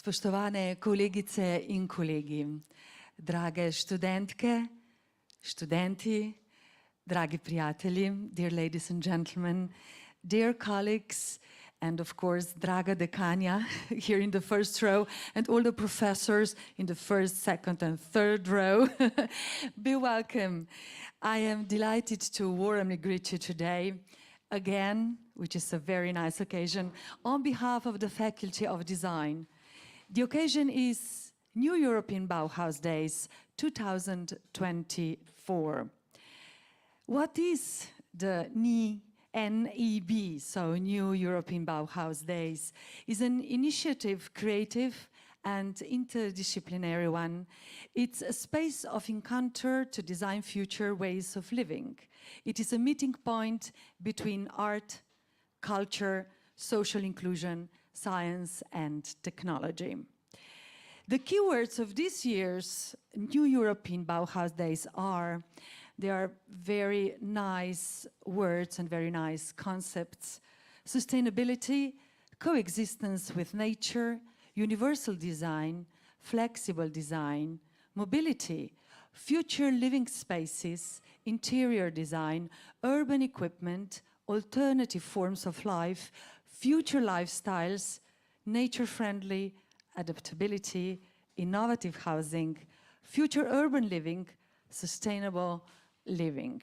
Spoštovane kolegice in kolegi, drage študentke, študenti, dragi prijatelji, dear ladies and gentlemen, dear colleagues, and of course, draga dekanja here in the first row, and all the professors in the first, second, and third row. Be welcome. I am delighted to warmly greet you today, again, which is a very nice occasion, on behalf of the Faculty of Design. The occasion is New European Bauhaus Days 2024. What is the NEB, so New European Bauhaus Days? Is an initiative, creative and interdisciplinary one. It's a space of encounter to design future ways of living. It is a meeting point between art, culture, social inclusion, science and technology. The keywords of this year's New European Bauhaus Days are, they are very nice words and very nice concepts: sustainability, coexistence with nature, universal design, flexible design, mobility, future living spaces, interior design, urban equipment, alternative forms of life, future lifestyles, nature-friendly, adaptability, innovative housing, future urban living, sustainable living.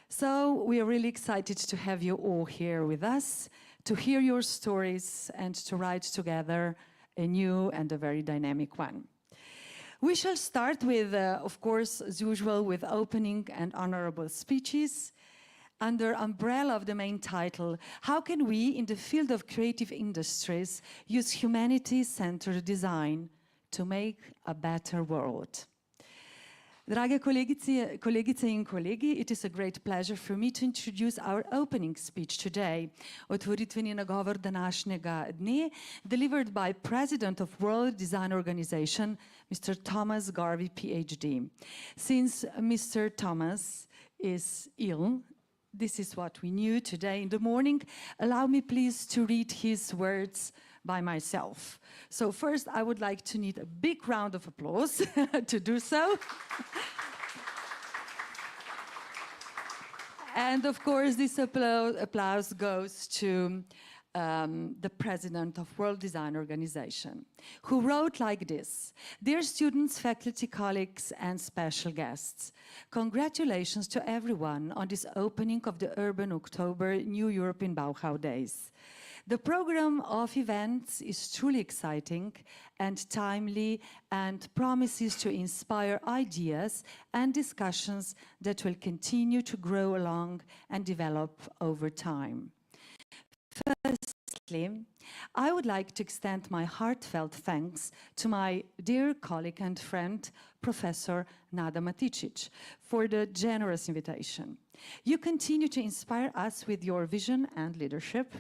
So we are really excited to have you all here with us, to hear your stories and to write together a new and a very dynamic one. We shall start with, of course, as usual, with opening and honorable speeches. Under umbrella of the main title, how can we in the field of creative industries use humanity-centered design to make a better world? Drage kolegice in kolegi, it is a great pleasure for me to introduce our opening speech today, otvoritveni nagovor današnjega dne, delivered by President of World Design Organization, Mr. Thomas Garvey, PhD. Since Mr. Thomas is ill, this is what we knew today in the morning. Allow me please to read his words by myself. So first I would like to need a big round of applause to do so. And of course this applause goes to the President of World Design Organization, who wrote like this: "Dear students, faculty, colleagues and special guests, congratulations to everyone on this opening of the Urban October New European Bauhaus Days. The program of events is truly exciting and timely and promises to inspire ideas and discussions that will continue to grow along and develop over time. Firstly, I would like to extend my heartfelt thanks to my dear colleague and friend, Professor Nada Maticic, for the generous invitation. You continue to inspire us with your vision and leadership.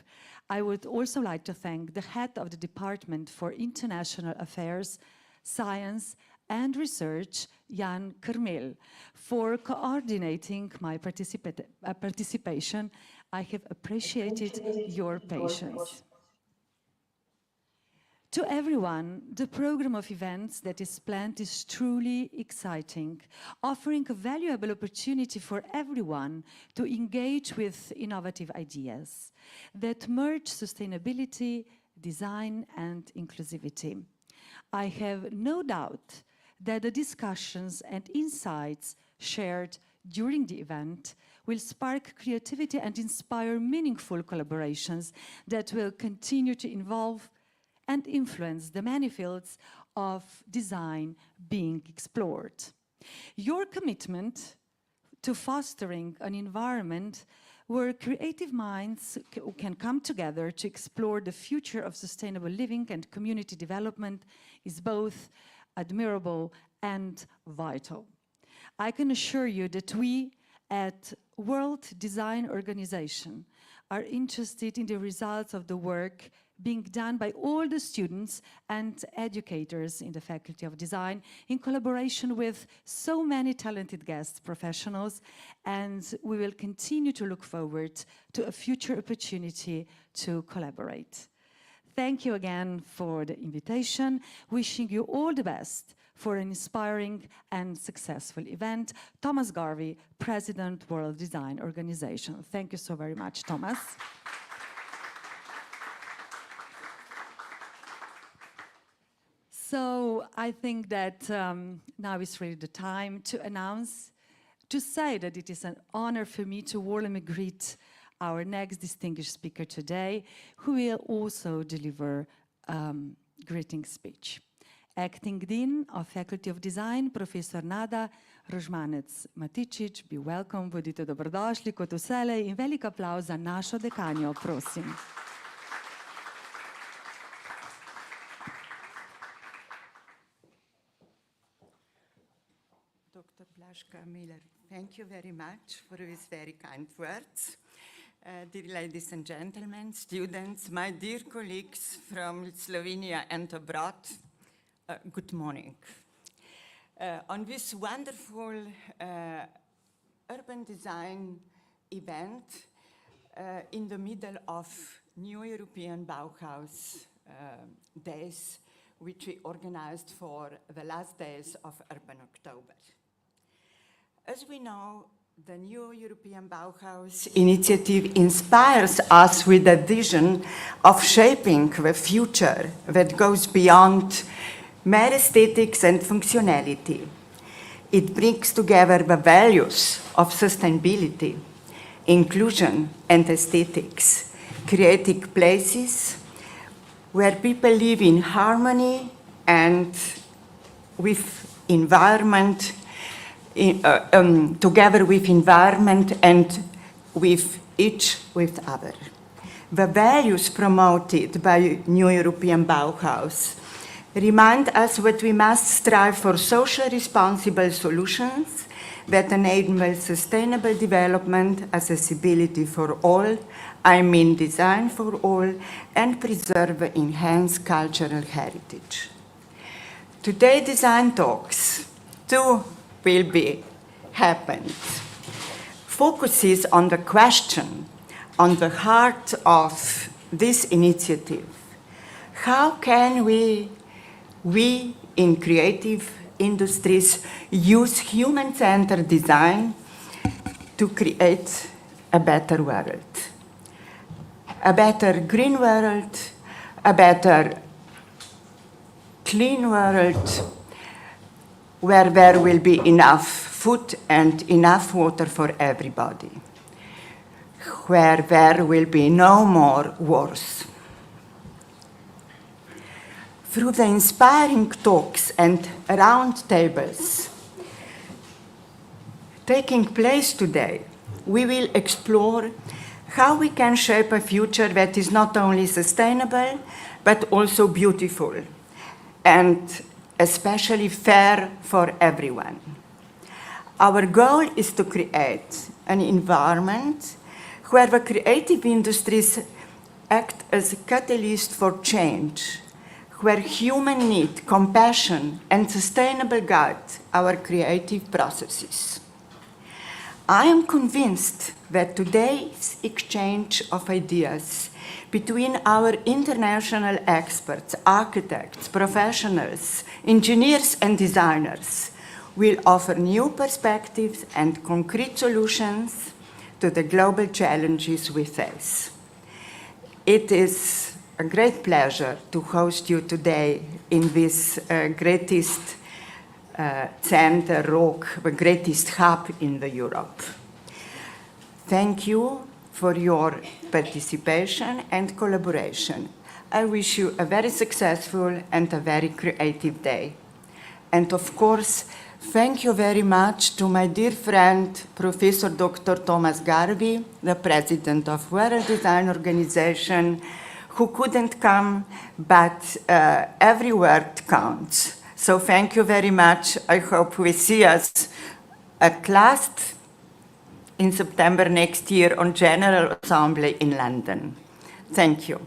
I would also like to thank the head of the Department for International Affairs, Science and Research, Jan Kermel, for coordinating my participation. I have appreciated your patience. To everyone, the program of events that is planned is truly exciting, offering a valuable opportunity for everyone to engage with innovative ideas that merge sustainability, design and inclusivity. I have no doubt that the discussions and insights shared during the event will spark creativity and inspire meaningful collaborations that will continue to involve and influence the many fields of design being explored. Your commitment to fostering an environment where creative minds can come together to explore the future of sustainable living and community development is both admirable and vital. I can assure you that we at World Design Organization are interested in the results of the work being done by all the students and educators in the Faculty of Design in collaboration with so many talented guest professionals, and we will continue to look forward to a future opportunity to collaborate. thank you again for the invitation. Wishing you all the best for an inspiring and successful event. Thomas Garvey, President, World Design Organization. Thank you so very much, Thomas. So I think that now is really the time to announce, to say that it is an honor for me to warmly greet our next distinguished speaker today, who will also deliver greeting speech. Acting Dean of Faculty of Design, Profesor Nada Rožmanec-Matičič, be welcome, bodite dobrodošli kot vselej in velik aplavz za našo dekanjo, prosim. Dr. Blažka Miller, thank you very much for these very kind words. Dear ladies and gentlemen, students, my dear colleagues from Slovenia and abroad, good morning. On this wonderful urban design event in the middle of New European Bauhaus days, which we organized for the last days of Urban October. As we know, the New European Bauhaus initiative inspires us with a vision of shaping the future that goes beyond mere aesthetics and functionality. It brings together the values of sustainability, inclusion and aesthetics, creating places where people live in harmony and with environment, together with environment and with each with other. The values promoted by New European Bauhaus remind us that we must strive for socially responsible solutions that enable sustainable development, accessibility for all, I mean design for all, and preserve and enhance cultural heritage. Today, design talks, too, will be happened, focuses on the question, on the heart of this initiative. How can we in creative industries use human-centered design to create a better world? A better green world, a better clean world, where there will be enough food and enough water for everybody, where there will be no more wars. Through the inspiring talks and roundtables taking place today, we will explore how we can shape a future that is not only sustainable, but also beautiful, and especially fair for everyone. Our goal is to create an environment where the creative industries act as a catalyst for change, where human need, compassion, and sustainable guide our creative processes. I am convinced that today's exchange of ideas between our international experts, architects, professionals, engineers, and designers will offer new perspectives and concrete solutions to the global challenges we face. It is a great pleasure to host you today in this greatest center, ROC, the greatest hub in Europe. Thank you for your participation and collaboration. I wish you a very successful and a very creative day. And of course, thank you very much to my dear friend, Professor Dr. Thomas Garvey, the President of World Design Organization, who couldn't come, but every word counts. So thank you very much. I hope we see us at last in September next year on General Assembly in London. Thank you.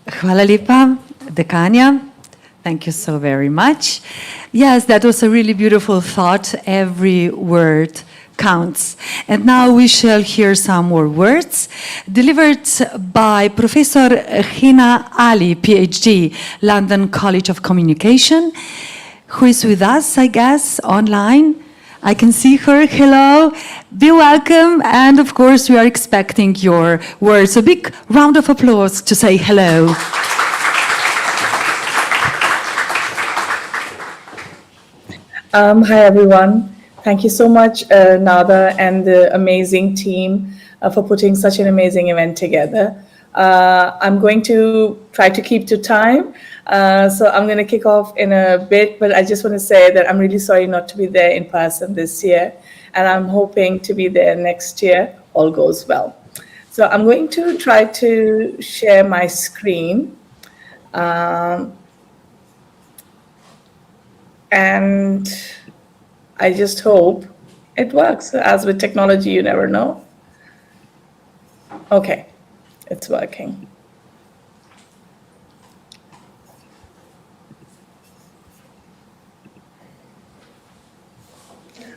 Hvala lepa, Dekanja. Thank you so very much. Yes, that was a really beautiful thought. Every word counts. And now we shall hear some more words delivered by Professor Hina Ali, PhD, London College of Communication, who is with us, I guess, online. I can see her. Hello. Be welcome. And of course, we are expecting your words. A big round of applause to say hello. Hi, everyone. Thank you so much, Nada and the amazing team for putting such an amazing event together. I'm going to try to keep to time. So I'm going to kick off in a bit, but I just want to say that I'm really sorry not to be there in person this year, and I'm hoping to be there next year, all goes well. So I'm going to try to share my screen. And I just hope it works. As with technology, you never know. Okay, it's working.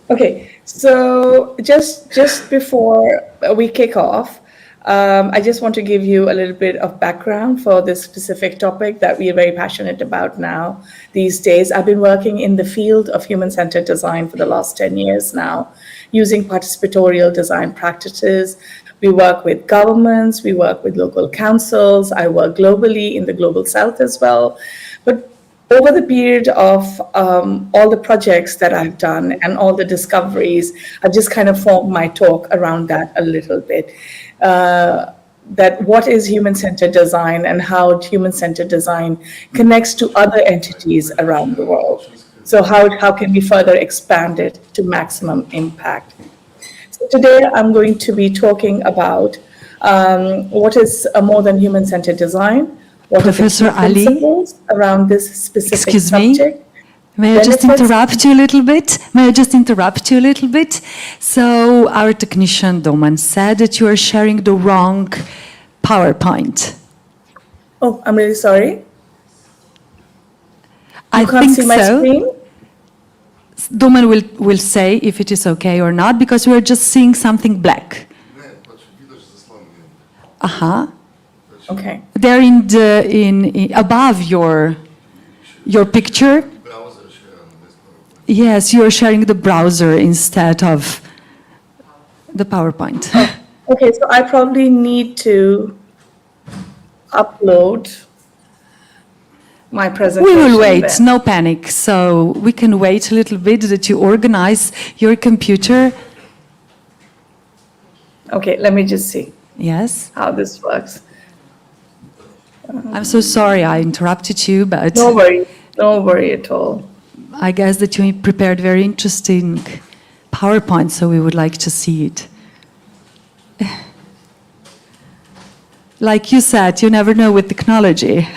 Okay, so just before we kick off, I just want to give you a little bit of background for this specific topic that we are very passionate about now these days. I've been working in the field of human-centered design for the last 10 years now, using participatorial design practices. We work with governments, we work with local councils, I work globally in the Global South as well. But over the period of all the projects that I've done and all the discoveries, I've just kind of formed my talk around that a little bit. That what is human-centered design and how human-centered design connects to other entities around the world. So how can we further expand it to maximum impact? So today I'm going to be talking about what is a more than human-centered design, what Professor are the Ali, principles around this specific excuse subject. Me? May I just interrupt you a little bit? So our technician, Doman, said that you are sharing the wrong PowerPoint. Oh, I'm really sorry. I You can't think see my so. screen? Doman will say if it is okay or not, because we are just seeing something black. Okay. They're in above your picture. Yes, you are sharing the browser instead of the PowerPoint. Oh, okay, so I probably need to upload my presentation. We will wait, then. no panic. So we can wait a little bit that you organize your computer. Okay, let me just see Yes. how this works. I'm so sorry I interrupted you, but No worry at all. I guess that you prepared very interesting PowerPoint, so we would like to see it. Like you said, you never know with technology.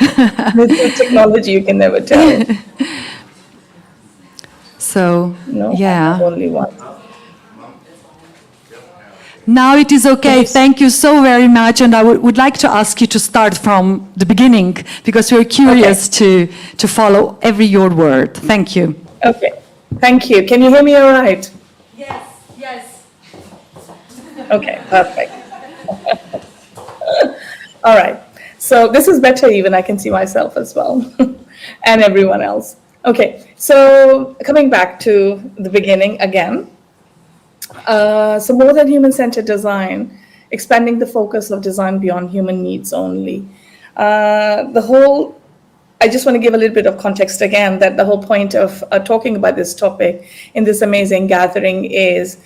With technology, you can never tell. So, No, yeah. only one. Now it is okay. Thank you so very much. And I would like to ask you to start from the beginning, because we're curious to follow every your word. Thank you. Okay, thank you. Can you hear me all right? Yes. Okay, perfect. All right. So this is better even. I can see myself as well and everyone else. Okay, so coming back to the beginning again. So more than human-centered design, expanding the focus of design beyond human needs only. I just want to give a little bit of context again, that the whole point of talking about this topic in this amazing gathering is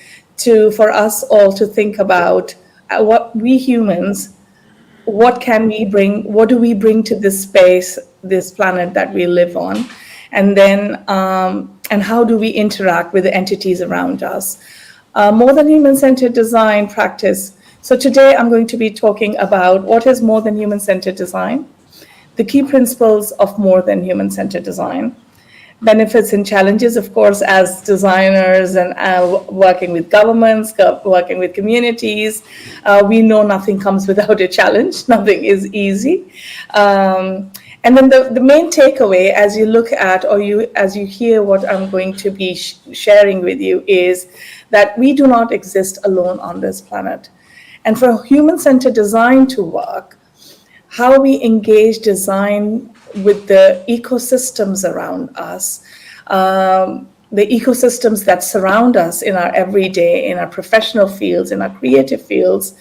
for us all to think about what we humans, what can we bring, what do we bring to this space, this planet that we live on, and then, and how do we interact with the entities around us. More than human-centered design practice. So today I'm going to be talking about what is more than human-centered design, the key principles of more than human-centered design, benefits and challenges, of course, as designers and working with governments, working with communities. We know nothing comes without a challenge. Nothing is easy. And then the main takeaway as you look at, or as you hear what I'm going to be sharing with you, is that we do not exist alone on this planet. And for human-centered design to work, how we engage design with the ecosystems around us, the ecosystems that surround us in our everyday, in our professional fields, in our creative fields.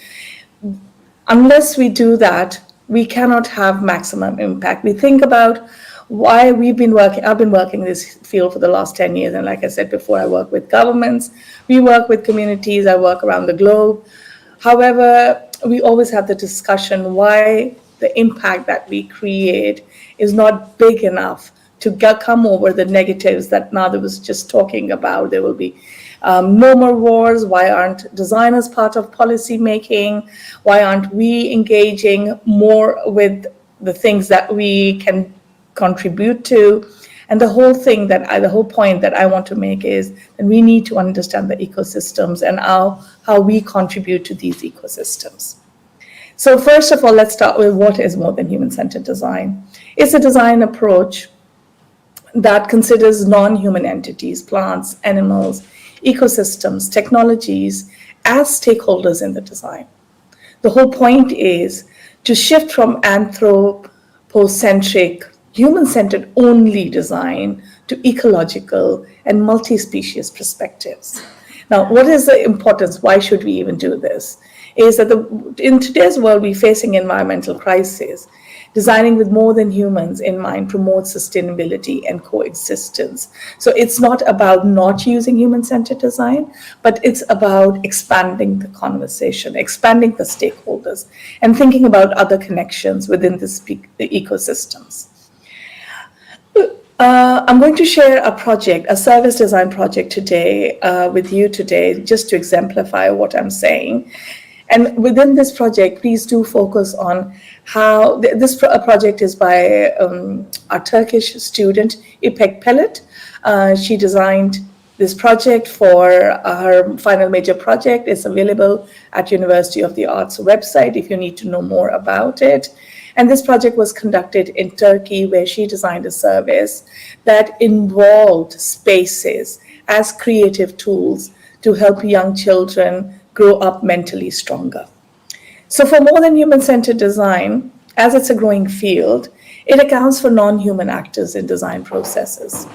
Unless we do that, we cannot have maximum impact. We think about why I've been working in this field for the last 10 years. And like I said before, I work with governments, we work with communities, I work around the globe. However, we always have the discussion why the impact that we create is not big enough to come over the negatives that Nader was just talking about. There will be no more wars. Why aren't designers part of policy making? Why aren't we engaging more with the things that we can contribute to? And the whole point that I want to make is that we need to understand the ecosystems and how we contribute to these ecosystems. So first of all, let's start with what is more than human-centered design. It's a design approach that considers non-human entities, plants, animals, ecosystems, technologies as stakeholders in the design. The whole point is to shift from anthropocentric, human-centered only design to ecological and multi-species perspectives. Now, what is the importance? Why should we even do this? Is that in today's world, we're facing environmental crisis. Designing with more than humans in mind promotes sustainability and coexistence. So it's not about not using human-centered design, but it's about expanding the conversation, expanding the stakeholders, and thinking about other connections within the ecosystems. I'm going to share a service design project today with you today, just to exemplify what I'm saying. And within this project, please do focus on how this project is by a Turkish student, İpek Pellet. She designed this project for her final major project. It's available at University of the Arts website if you need to know more about it. And this project was conducted in Turkey, where she designed a service that involved spaces as creative tools to help young children grow up mentally stronger. So for more than human-centered design, as it's a growing field, it accounts for non-human actors in design processes.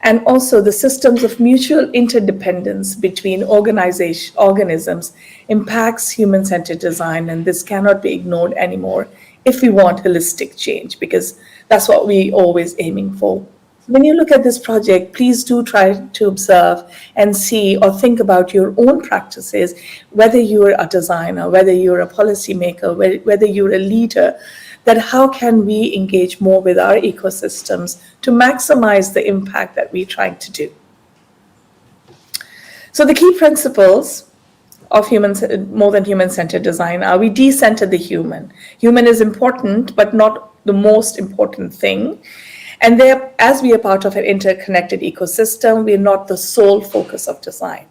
And also the systems of mutual interdependence between organisms impacts human-centered design, and this cannot be ignored anymore if we want holistic change, because that's what we're always aiming for. When you look at this project, please do try to observe and see or think about your own practices, whether you're a designer, whether you're a policymaker, whether you're a leader, that how can we engage more with our ecosystems to maximize the impact that we're trying to do. So the key principles of more than human-centered design are: we decenter the human. Human is important, but not the most important thing. And as we are part of an interconnected ecosystem, we are not the sole focus of design.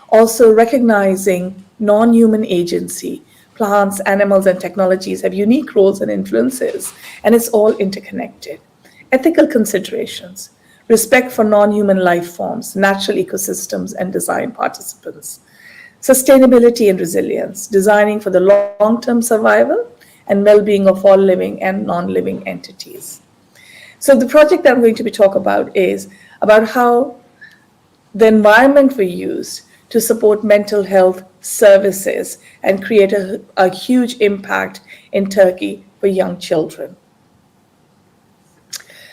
Also recognizing non-human agency. Plants, animals, and technologies have unique roles and influences, and it's all interconnected. Ethical considerations, respect for non-human life forms, natural ecosystems, and design participants. Sustainability and resilience, designing for the long-term survival and well-being of all living and non-living entities. So the project that I'm going to be talking about is about how the environment we use to support mental health services and create a huge impact in Turkey for young children.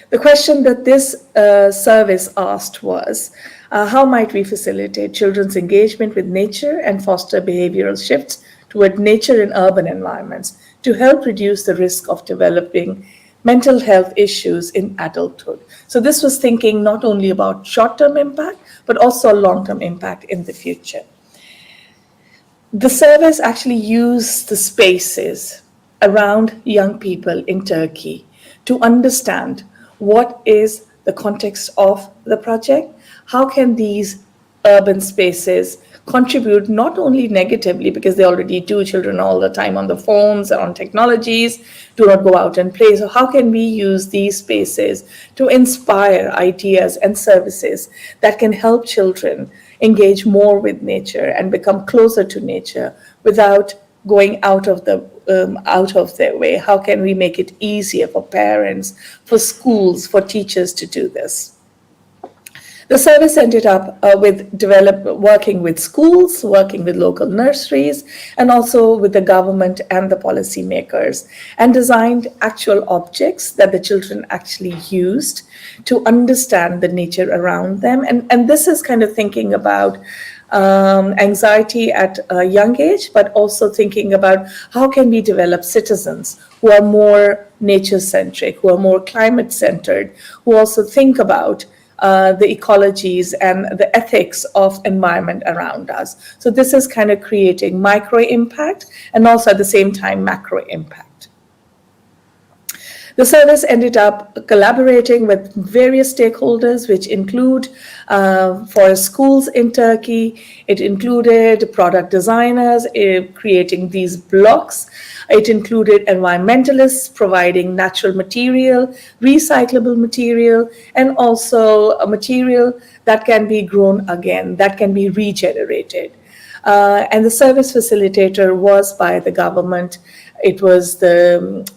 The question that this service asked was, how might we facilitate children's engagement with nature and foster behavioral shifts toward nature in urban environments to help reduce the risk of developing mental health issues in adulthood? So this was thinking not only about short-term impact, but also long-term impact in the future. The service actually used the spaces around young people in Turkey to understand what is the context of the project, how can these urban spaces contribute not only negatively, because they already do, children all the time on the phones, on technologies, do not go out and play. So how can we use these spaces to inspire ideas and services that can help children engage more with nature and become closer to nature without going out of their way? How can we make it easier for parents, for schools, for teachers to do this? The service ended up working with schools, working with local nurseries, and also with the government and the policymakers, and designed actual objects that the children actually used to understand the nature around them. And this is kind of thinking about anxiety at a young age, but also thinking about how can we develop citizens who are more nature-centric, who are more climate-centered, who also think about the ecologies and the ethics of environment around us. So this is kind of creating micro impact and also at the same time macro impact. The service ended up collaborating with various stakeholders, which include for schools in Turkey, it included product designers creating these blocks. It included environmentalists providing natural material, recyclable material, and also a material that can be grown again, that can be regenerated. And the service facilitator was by the government. It was the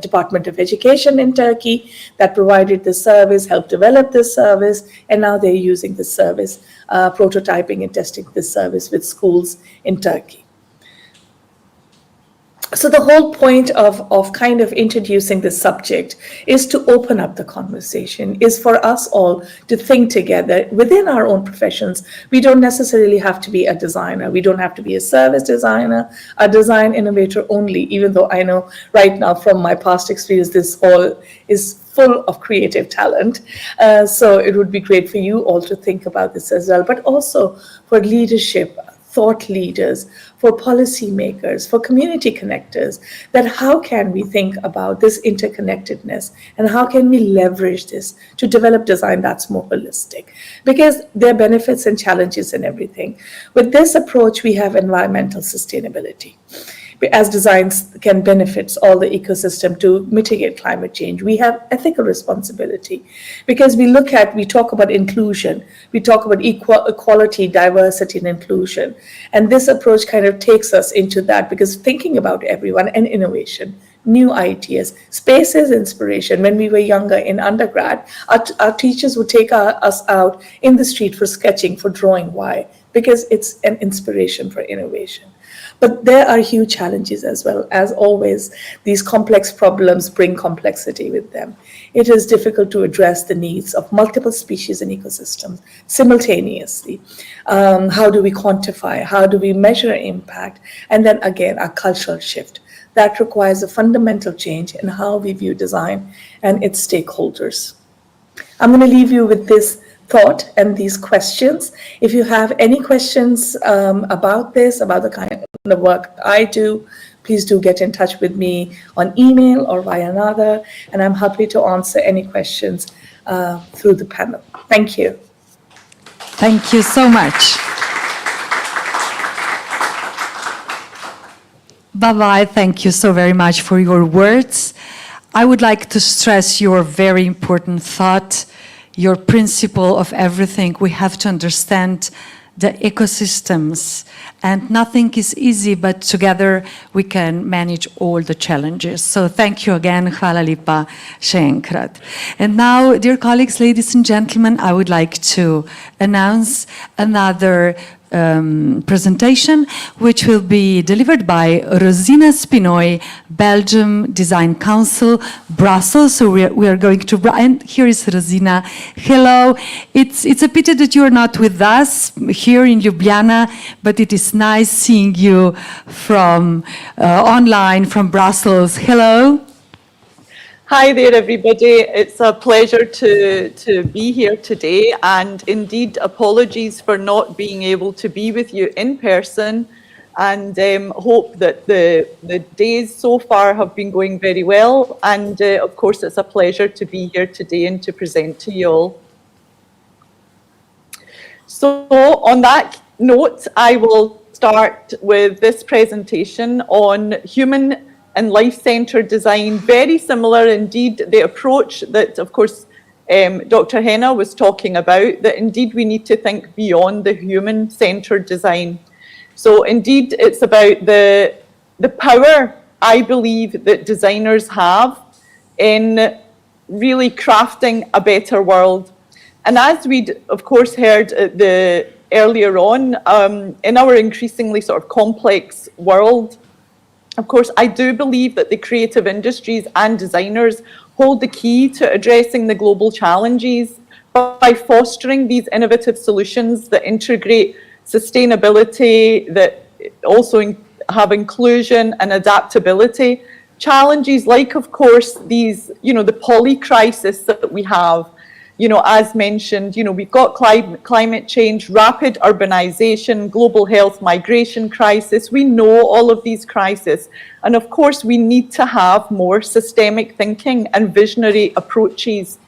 Department of Education in Turkey that provided the service, helped develop this service, and now they're using the service, prototyping and testing this service with schools in Turkey. So the whole point of kind of introducing this subject is to open up the conversation, is for us all to think together within our own professions. We don't necessarily have to be a designer. We don't have to be a service designer, a design innovator only, even though I know right now from my past experience, this hall is full of creative talent. So it would be great for you all to think about this as well, but also for leadership, thought leaders, for policymakers, for community connectors, that how can we think about this interconnectedness and how can we leverage this to develop design that's more holistic? Because there are benefits and challenges in everything. With this approach, we have environmental sustainability. As designs can benefit all the ecosystem to mitigate climate change, we have ethical responsibility because we talk about inclusion, we talk about equality, diversity, and inclusion. And this approach kind of takes us into that because thinking about everyone and innovation, new ideas, spaces, inspiration. When we were younger in undergrad, our teachers would take us out in the street for sketching, for drawing. Why? Because it's an inspiration for innovation. But there are huge challenges as well. As always, these complex problems bring complexity with them. It is difficult to address the needs of multiple species and ecosystems simultaneously. How do we quantify? How do we measure impact? And then again, a cultural shift that requires a fundamental change in how we view design and its stakeholders. I'm going to leave you with this thought and these questions. If you have any questions about this, about the kind of work I do, please do get in touch with me on email or via another, and I'm happy to answer any questions through the panel. Thank you. Thank you so much. Bye-bye. Thank you so very much for your words. I would like to stress your very important thought, your principle of everything. We have to understand the ecosystems, and nothing is easy, but together we can manage all the challenges. So thank you again. Hvala lipa še enkrat. And now, dear colleagues, ladies and gentlemen, I would like to announce another presentation, which will be delivered by Rosina Spinoy, Belgium Design Council, Brussels. So we are going to, and here is Rosina. Hello. It's a pity that you're not with us here in Ljubljana, but it is nice seeing you from online from Brussels. Hello. Hi there, everybody. It's a pleasure to be here today, and indeed apologies for not being able to be with you in person, and hope that the days so far have been going very well, and of course it's a pleasure to be here today and to present to you all. So on that note, I will start with this presentation on human and life-centered design. Very similar indeed, the approach that, of course, Dr. Henna was talking about, that indeed we need to think beyond the human-centered design. So indeed, it's about the power, I believe, that designers have in really crafting a better world. And as we'd, of course, heard earlier on, in our increasingly sort of complex world, of course, I do believe that the creative industries and designers hold the key to addressing the global challenges by fostering these innovative solutions that integrate sustainability, that also have inclusion and adaptability. Challenges like, of course, these, the poly crisis that we have, as mentioned, we've got climate change, rapid urbanization, global health, migration crisis. We know all of these crises. And of course, we need to have more systemic thinking and visionary approaches.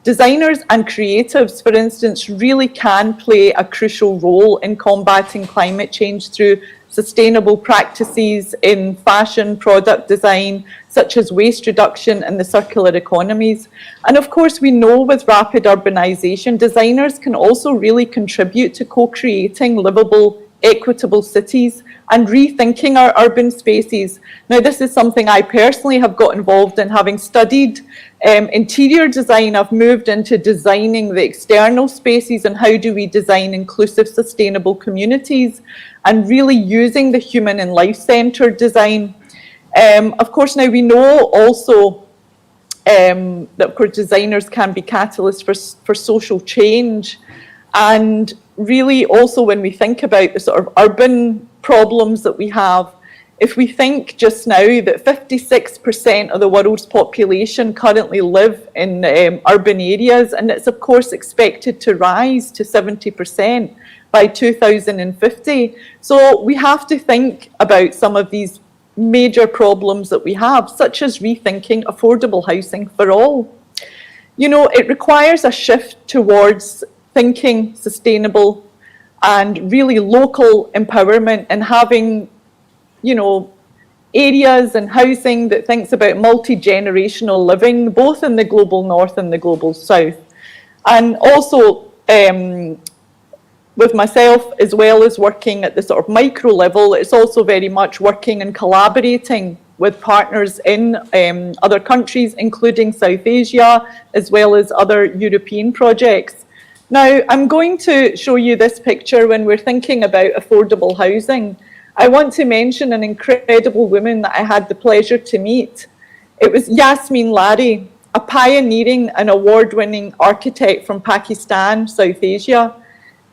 Designers and creatives, for instance, really can play a crucial role in combating climate change through sustainable practices in fashion, product design, such as waste reduction and the circular economies. And of course, we know with rapid urbanization, designers can also really contribute to co-creating livable, equitable cities and rethinking our urban spaces. Now, this is something I personally have got involved in. Having studied interior design, I've moved into designing the external spaces and how do we design inclusive, sustainable communities, and really using the human and life-centered design. Of course, now we know also that, of course, designers can be catalysts for social change. And really also when we think about the sort of urban problems that we have, if we think just now that 56% of the world's population currently live in urban areas, and it's of course expected to rise to 70% by 2050. So we have to think about some of these major problems that we have, such as rethinking affordable housing for all. It requires a shift towards thinking sustainable and really local empowerment, and having, areas and housing that thinks about multi-generational living, both in the global north and the global south. And also, with myself, as well as working at the sort of micro level, it's also very much working and collaborating with partners in other countries, including South Asia, as well as other European projects. Now, I'm going to show you this picture when we're thinking about affordable housing. I want to mention an incredible woman that I had the pleasure to meet. It was Yasmin Lari, a pioneering and award-winning architect from Pakistan, South Asia.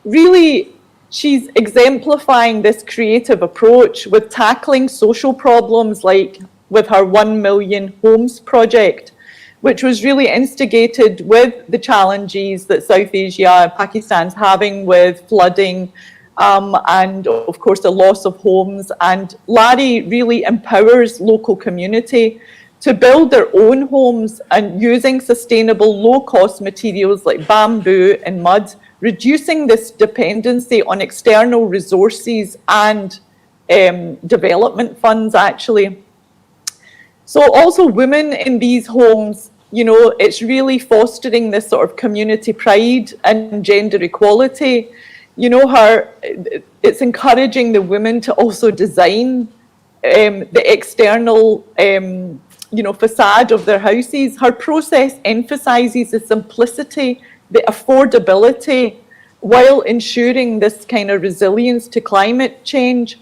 Really, she's exemplifying this creative approach with tackling social problems, like with her 1 Million Homes project, which was really instigated with the challenges that South Asia and Pakistan's having with flooding and of course the loss of homes. And Lari really empowers local community to build their own homes and using sustainable low-cost materials like bamboo and mud, reducing this dependency on external resources and development funds, actually. So also women in these homes, it's really fostering this sort of community pride and gender equality. It's encouraging the women to also design the external facade of their houses. Her process emphasizes the simplicity, the affordability, while ensuring this kind of resilience to climate change.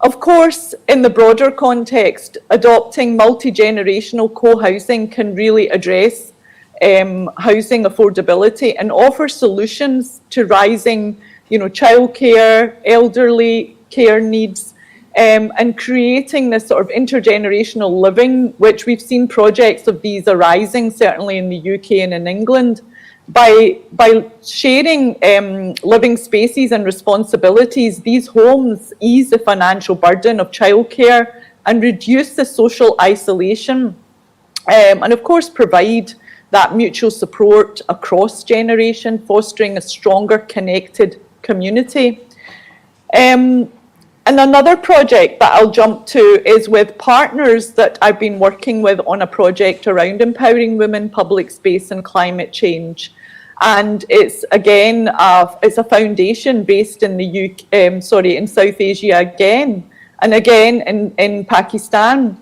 Of course, in the broader context, adopting multi-generational co-housing can really address housing affordability and offer solutions to rising, childcare, elderly care needs, and creating this sort of intergenerational living, which we've seen projects of these arising, certainly in the UK and in England. By sharing living spaces and responsibilities, these homes ease the financial burden of childcare and reduce the social isolation, and of course provide that mutual support across generation, fostering a stronger connected community. And another project that I'll jump to is with partners that I've been working with on a project around empowering women, public space and climate change. And it's again, it's a foundation based in the in South Asia again, and again in Pakistan.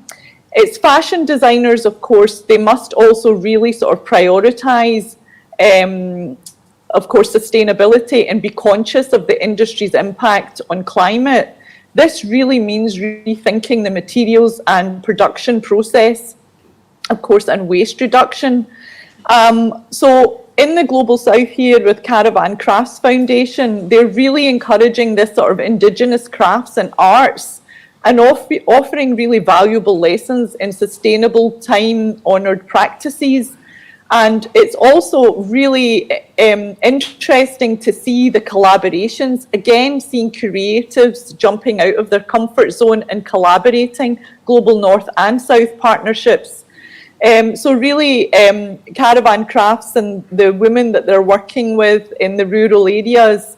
It's fashion designers, of course, they must also really sort of prioritize, of course, sustainability and be conscious of the industry's impact on climate. This really means rethinking the materials and production process, of course, and waste reduction. So in the Global South here with Caravan Crafts Foundation, they're really encouraging this sort of indigenous crafts and arts and offering really valuable lessons in sustainable, time-honoured practices. And it's also really interesting to see the collaborations, again, seeing creatives jumping out of their comfort zone and collaborating, global North and South partnerships. So really, Caravan Crafts and the women that they're working with in the rural areas,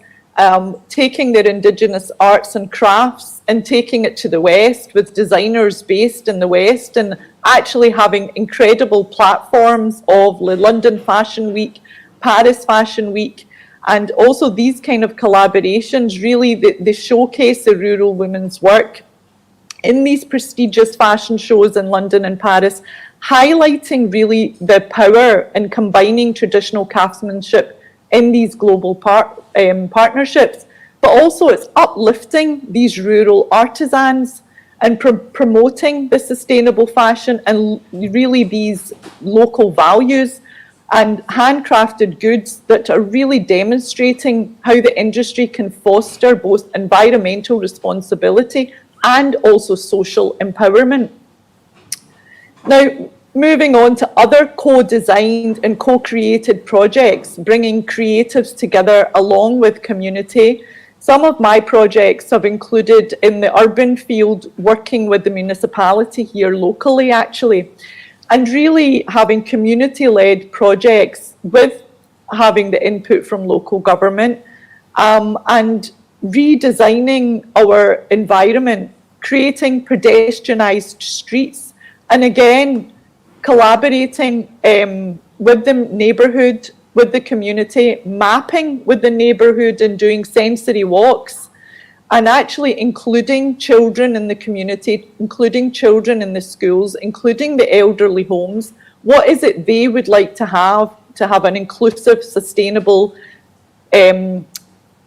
taking their indigenous arts and crafts and taking it to the West with designers based in the West, and actually having incredible platforms of London Fashion Week, Paris Fashion Week, and also these kind of collaborations, really they showcase the rural women's work in these prestigious fashion shows in London and Paris, highlighting really the power in combining traditional craftsmanship in these global partnerships, but also it's uplifting these rural artisans and promoting the sustainable fashion and really these local values and handcrafted goods that are really demonstrating how the industry can foster both environmental responsibility and also social empowerment. Now, moving on to other co-designed and co-created projects, bringing creatives together along with community. Some of my projects have included in the urban field, working with the municipality here locally actually, and really having community-led projects with having the input from local government and redesigning our environment, creating pedestrianised streets, and again, collaborating with the neighbourhood, with the community, mapping with the neighbourhood and doing sensory walks, and actually including children in the community, including children in the schools, including the elderly homes. What is it they would like to have an inclusive, sustainable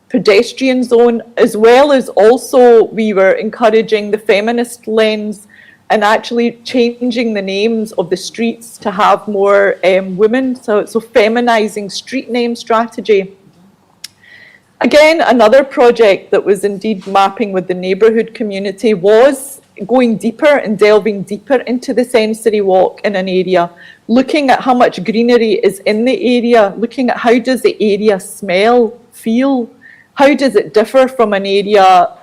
pedestrian zone, as well as also we were encouraging the feminist lens and actually changing the names of the streets to have more women, so feminizing street name strategy. Again, another project that was indeed mapping with the neighbourhood community was going deeper and delving deeper into the sensory walk in an area, looking at how much greenery is in the area, looking at how does the area smell, feel, how does it differ from an area,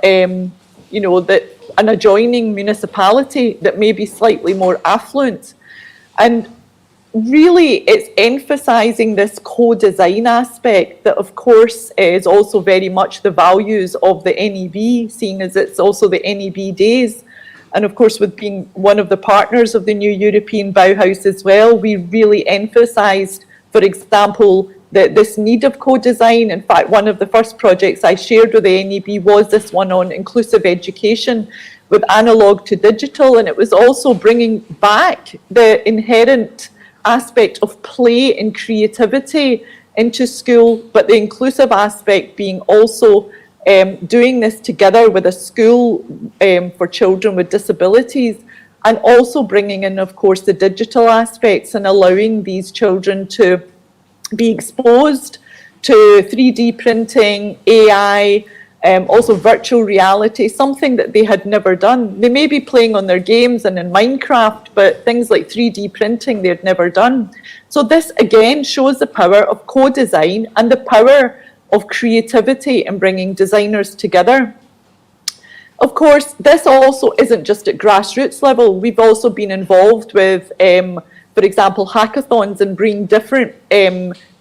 you know, that an adjoining municipality that may be slightly more affluent. And really it's emphasizing this co-design aspect that of course is also very much the values of the NEB, seeing as it's also the NEB days. And of course, with being one of the partners of the new European Bauhaus as well, we really emphasized, for example, this need of co-design. In fact, one of the first projects I shared with the NEB was this one on inclusive education with analog to digital, and it was also bringing back the inherent aspect of play and creativity into school, but the inclusive aspect being also doing this together with a school for children with disabilities, and also bringing in, of course, the digital aspects and allowing these children to be exposed to 3D printing, AI, also virtual reality, something that they had never done. They may be playing on their games and in Minecraft, but things like 3D printing they had never done. So this again shows the power of co-design and the power of creativity in bringing designers together. Of course, this also isn't just at grassroots level. We've also been involved with, for example, hackathons and bringing different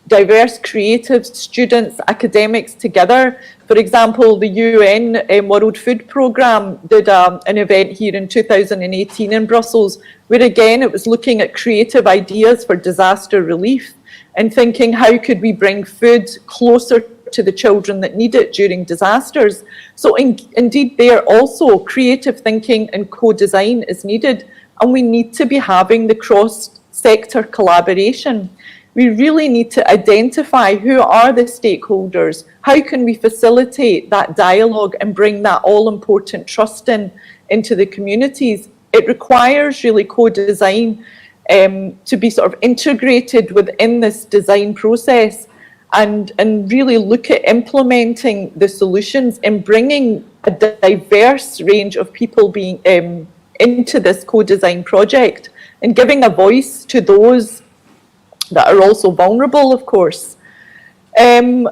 diverse creatives, students, academics together. For example, the UN World Food Programme did an event here in 2018 in Brussels, where again it was looking at creative ideas for disaster relief and thinking how could we bring food closer to the children that need it during disasters. So indeed there also creative thinking and co-design is needed, and we need to be having the cross-sector collaboration. We really need to identify who are the stakeholders, how can we facilitate that dialogue and bring that all-important trust into the communities. It requires really co-design to be sort of integrated within this design process and really look at implementing the solutions and bringing a diverse range of people being into this co-design project and giving a voice to those that are also vulnerable, of course. And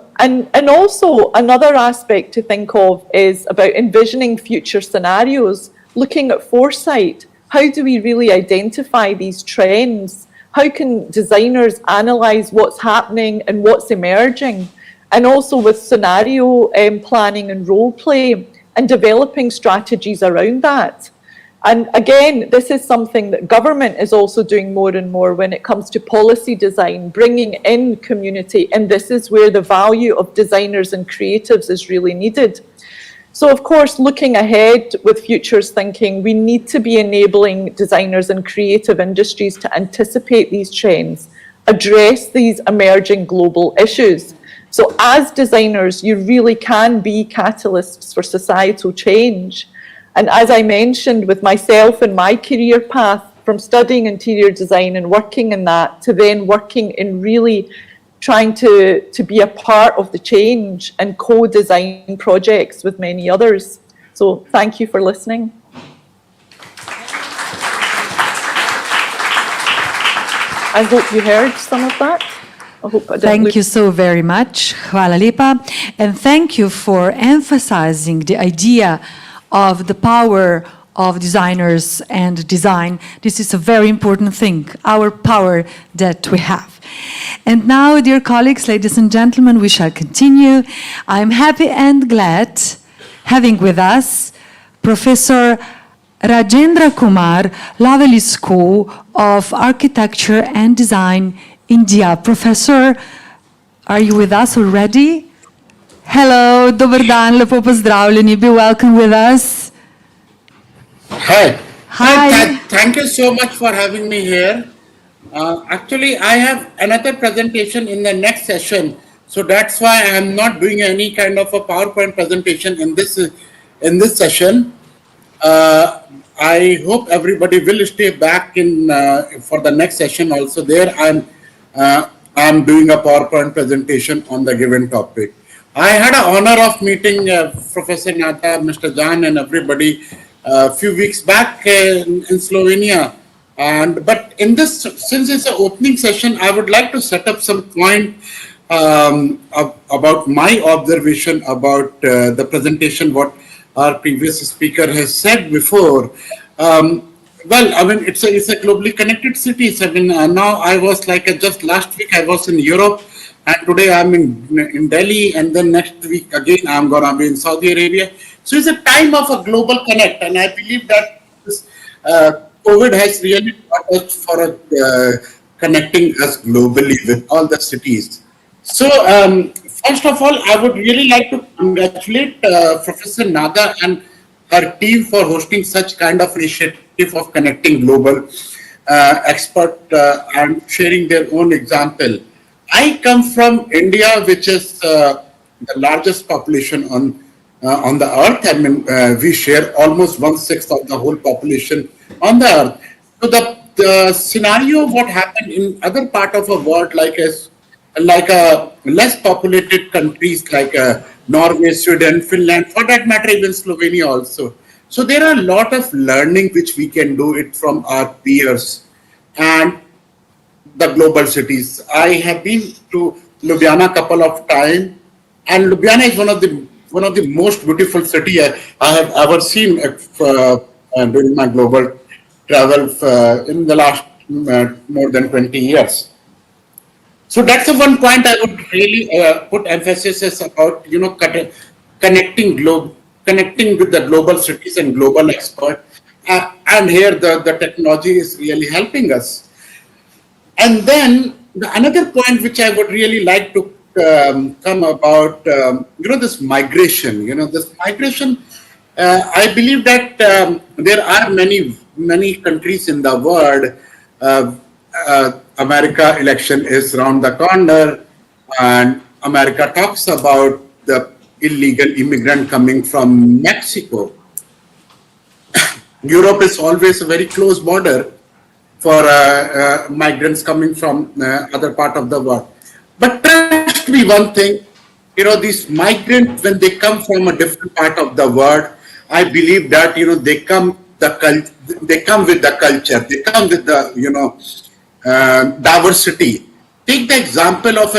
also another aspect to think of is about envisioning future scenarios, looking at foresight. How do we really identify these trends? How can designers analyze what's happening and what's emerging? And also with scenario planning and role play and developing strategies around that. And again, this is something that government is also doing more and more when it comes to policy design, bringing in community. And this is where the value of designers and creatives is really needed. So of course, looking ahead with futures thinking, we need to be enabling designers and creative industries to anticipate these trends, address these emerging global issues. So as designers, you really can be catalysts for societal change. And as I mentioned with myself and my career path, from studying interior design and working in that to then working in really trying to be a part of the change and co-design projects with many others. So thank you for listening. I hope you heard some of that. I hope I didn't Thank you so very much. Hvala lepa. And thank you for emphasizing the idea of the power of designers and design. This is a very important thing, our power that we have. And now, dear colleagues, ladies and gentlemen, we shall continue. I'm happy and glad having with us Professor Rajendra Kumar, Laveli School of Architecture and Design, India. Professor, are you with us already? Hello, dober dan, lepo pozdravljeni, be welcome with us. Hi. Hi. Thank you so much for having me here. Actually, I have another presentation in the next session, so that's why I am not doing any kind of a PowerPoint presentation in this session. I hope everybody will stay back in for the next session also. There, I'm doing a PowerPoint presentation on the given topic. I had an honor of meeting Professor Nata, Mr. Jan, and everybody a few weeks back in Slovenia. But in this, since it's an opening session, I would like to set up some point about my observation about the presentation, what our previous speaker has said before. Well, I mean, it's a globally connected city. I mean, now I was like, just last week I was in Europe, and today I'm in Delhi, and then next week again I'm gonna be in Saudi Arabia. So it's a time of a global connect, and I believe that this COVID has really taught us for connecting us globally with all the cities. So first of all, I would really like to congratulate Professor Nada and her team for hosting such kind of initiative of connecting global expert and sharing their own example. I come from India, which is the largest population on the earth. I mean, we share almost 1/6 of the whole population on the earth. So the scenario of what happened in other part of the world, like a less populated countries like Norway, Sweden, Finland, for that matter, even Slovenia also. So there are a lot of learning which we can do it from our peers and the global cities. I have been to Ljubljana a couple of times, and Ljubljana is one of the most beautiful city I have ever seen during my global travel in the last more than 20 years. So that's the one point I would really put emphasis is about, connecting with the global cities and global experts. And here the technology is really helping us. And then another point which I would really like to come about, this migration. I believe that there are many countries in the world. America election is around the corner, and America talks about the illegal immigrant coming from Mexico. Europe is always a very close border for migrants coming from other part of the world. But trust me one thing, these migrants, when they come from a different part of the world, I believe that, they come with the culture, they come with the, diversity. Take the example of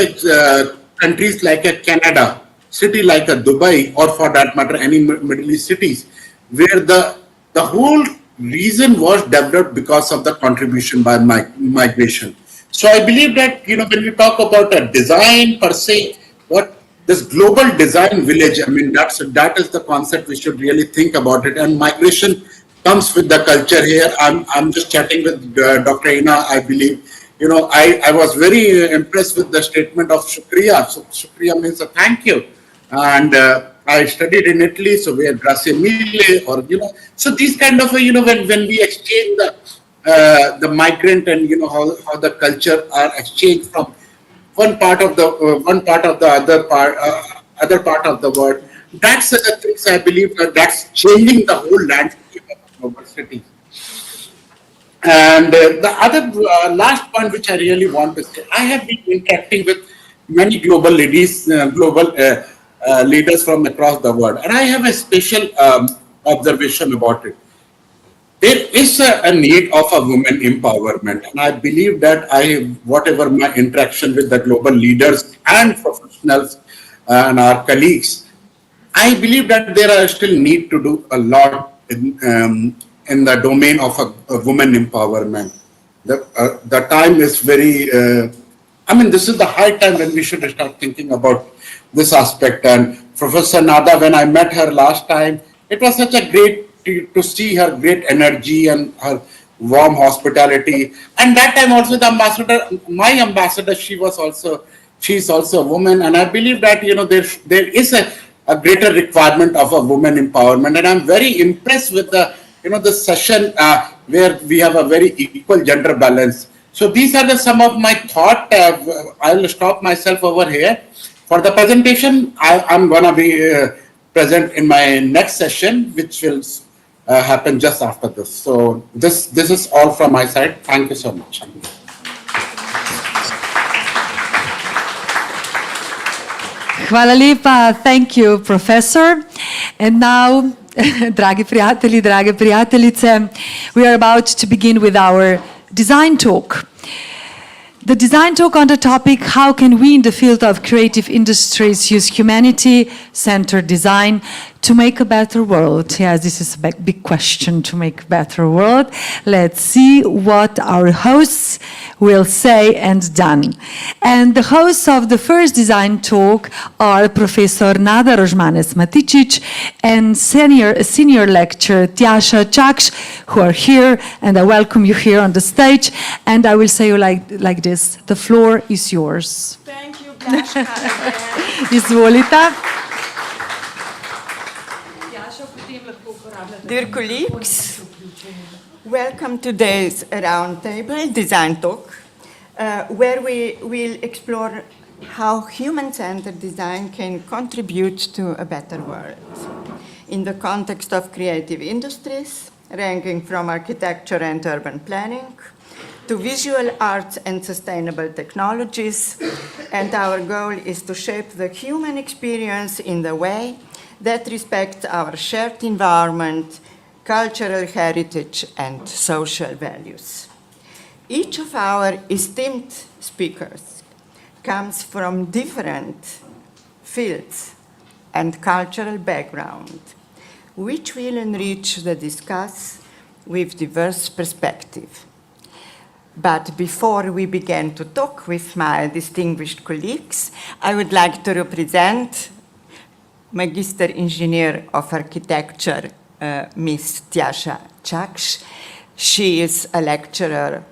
countries like Canada, city like Dubai, or for that matter, any Middle East cities, where the whole reason was developed because of the contribution by migration. So I believe that, when we talk about a design per se, what this global design village, I mean, that is the concept we should really think about it. And migration comes with the culture here. I'm just chatting with Dr. Ina, I believe. I was very impressed with the statement of Shukriya. So Shukriya means a thank you. And I studied in Italy, so we had grazie mille, or, so these kind of, when we exchange the migrant and, how the culture are exchanged from one part of the other part of the world. That's the things I believe that's changing the whole landscape of global cities. And the other last point which I really want to say, I have been interacting with many global leaders from across the world, and I have a special observation about it. There is a need of a women empowerment, and I believe that whatever my interaction with the global leaders and professionals and our colleagues, I believe that there are still need to do a lot in the domain of a women empowerment. The time is very, this is the high time when we should start thinking about this aspect. And Professor Nada, when I met her last time, it was such a great to see her great energy and her warm hospitality. And that time also the ambassador, my ambassador, she's also a woman. And I believe that, there is a greater requirement of a woman empowerment. And I'm very impressed with the session where we have a very equal gender balance. So these are some of my thought. I'll stop myself over here. For the presentation, I'm going to be present in my next session, which will happen just after this. So this is all from my side. Thank you so much. Hvala lepa. Thank you, Professor. And now, dragi prijatelji, drage prijateljice, we are about to begin with our design talk. The design talk on the topic, how can we in the field of creative industries use humanity-centered design to make a better world? Yes, this is a big question, to make a better world. Let's see what our hosts will say and done. And the hosts of the first design talk are Professor Nada Rozmanes-Maticic and senior lecturer Tjaša Čakš, who are here, and I welcome you here on the stage. And I will say you like this, the floor is yours. Thank you, Blanca. Izvolite. Dear colleagues, welcome to today's roundtable design talk, where we will explore how human-centered design can contribute to a better world in the context of creative industries, ranging from architecture and urban planning to visual arts and sustainable technologies. And our goal is to shape the human experience in the way that respects our shared environment, cultural heritage, and social values. Each of our esteemed speakers comes from different fields and cultural background, which will enrich the discussion with diverse perspectives. But before we begin to talk with my distinguished colleagues, I would like to represent Magister Engineer of Architecture, Ms. Tjasa Čakš. She is a lecturer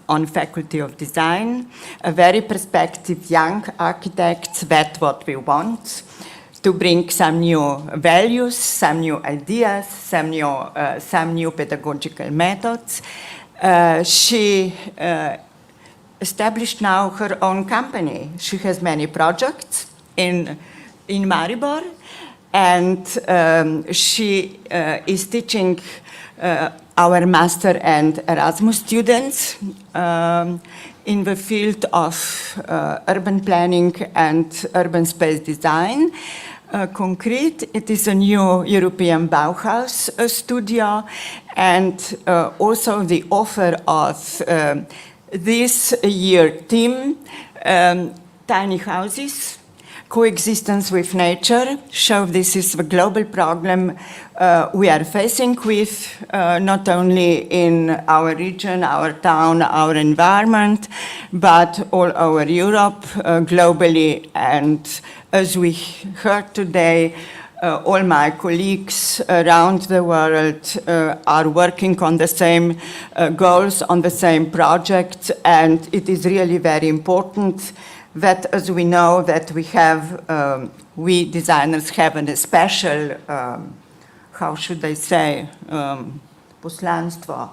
on Faculty of Design, a very prospective young architect. That's what we want, to bring some new values, some new ideas, some new pedagogical methods. She established now her own company. She has many projects in Maribor, and she is teaching our master and Erasmus students in the field of urban planning and urban space design. Concrete, it is a new European Bauhaus studio, and also the author of this year theme, Tiny Houses, Coexistence with Nature. So this is the global problem we are facing with, not only in our region, our town, our environment, but all over Europe, globally. And as we heard today, all my colleagues around the world are working on the same goals, on the same projects, and it is really very important that, as we know, that we have, we designers have a special, how should I say, poslanstvo.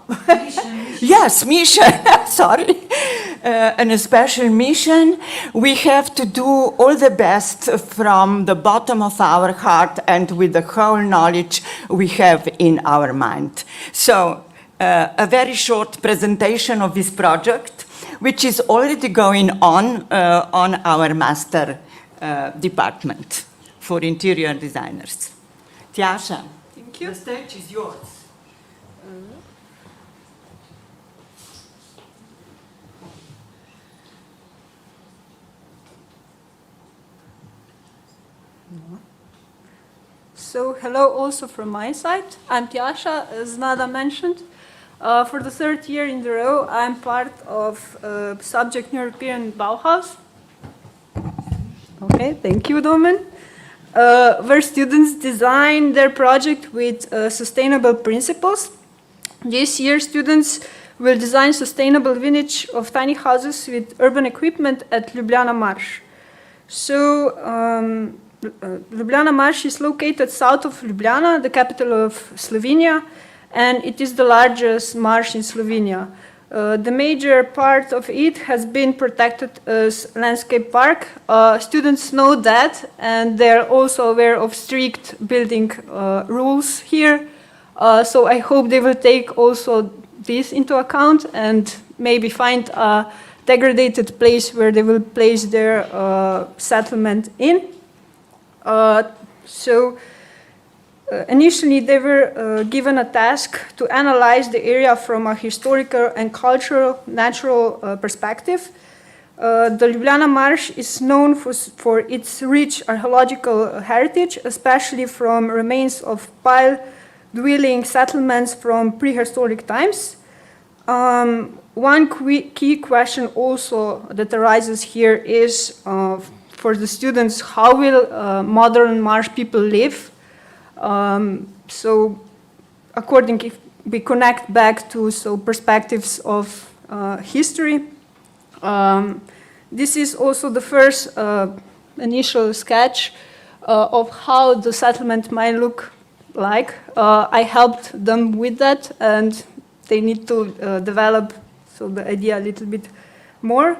Yes, mission, sorry. And a special mission. We have to do all the best from the bottom of our heart and with the whole knowledge we have in our mind. So, a very short presentation of this project, which is already going on our master department for interior designers. Tjasa, thank you. The stage is yours. So hello also from my side. I'm Tjasa, as Nada mentioned. For the third year in a row, I'm part of subject European Bauhaus. Okay, thank you, Domen. Where students design their project with sustainable principles. This year, students will design sustainable village of tiny houses with urban equipment at Ljubljana Marsh. So, Ljubljana Marsh is located south of Ljubljana, the capital of Slovenia, and it is the largest marsh in Slovenia. The major part of it has been protected as landscape park. Students know that, and they're also aware of strict building rules here. So I hope they will take also this into account and maybe find a degraded place where they will place their settlement in. Initially, they were given a task to analyze the area from a historical and cultural, natural perspective. The Ljubljana Marsh is known for its rich archaeological heritage, especially from remains of pile-dwelling settlements from prehistoric times. One key question also that arises here is for the students, how will modern marsh people live? So according, if we connect back to perspectives of history, this is also the first initial sketch of how the settlement might look like. I helped them with that, and they need to develop the idea a little bit more.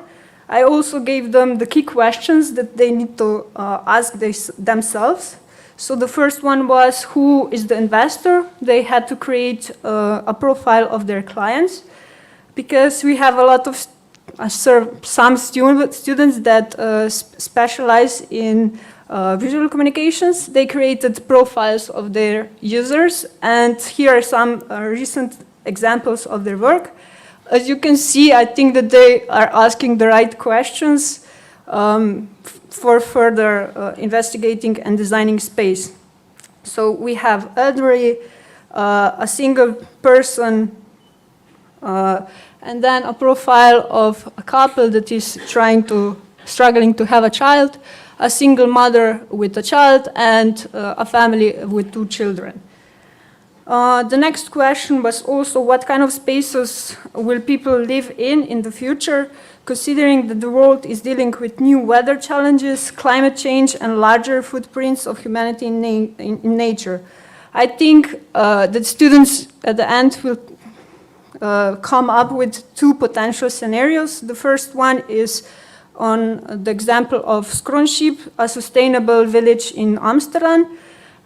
I also gave them the key questions that they need to ask themselves. So the first one was, who is the investor? They had to create a profile of their clients, because we have a lot of some students that specialize in visual communications. They created profiles of their users, and here are some recent examples of their work. As you can see, I think that they are asking the right questions for further investigating and designing space. So we have elderly, a single person And then a profile of a couple that is struggling to have a child, a single mother with a child, and a family with 2 children. The next question was also what kind of spaces will people live in the future, considering that the world is dealing with new weather challenges, climate change, and larger footprints of humanity in nature. I think that students at the end will come up with 2 potential scenarios. The first one is on the example of Skronship, a sustainable village in Amsterdam.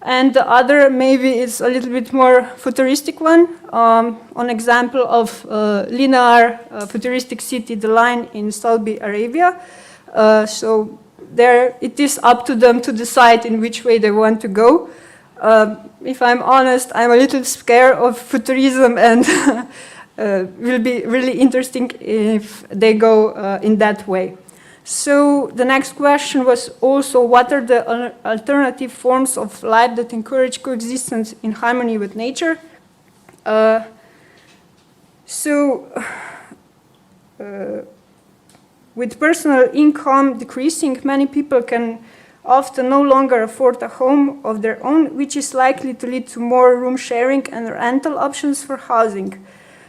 And the other maybe is a little bit more futuristic one, on example of linear futuristic city, The Line in Saudi Arabia. So there it is up to them to decide in which way they want to go. If I'm honest, I'm a little scared of futurism, and will be really interesting if they go in that way. So the next question was also what are the alternative forms of life that encourage coexistence in harmony with nature? With personal income decreasing, many people can often no longer afford a home of their own, which is likely to lead to more room sharing and rental options for housing.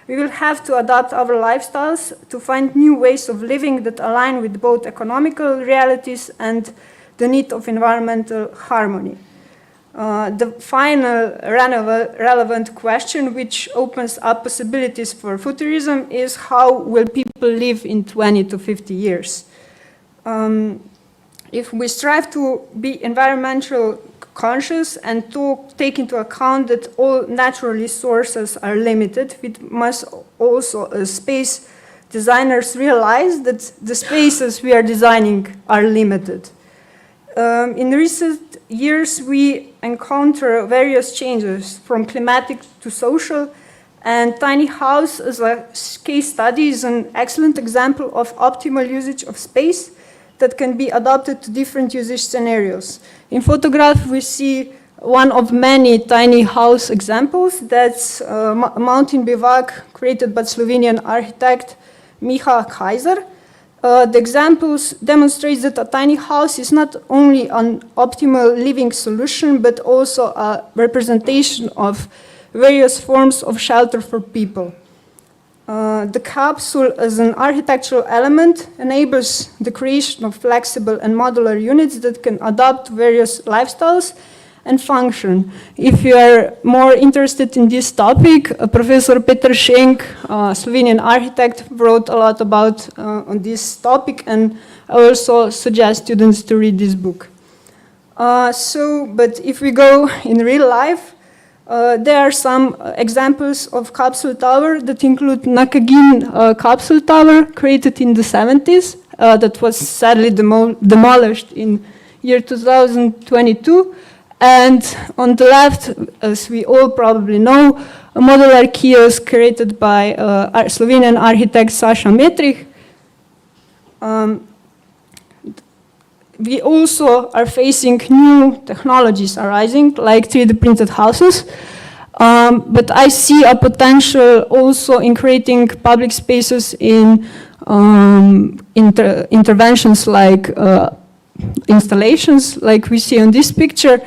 We will have to adapt our lifestyles to find new ways of living that align with both economical realities and the need of environmental harmony. The final relevant question, which opens up possibilities for futurism, is how will people live in 20 to 50 years? If we strive to be environmental conscious and to take into account that all natural resources are limited, we must also, as space designers, realize that the spaces we are designing are limited. In recent years, we encounter various changes from climatic to social, and tiny house as a case study is an excellent example of optimal usage of space that can be adapted to different usage scenarios. In photograph, we see one of many tiny house examples. That's a mountain bivouac created by Slovenian architect Miha Kaiser. The examples demonstrate that a tiny house is not only an optimal living solution, but also a representation of various forms of shelter for people. The capsule as an architectural element enables the creation of flexible and modular units that can adapt to various lifestyles and function. If you are more interested in this topic, Professor Peter Schenk, Slovenian architect, wrote a lot about on this topic, and I also suggest students to read this book. But if we go in real life, there are some examples of capsule tower that include Nakagin capsule tower created in the 70s that was sadly demolished in year 2022. And on the left, as we all probably know, a modular kiosk created by Slovenian architect Saša Metrich. We also are facing new technologies arising, like 3D printed houses. But I see a potential also in creating public spaces in interventions like installations, like we see on this picture,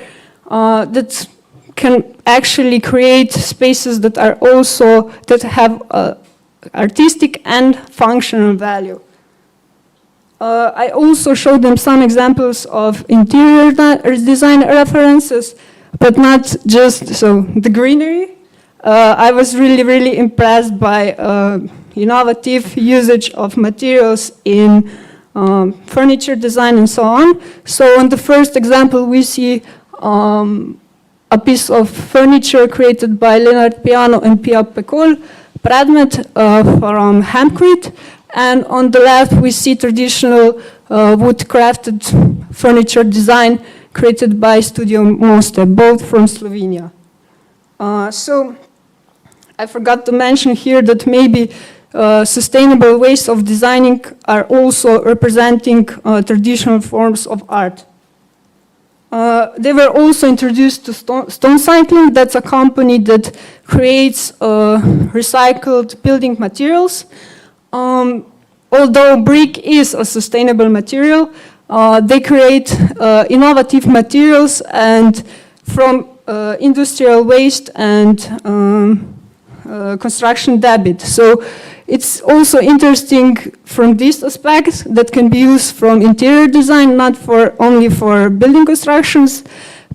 that can actually create spaces that are also, that have artistic and functional value. I also showed them some examples of interior design references, but not just the greenery. I was really impressed by innovative usage of materials in furniture design and so on. So on the first example, we see a piece of furniture created by Leonard Piano and Pia Pekol, Predmet from Hempcrete. And on the left, we see traditional wood-crafted furniture design created by Studio Moste, both from Slovenia. So I forgot to mention here that maybe sustainable ways of designing are also representing traditional forms of art. they were also introduced to Stone Cycling. That's a company that creates recycled building materials. Although brick is a sustainable material, they create innovative materials and from industrial waste and construction debit. So it's also interesting from this aspect that can be used from interior design, not only for building constructions,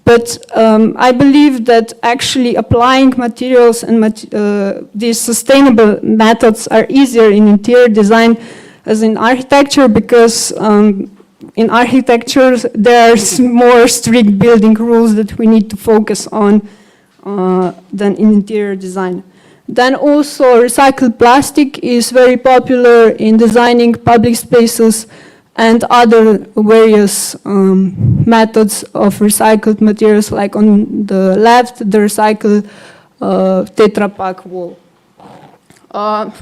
but I believe that actually applying materials and these sustainable methods are easier in interior design as in architecture, because in architecture there's more strict building rules that we need to focus on than in interior design. Then also recycled plastic is very popular in designing public spaces and other various methods of recycled materials, like on the left, the recycled Tetra Pak wall.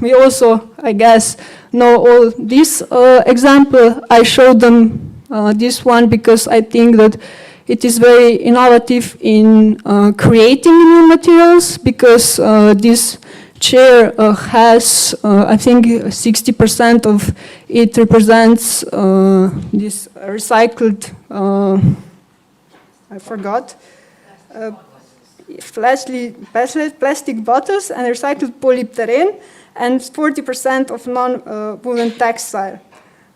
We also, I guess, know all this example. I showed them this one because I think that it is very innovative in creating new materials, because this chair has, I think 60% of it represents this recycled, I forgot, plastic bottles and recycled polypterene, and 40% of non-woven textile.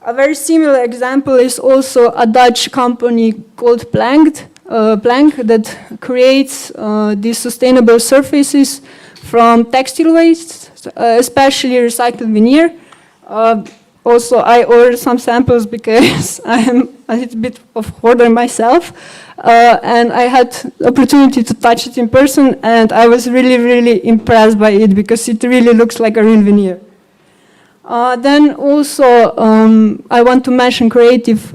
A very similar example is also a Dutch company called Plank that creates these sustainable surfaces from textile waste, especially recycled veneer. Also, I ordered some samples because I am a little bit of hoarder myself, and I had the opportunity to touch it in person, and I was really, really impressed by it because it really looks like a real veneer. Then also, I want to mention creative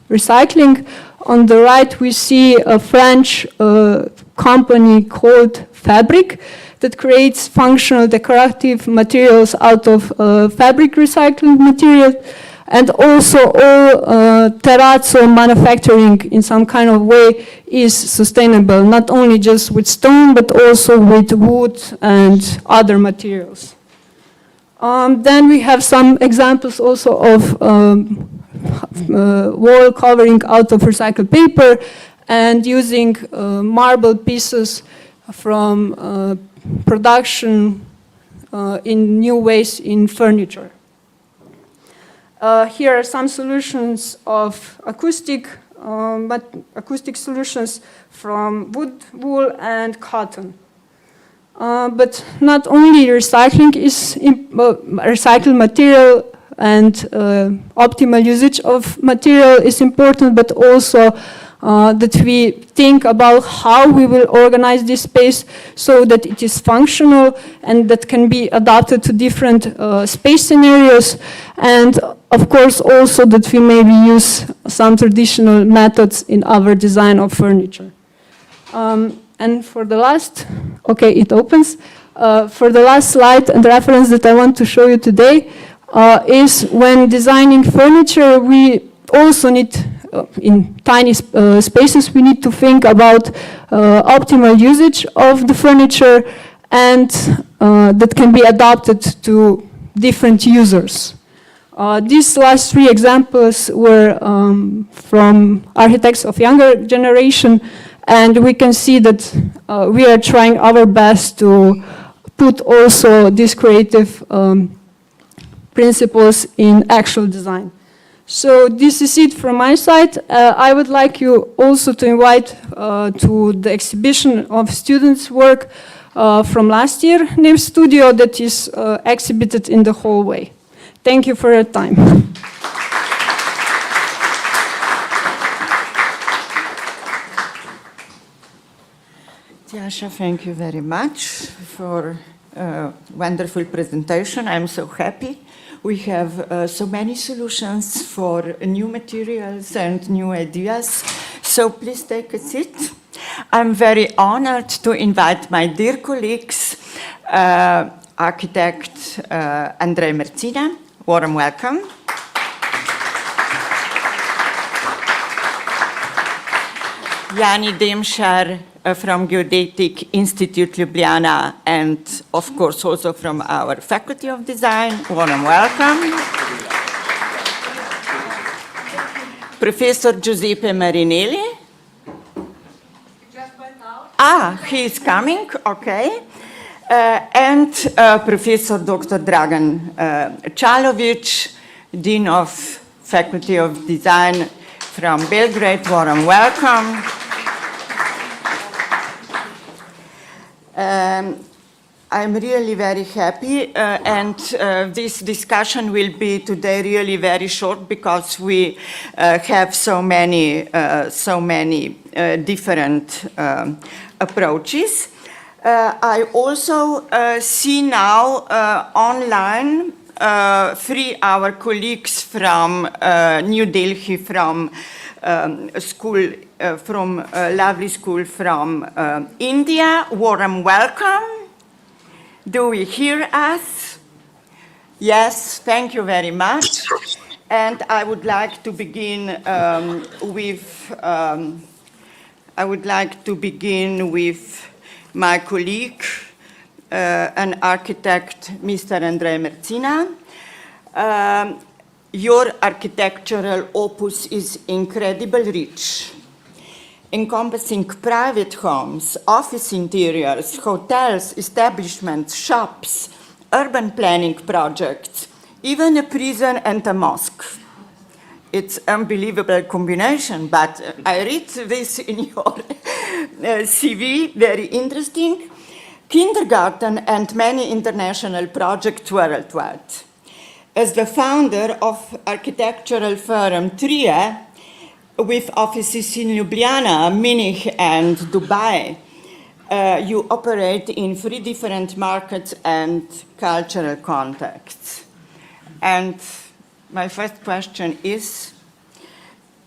recycling. On the right, we see a French company called Fabric that creates functional decorative materials out of fabric recycling material, and also all terrazzo manufacturing in some kind of way is sustainable, not only just with stone, but also with wood and other materials. Then we have some examples also of wall covering out of recycled paper and using marble pieces from production in new ways in furniture. Here are some solutions of acoustic solutions from wood, wool, and cotton. But not only recycling is recycled material and optimal usage of material is important, but also that we think about how we will organize this space so that it is functional and that can be adapted to different space scenarios, and of course also that we maybe use some traditional methods in our design of furniture. And for the last, okay, it opens. For the last slide and reference that I want to show you today is when designing furniture, we also need, in tiny spaces, we need to think about optimal usage of the furniture and that can be adapted to different users. These last three examples were from architects of younger generation, and we can see that we are trying our best to put also these creative principles in actual design. So this is it from my side. I would like you also to invite to the exhibition of students' work from last year named Studio that is exhibited in the hallway. Thank you for your time. Tjasa, thank you very much for a wonderful presentation. I'm so happy. We have so many solutions for new materials and new ideas. So please take a seat. I'm very honored to invite my dear colleagues, architect Andrej Mercina. Warm welcome. Jani Demšar from Geodetic Institute Ljubljana, and of course also from our Faculty of Design. Warm welcome. Professor Giuseppe Marinelli. Ah, he is coming, okay. And Professor Dr. Dragan Čalović, Dean of Faculty of Design from Belgrade. Warm welcome. I'm really very happy, and this discussion will be today really very short because we have so many different approaches. I also see now online our colleagues from New Delhi, from school, from lovely school from India. Warm welcome. Do we hear us? Yes, thank you very much. And I would like to begin with my colleague, an architect, Mr. Andrej Mercina. Your architectural opus is incredibly rich, encompassing private homes, office interiors, hotels, establishments, shops, urban planning projects, even a prison and a mosque. It's an unbelievable combination, but I read this in your CV, very interesting. Kindergarten and many international projects worldwide. As the founder of architectural firm Tria, with offices in Ljubljana, Munich, and Dubai, you operate in 3 different markets and cultural contexts. And my first question is,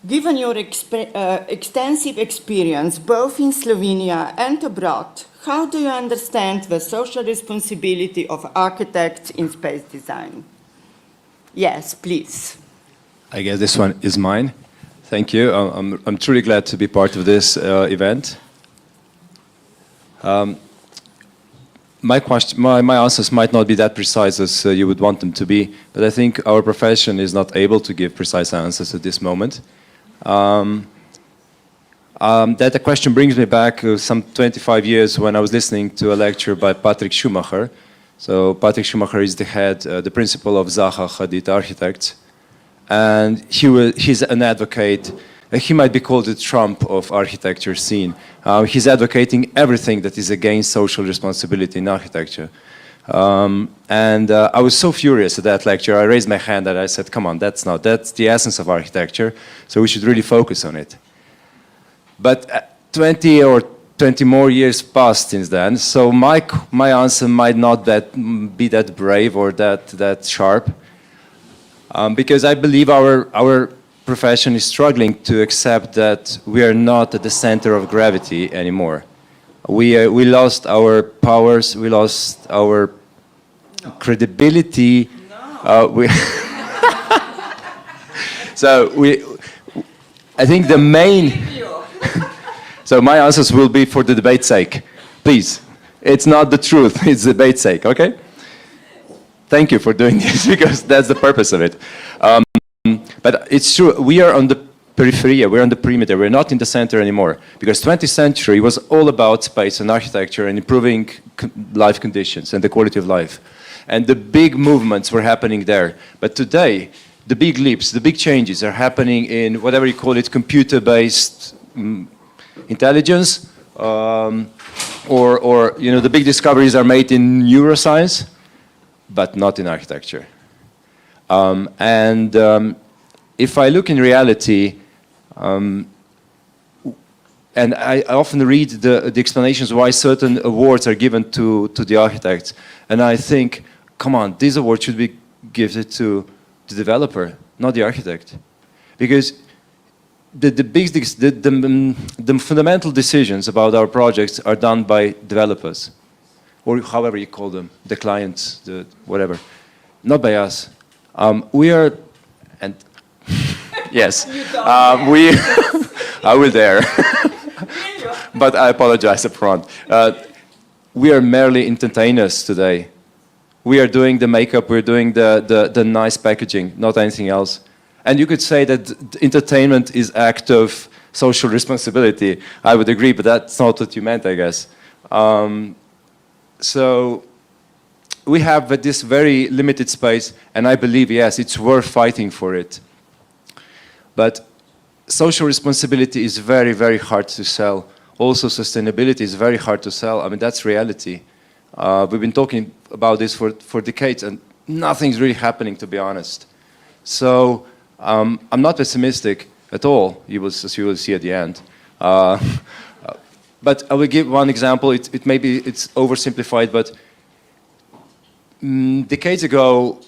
given your extensive experience both in Slovenia and abroad, how do you understand the social responsibility of architects in space design? Yes, please. I guess this one is mine. Thank you. I'm truly glad to be part of this event. My answers might not be that precise as you would want them to be, but I think our profession is not able to give precise answers at this moment. That question brings me back some 25 years when I was listening to a lecture by Patrick Schumacher. So Patrick Schumacher is the head, the principal of Zaha Hadid Architects. And he's an advocate. He might be called the Trump of architecture scene. He's advocating everything that is against social responsibility in architecture. I was so furious at that lecture. I raised my hand and I said, come on, that's the essence of architecture, so we should really focus on it. But 20 or 20 more years passed since then, so my answer might not be that brave or that sharp. Because I believe our profession is struggling to accept that we are not at the center of gravity anymore. We lost our powers, we lost our credibility. I think the main... So my answers will be for the debate's sake. Please, it's not the truth, it's the debate's sake, okay? Thank you for doing this, because that's the purpose of it. But it's true, we are on the periphery, we're on the perimeter, we're not in the center anymore. Because 20th century was all about space and architecture and improving life conditions and the quality of life. And the big movements were happening there. But today, the big leaps, the big changes are happening in whatever you call it, computer-based intelligence, or you know, the big discoveries are made in neuroscience, but not in architecture. If I look in reality, and I often read the explanations why certain awards are given to the architects, and I think, come on, this award should be given to the developer, not the architect. Because the fundamental decisions about our projects are done by developers, or however you call them, the clients, whatever, not by us. We are, and yes, I will dare. but I apologize up front. We are merely entertainers today. We are doing the makeup, we're doing the nice packaging, not anything else. And you could say that entertainment is act of social responsibility. I would agree, but that's not what you meant, I guess. So we have this very limited space, and I believe, yes, it's worth fighting for it. But social responsibility is very, very hard to sell. Also, sustainability is very hard to sell. I mean, that's reality. We've been talking about this for decades, and nothing's really happening, to be honest. So I'm not pessimistic at all, as you will see at the end. But I will give one example. It maybe it's oversimplified, but decades ago,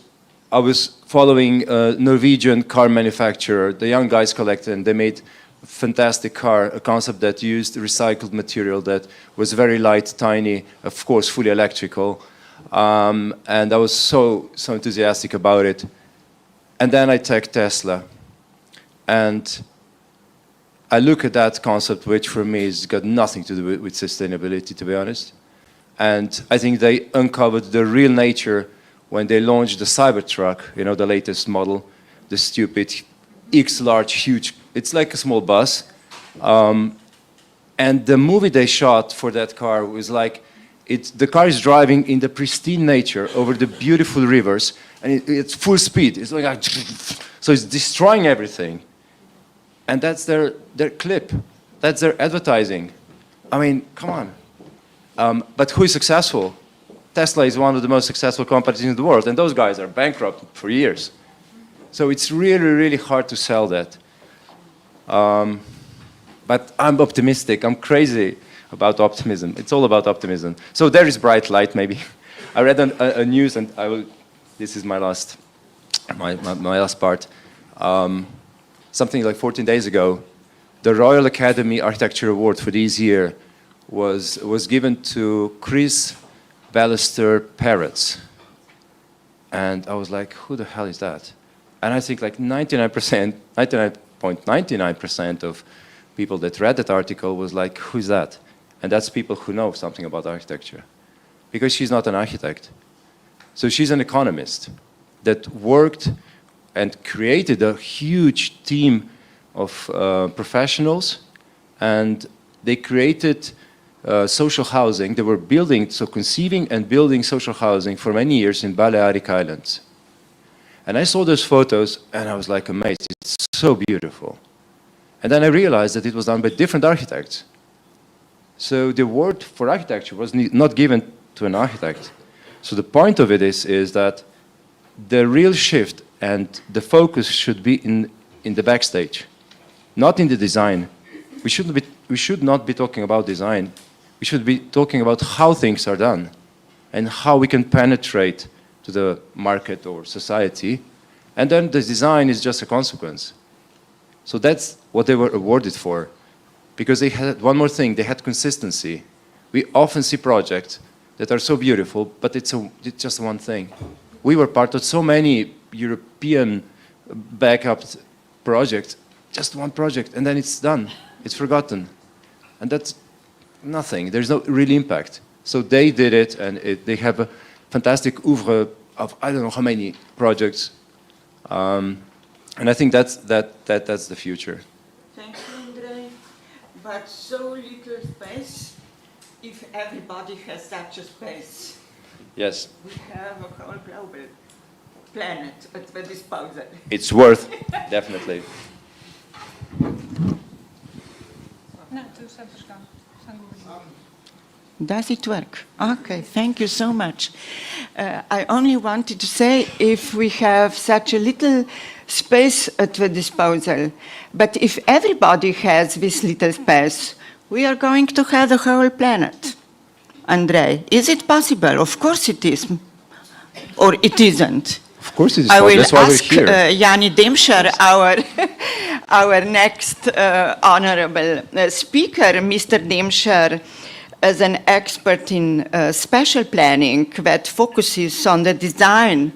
I was following a Norwegian car manufacturer. The young guys collected, and they made a fantastic car, a concept that used recycled material that was very light, tiny, of course, fully electrical. And I was so enthusiastic about it. And then I take Tesla. And I look at that concept, which for me has got nothing to do with sustainability, to be honest. And I think they uncovered the real nature when they launched the Cybertruck, you know, the latest model, the stupid X-large, huge, it's like a small bus. And the movie they shot for that car was like, the car is driving in the pristine nature over the beautiful rivers, and it's full speed. It's like, so it's destroying everything. And that's their clip. That's their advertising. I mean, come on. But who is successful? Tesla is one of the most successful companies in the world, and those guys are bankrupt for years. So it's really, really hard to sell that. But I'm optimistic. I'm crazy about optimism. It's all about optimism. So there is bright light, maybe. I read a news, and this is my last part. Something like 14 days ago, the Royal Academy Architecture Award for this year was given to Chris Ballister Parrots. And I was like, who the hell is that? And I think like 99.99% of people that read that article was like, who's that? And that's people who know something about architecture. Because she's not an architect. So she's an economist that worked and created a huge team of professionals, and they created social housing. They were conceiving and building social housing for many years in Balearic Islands. And I saw those photos, and I was like amazed. It's so beautiful. And then I realized that it was done by different architects. So the award for architecture was not given to an architect. So the point of it is that the real shift and the focus should be in the backstage, not in the design. We should not be talking about design. We should be talking about how things are done and how we can penetrate to the market or society. And then the design is just a consequence. So that's what they were awarded for. Because they had one more thing, they had consistency. We often see projects that are so beautiful, but it's just one thing. We were part of so many European backup projects, just one project, and then it's done. It's forgotten. And that's nothing. There's no real impact. So they did it, and they have a fantastic oeuvre of I don't know how many projects. And I think that's the future. Thank you, Andrei. But so little space, if everybody has such a space. Yes. We have a whole global planet at the disposal. It's worth, definitely. Does it work? Okay, thank you so much. I only wanted to say if we have such a little space at the disposal, but if everybody has this little space, we are going to have the whole planet. Andrei, is it possible? Of course it is. Or it isn't. Of course it is. I will That's why ask we're here. Yanni Demscher, our next honorable speaker, Mr. Demscher, as an expert in spatial planning that focuses on the design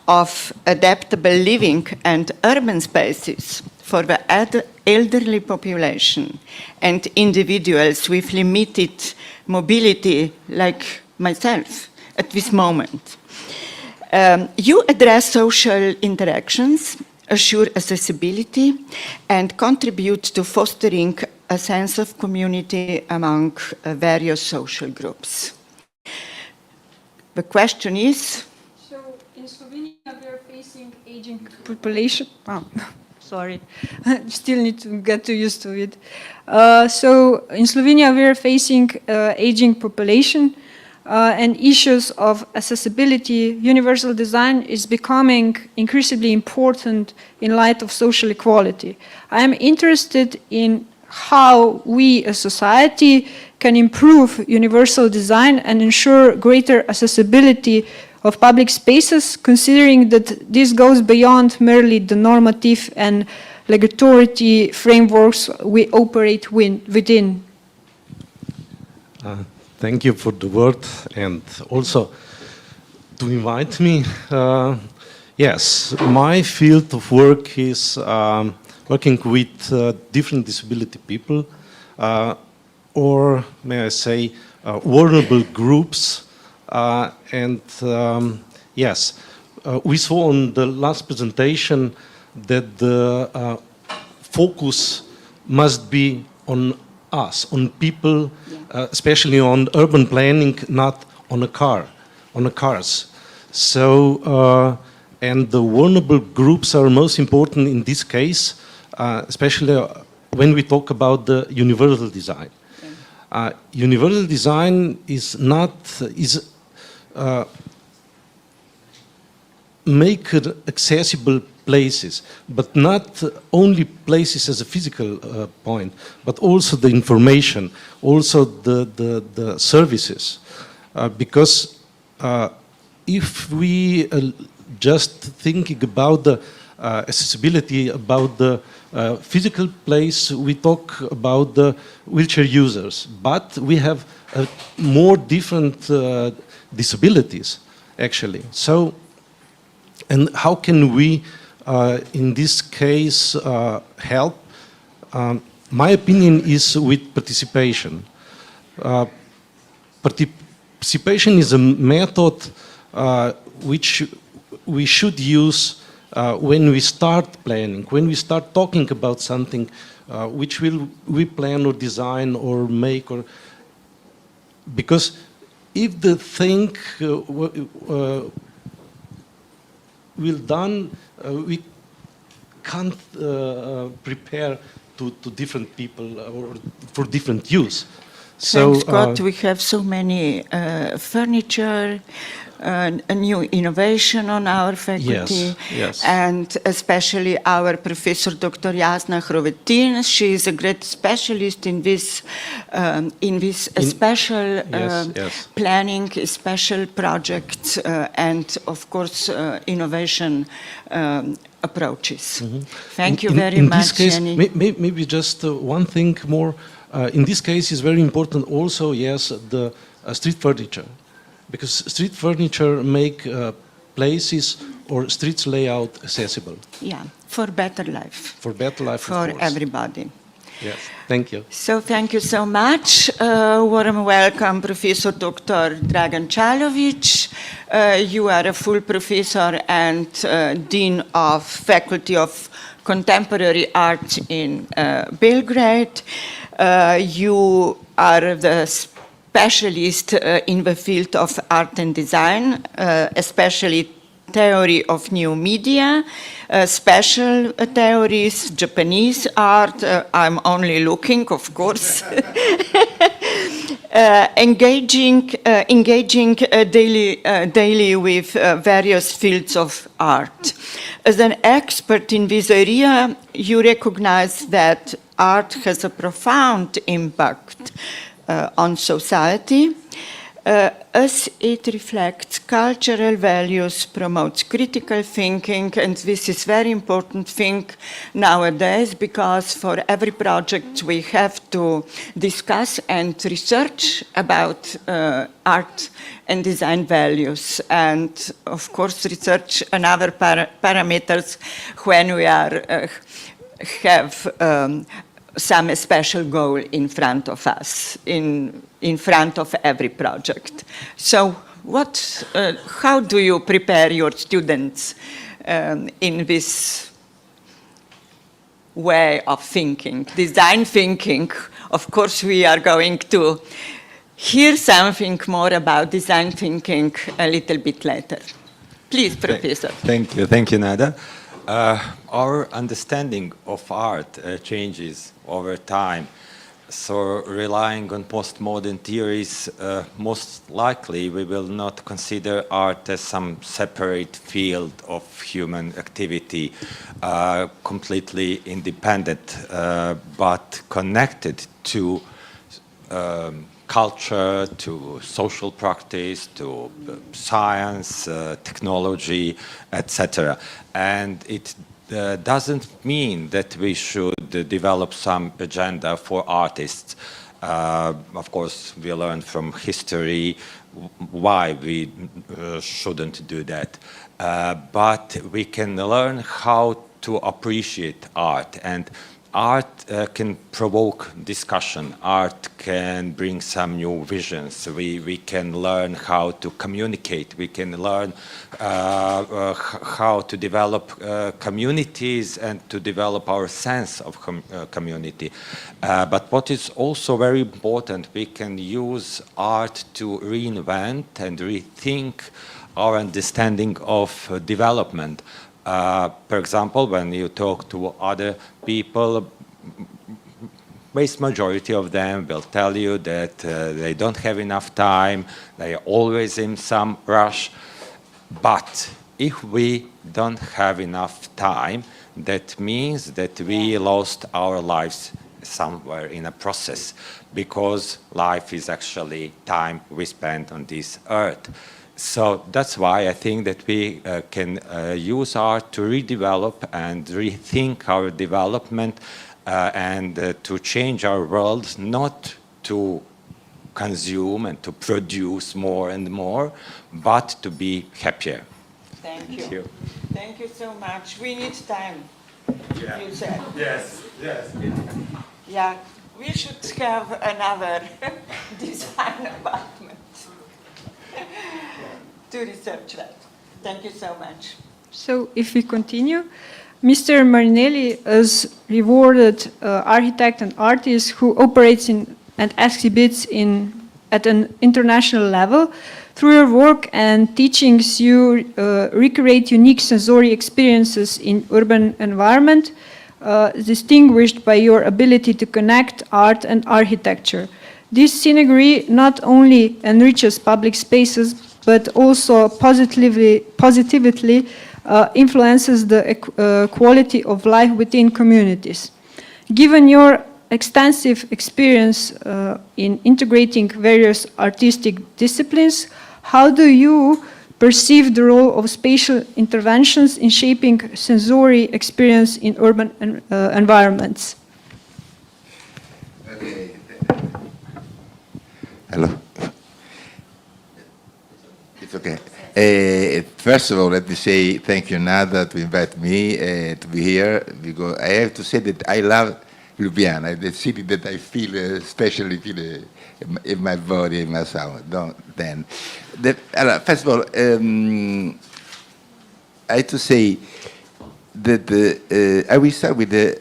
of adaptable living and urban spaces for the elderly population and individuals with limited mobility, like myself at this moment. You address social interactions, assure accessibility, and contribute to fostering a sense of community among various social groups. The question is? So in Slovenia we are facing aging population. Oh, sorry, still need to get used to it. So in Slovenia we are facing aging population and issues of accessibility. Universal design is becoming increasingly important in light of social equality. I am interested in how we as society can improve universal design and ensure greater accessibility of public spaces, considering that this goes beyond merely the normative and regulatory frameworks we operate within. Thank you for the word and also to invite me. Yes, my field of work is working with different disability people, or may I say, vulnerable groups. Yes, we saw on the last presentation that the focus must be on us, on people, especially on urban planning, not on cars. So, and the vulnerable groups are most important in this case, especially when we talk about the universal design. Universal design is make accessible places, but not only places as a physical point, but also the information, also the services. Because if we just thinking about the accessibility, about the physical place, we talk about the wheelchair users, but we have more different disabilities, actually. So, and how can we, in this case, help? My opinion is with participation. Participation is a method which we should use when we start planning, when we start talking about something which we plan or design or make, or because if the thing will done, we can't prepare to different people or for different use. So, thanks God, we have so many furniture, a new innovation on our faculty, yes. And especially our professor, Dr. Jasna Hrovetin. She is a great specialist in this special planning, special projects, and of course innovation approaches. Mm-hmm. Thank you very much, this case, Jenny. maybe just one thing more. In this case, is very important also, yes, the street furniture. Because street furniture make places or streets layout accessible. Yeah, for better life. For better life, for everybody. Yes, thank you. So thank you so much. Warm welcome, Professor Dr. Dragan Čalović. You are a full professor and Dean of Faculty of Contemporary Art in Belgrade. You are the specialist in the field of art and design, especially theory of new media, special theories, Japanese art. I'm only looking, of course. Engaging daily with various fields of art. As an expert in this area, you recognize that art has a profound impact on society, as it reflects cultural values, promotes critical thinking, and this is very important thing nowadays, because for every project we have to discuss and research about art and design values, and of course research another parameters when we are have some special goal in front of us, in front of every project. So how do you prepare your students in this way of thinking, design thinking? Of course, we are going to hear something more about design thinking a little bit later. Please, Professor. Thank you, Nada. Our understanding of art changes over time. So relying on postmodern theories, most likely we will not consider art as some separate field of human activity, completely independent, but connected to culture, to social practice, to science, technology, etc. And it doesn't mean that we should develop some agenda for artists. Of course, we learn from history why we shouldn't do that. But we can learn how to appreciate art, and art can provoke discussion. Art can bring some new visions. We can learn how to communicate. We can learn how to develop communities and to develop our sense of community. But what is also very important, we can use art to reinvent and rethink our understanding of development. For example, when you talk to other people, vast majority of them will tell you that they don't have enough time, they are always in some rush. But if we don't have enough time, that means that we lost our lives somewhere in a process, because life is actually time we spend on this earth. So that's why I think that we can use art to redevelop and rethink our development and to change our world, not to consume and to produce more and more, but to be happier. Thank you. Thank you so much. We need time, you said. Yes. Yeah, we should have another design apartment to research that. Thank you so much. So if we continue, Mr. Marinelli is rewarded architect and artist who operates in and exhibits at an international level. Through your work and teachings, you recreate unique sensory experiences in urban environment, distinguished by your ability to connect art and architecture. This scenery not only enriches public spaces, but also positively influences the quality of life within communities. Given your extensive experience in integrating various artistic disciplines, how do you perceive the role of spatial interventions in shaping sensory experience in urban environments? Okay. Hello. It's okay. First of all, let me say thank you, Nada, to invite me to be here, because I have to say that I love Ljubljana, the city that I feel, especially feel in my body, in my sound. First of all, I have to say that I will start with the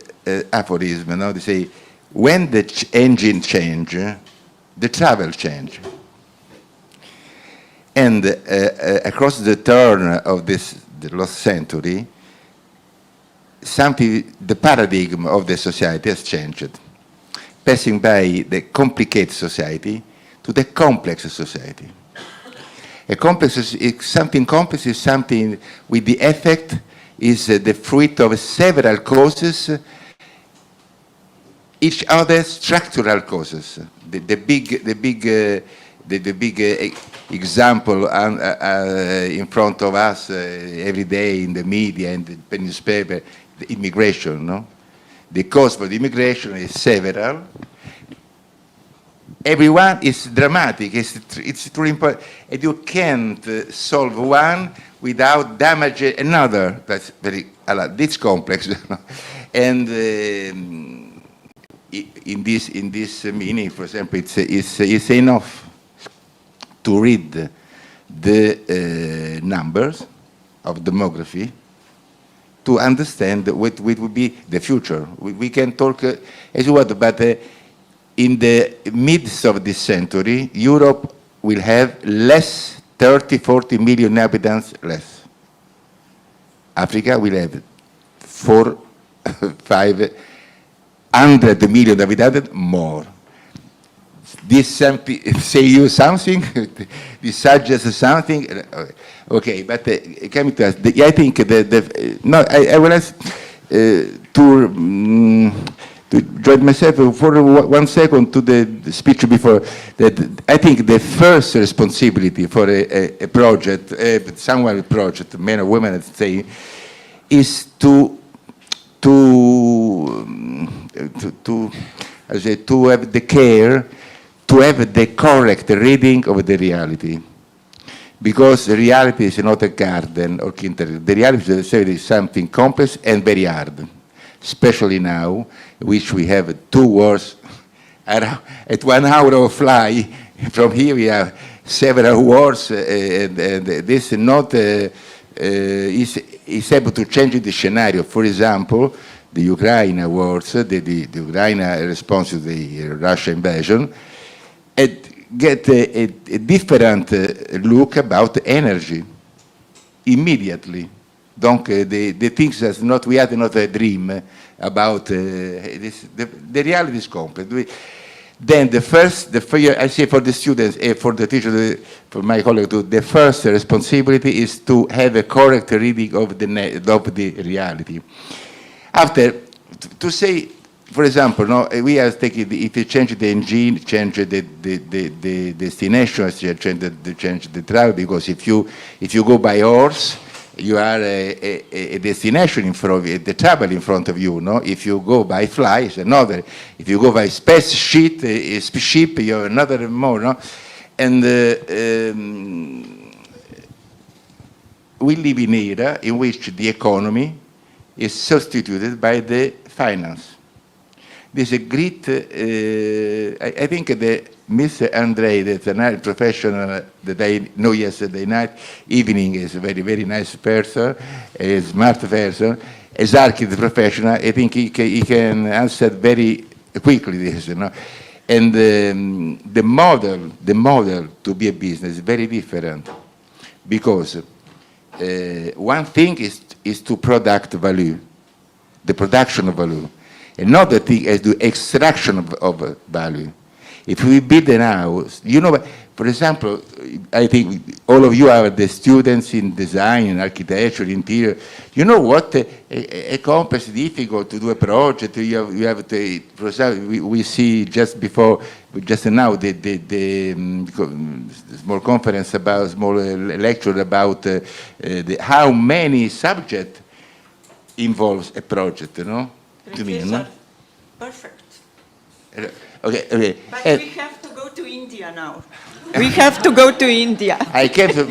aphorism. They say, when the engine change, the travel change. And across the turn of the last century, the paradigm of the society has changed, passing by the complicated society to the complex society. Something complex is something with the effect is the fruit of several causes, each other structural causes. The big example in front of us every day in the media and the newspaper, the immigration, no? The cause for the immigration is several. Everyone is dramatic, it's truly important. And you can't solve one without damaging another. That's very It's complex. And in this meaning, for example, it's enough to read the numbers of demography to understand what would be the future. We can talk as well, but in the midst of this century, Europe will have less 30, 40 million inhabitants less. Africa will have 500 million inhabitants more. This say you something? This suggests something? Okay, but coming to us, I think I will ask to join myself for 1 second to the speech before. That I think the first responsibility for a project, someone project, men or women, say, is to have the care to have the correct reading of the reality. Because the reality is not a garden or kindergarten. The reality is something complex and very hard, especially now, which we have 2 wars. At 1 hour of fly from here, we have several wars, and this is not is able to change the scenario. For example, the Ukraine wars, the Ukraine response to the Russia invasion, and get a different look about energy immediately. Donc, the things that we had not a dream about this. The reality is complex. Then the first, I say for the students, for the teacher, for my colleague too, the first responsibility is to have a correct reading of the reality. After, to say, for example, no, we are taking, if you change the engine, change the destination, change the travel, because if you go by horse, you are a destination in front of you, the travel in front of you, no? If you go by fly, it's another. If you go by spaceship, you have another more, no? And we live in an era in which the economy is substituted by the finance. There's a great, I think that Mr. Andre, that's a professional that I know yesterday night, evening, is a very, very nice person, a smart person, as architect professional, I think he can answer very quickly this, you know. And the model to be a business is very different, because one thing is to product value, the production of value. Another thing is the extraction of value. If we build a house, you know, for example, I think all of you are the students in design, architecture, interior. You know what? A complex, difficult to do a project. You have to, for example, we see just now, the small conference about, small lecture about how many subjects involves a project, you know? To me, no? Perfect. Okay. But we have to go to India now. We have to go to India. I came to.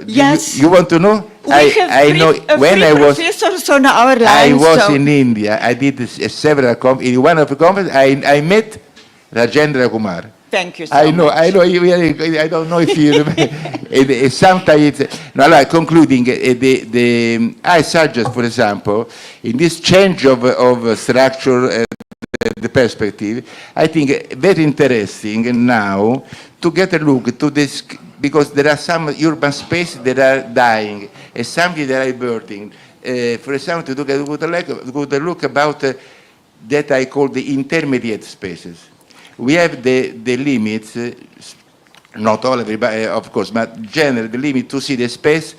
Yes. You want to know? I know when I was professors on our line. I was in India. I did several in one of the conferences. I met Rajendra Kumar. Thank you so much. I know. I don't know if you remember. Sometimes it's... No, like, concluding, I suggest, for example, in this change of structure, the perspective, I think very interesting now to get a look to this, because there are some urban spaces that are dying and some that are burning. For example, to look a look about that I call the intermediate spaces. We have the limits, not all everybody, of course, but generally the limit to see the space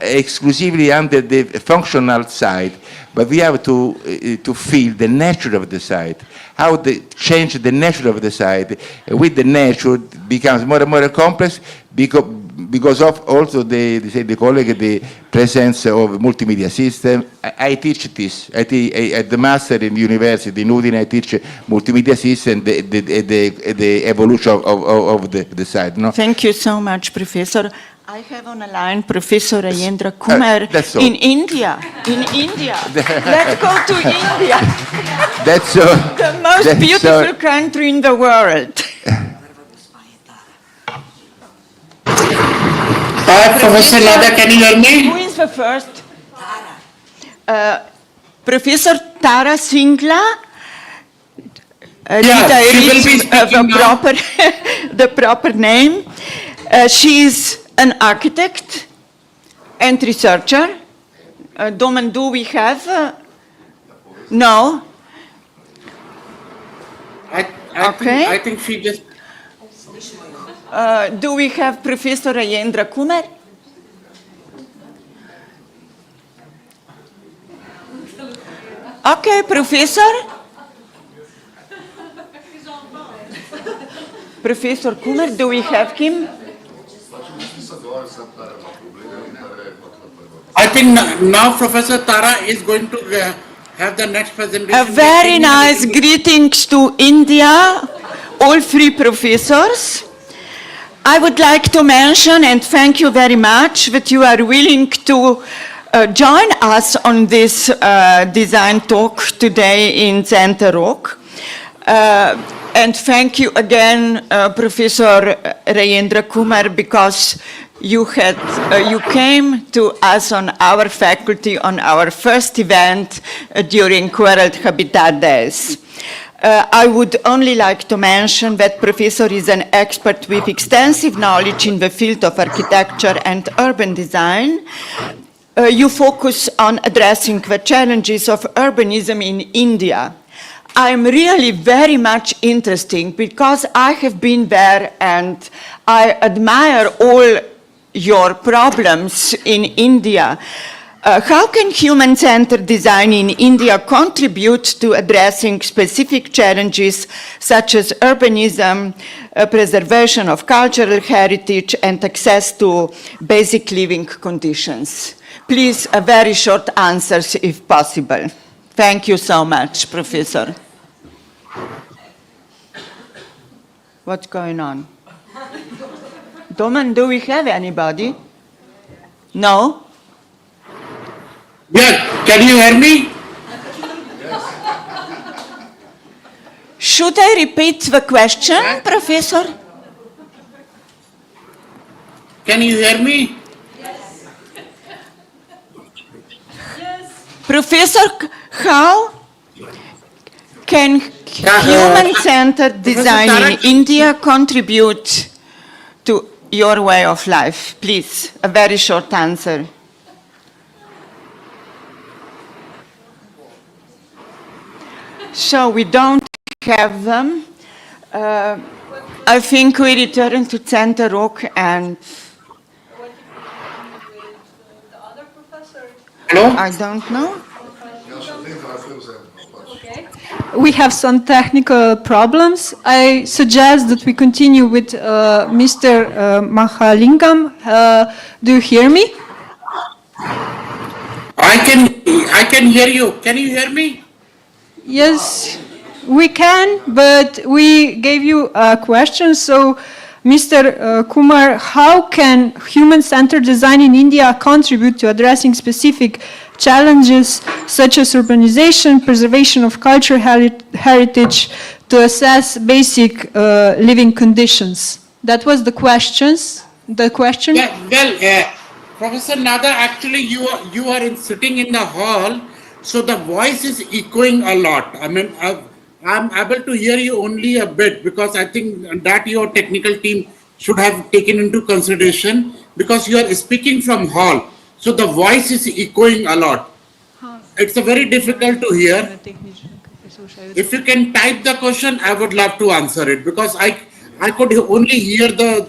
exclusively under the functional side, but we have to feel the nature of the site, how to change the nature of the site. With the nature, it becomes more and more complex because of also the presence of multimedia system. I teach this. At the master in the university in Udine, I teach multimedia system, the evolution of the site. No? Thank you so much, Professor. I have on a line Professor Rajendra Kumar that's all. in India. In India. Let's go to India. That's The most beautiful country in the world. Professor Lada, can you hear Who me? is the first? Professor Tara Singla. Yeah, she will be speaking now. The proper name. She is an architect and researcher. Domen, do we have? No. I think she just... Do we have Professor Rajendra Kumar? Okay, Professor. Professor Kumar, do we have him? I think now Professor Tara is going to have the next presentation. A very nice greetings to India, all three professors. I would like to mention and thank you very much that you are willing to join us on this design talk today in Center Rock. And thank you again, Professor Rajendra Kumar, because you came to us on our faculty on our first event during World Habitat Days. I would only like to mention that Professor is an expert with extensive knowledge in the field of architecture and urban design. You focus on addressing the challenges of urbanism in India. I'm really very much interested because I have been there and I admire all your problems in India. How can human-centered design in India contribute to addressing specific challenges such as urbanism, preservation of cultural heritage, and access to basic living conditions? Please, a very short answers if possible. Thank you so much, Professor. What's going on? Domen, do we have anybody? No? Yeah, can you hear me? Should I repeat the question, Professor? Can you hear me? Professor, how can human-centered design in India contribute to your way of life? Please, a very short answer. So we don't have them. I think we return to Center Rock and... Hello? I don't know. We have some technical problems. I suggest that we continue with Mr. Mahalingam. Do you hear me? I can hear you. Can you hear me? Yes, we can, but we gave you a question. So, Mr. Kumar, how can human-centered design in India contribute to addressing specific challenges such as urbanization, preservation of cultural heritage, to assess basic living conditions? That was the question. Yeah, well, Professor Nada, actually you are sitting in the hall, so the voice is echoing a lot. I mean, I'm able to hear you only a bit because I think that your technical team should have taken into consideration because you are speaking from hall. So the voice is echoing a lot. It's a very difficult to hear. If you can type the question, I would love to answer it because I could only hear the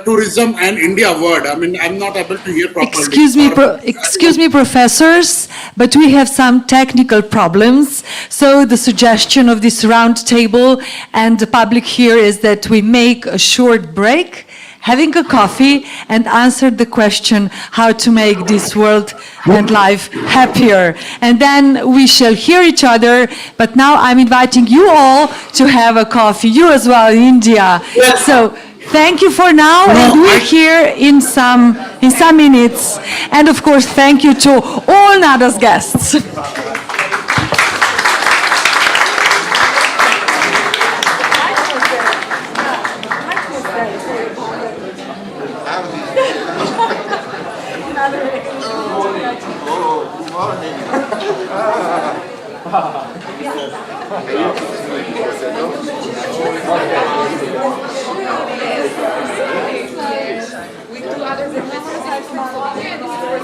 tourism and India word. I mean, I'm not able to hear properly. Excuse me, professors, but we have some technical problems. So the suggestion of this round table and the public here is that we make a short break, having a coffee, and answer the question how to make this world and life happier. And then we shall hear each other. But now I'm inviting you all to have a coffee. You as well in India. Yes. So Thank you for now, and we're here in some minutes. And of course, thank you to all Nada's guests.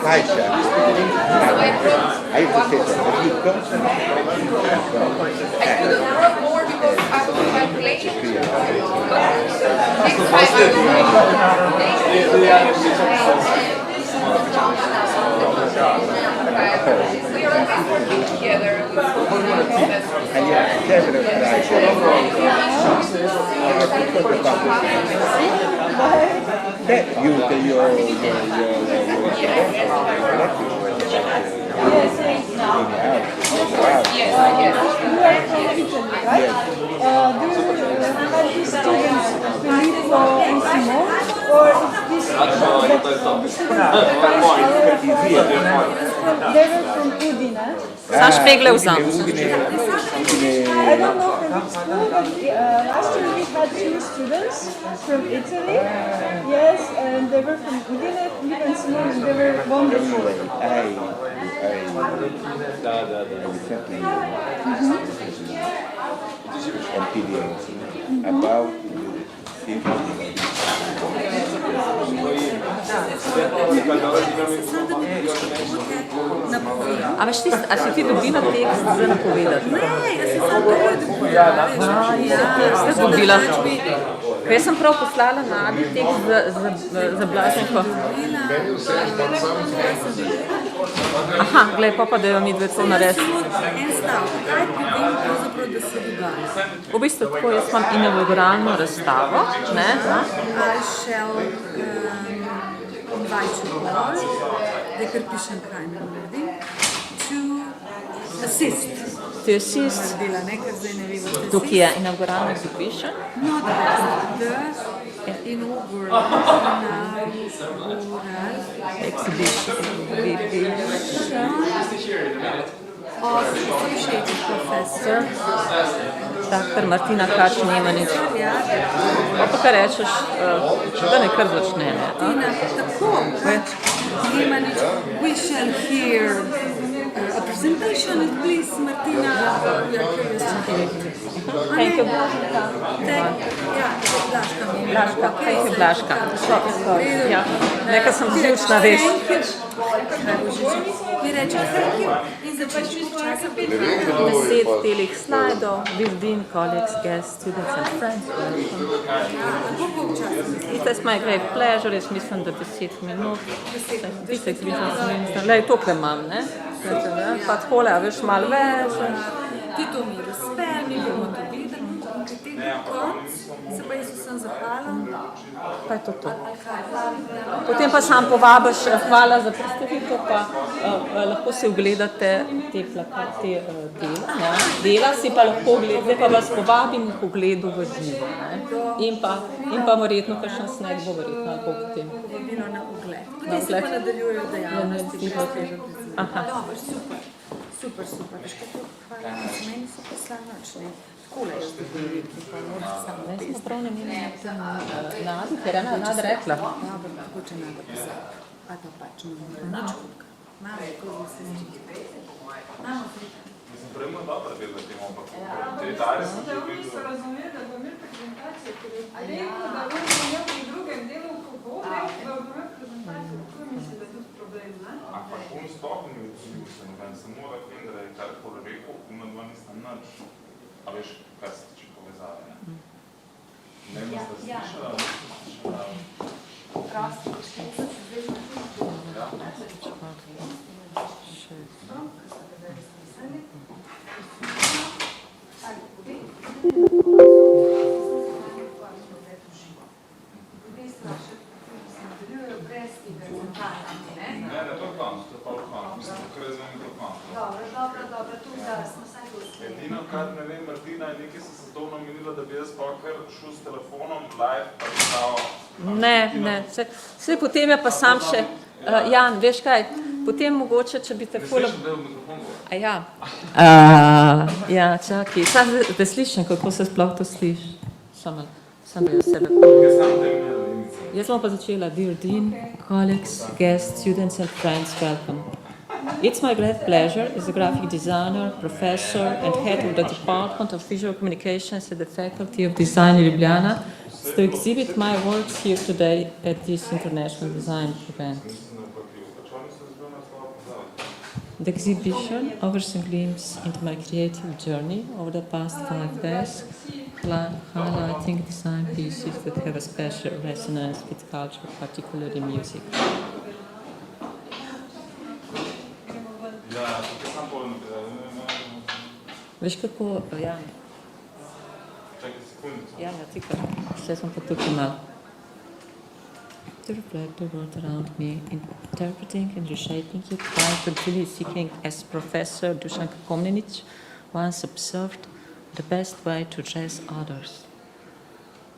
Hi, sir. I have to say something. You come to I couldn't work more because I was calculating. We are always working together. Szpegle vzam. I don't know from which school, but last year we had 2 students from Italy. Yes, and they were from Udine, and Simone, and they were wonderful. About A veš, a si ti dobila tekst za napovedati? Ne, jaz sem samo to Ste dobila? Jaz sem prav poslala Nadi tekst za Blaženko. Aha, glej, pa da jo mi dve to naredi. En stav, kaj potem pravzaprav, da se dogaja? V bistvu tako, jaz imam inauguralno razstavo, ne? I shall invite you all, da kar pišem, kaj ne naredim, to assist. To assist. Naredila, ne, ker zdaj ne vem, what Tukaj je inauguralno zapiše. No, the inaugural Exhibition. of associated professor Dr. Martina Kač-Nemanič. Pa kaj rečeš, da ne kar začne, ne? Martina, tako, Nemanič, we shall hear a presentation, and please, Martina, we are curious to hear. Thank you, Blažka. Blažka, thank you, Blažka. Ja, nekaj sem zvučna, veš. Mi reče, thank you, in začneš časa 10 telih slajdov, we've been colleagues, guests, students and friends. It is my great pleasure, jaz mislim, da 10 minut. Lej, tokle imam, ne? Pa takole, a veš, malo več. Ti to mi razpel, mi bomo to videli, in potem konc, se pa jaz vsem zahvalim. Pa je to. Potem pa sam povabiš, hvala za predstavitev, pa lahko si ogledate te dela, si pa lahko ogledate, zdaj pa vas povabim k ogledu v živo, in pa verjetno kakšen sneg bo verjetno, ali bo potem. Povabilo na ogled. Potem se pa nadaljujejo dejavnosti, ki ste že predstavili. Super, veš, kako hvala, meni so poslali noč, ne? Takole jaz dobi pa moram samo Ne, pisati. smo prav ne menili Nadi, ker je Nada rekla. Dobro, mogoče Nada pisati. Ali pa pač ne nič hudka. Mamo, ko se zdi. Mamo, Mislim, prej ima dobro delati, ampak te dare sem že videl. Niso razumeli, da bo imel prezentacijo, ker je rekel, da bo imel pri drugem delu pogodbe, da bo imel prezentacijo. To mislim, da je tudi problem, ne? Ampak on sploh ni odzivil se noben, samo rekel, da je karkoli rekel, ima dva nista nič. A veš, kaj se tiče povezave, ne? Ne vem, sta slišala, ali nista slišala. Prosti, še nisem se zdaj Ne, to je konc, to je pa konc. Mislim, ker je z vami to konc. Dobro, tudi da smo vsaj Edino, kar ne vem, Martina je nekaj se svetovno menila, da bi jaz pa kar šel s telefonom live, pa bi stao... Ne, vse potem je pa sam še, Jan, veš kaj, potem mogoče, če bi tako... Ne slišim, da je v mikrofon govor. A ja. Ja, čakaj, sam da slišim, kako se sploh to sliši. Sam da jaz sebe Jaz bom pa začela. Dear Dean, colleagues, guests, students and friends, welcome. It's my great pleasure as a graphic designer, professor and head of the Department of Visual Communications at the Faculty of Design in Ljubljana to exhibit my works here today at this international design event. The exhibition offers a glimpse into my creative journey over the past 5 days, highlighting design pieces that have a special resonance with culture, particularly music. Veš kako, Jan? Čakaj sekundico. Jan, ti kar, vse sem pa tukaj malo. To reflect the world around me, interpreting and reshaping it, while continually seeking, as Professor Dušan Komnenić once observed, the best way to dress others.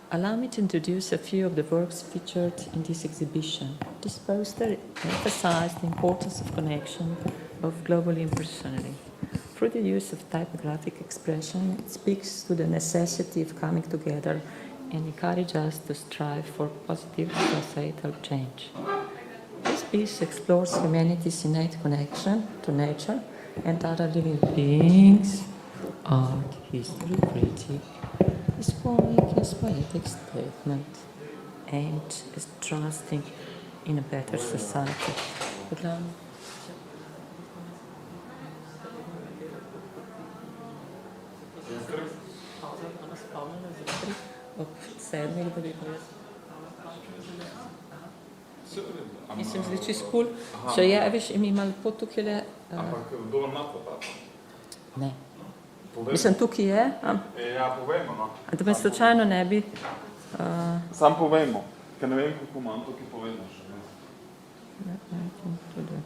Allow me to introduce a few of the works featured in this exhibition. This poster emphasized the importance of connection, both globally and personally. Through the use of typographic expression, it speaks to the necessity of coming together and encourage us to strive for positive societal change. This piece explores humanity's innate connection to nature and other living beings, art, history, critique, is forming as poetic statement aimed at trusting in a better society. Ob 7, da bi pa jaz. Mislim, zdi čisto cool. Če je, veš, in mi ima lepo tukaj le... Ampak kdo vam nato tata? Ne. Mislim, tukaj je. Ja, povejmo, no. Da me slučajno ne bi... Sam povejmo, ker ne vem, kako imam tukaj povedno še. Tudi.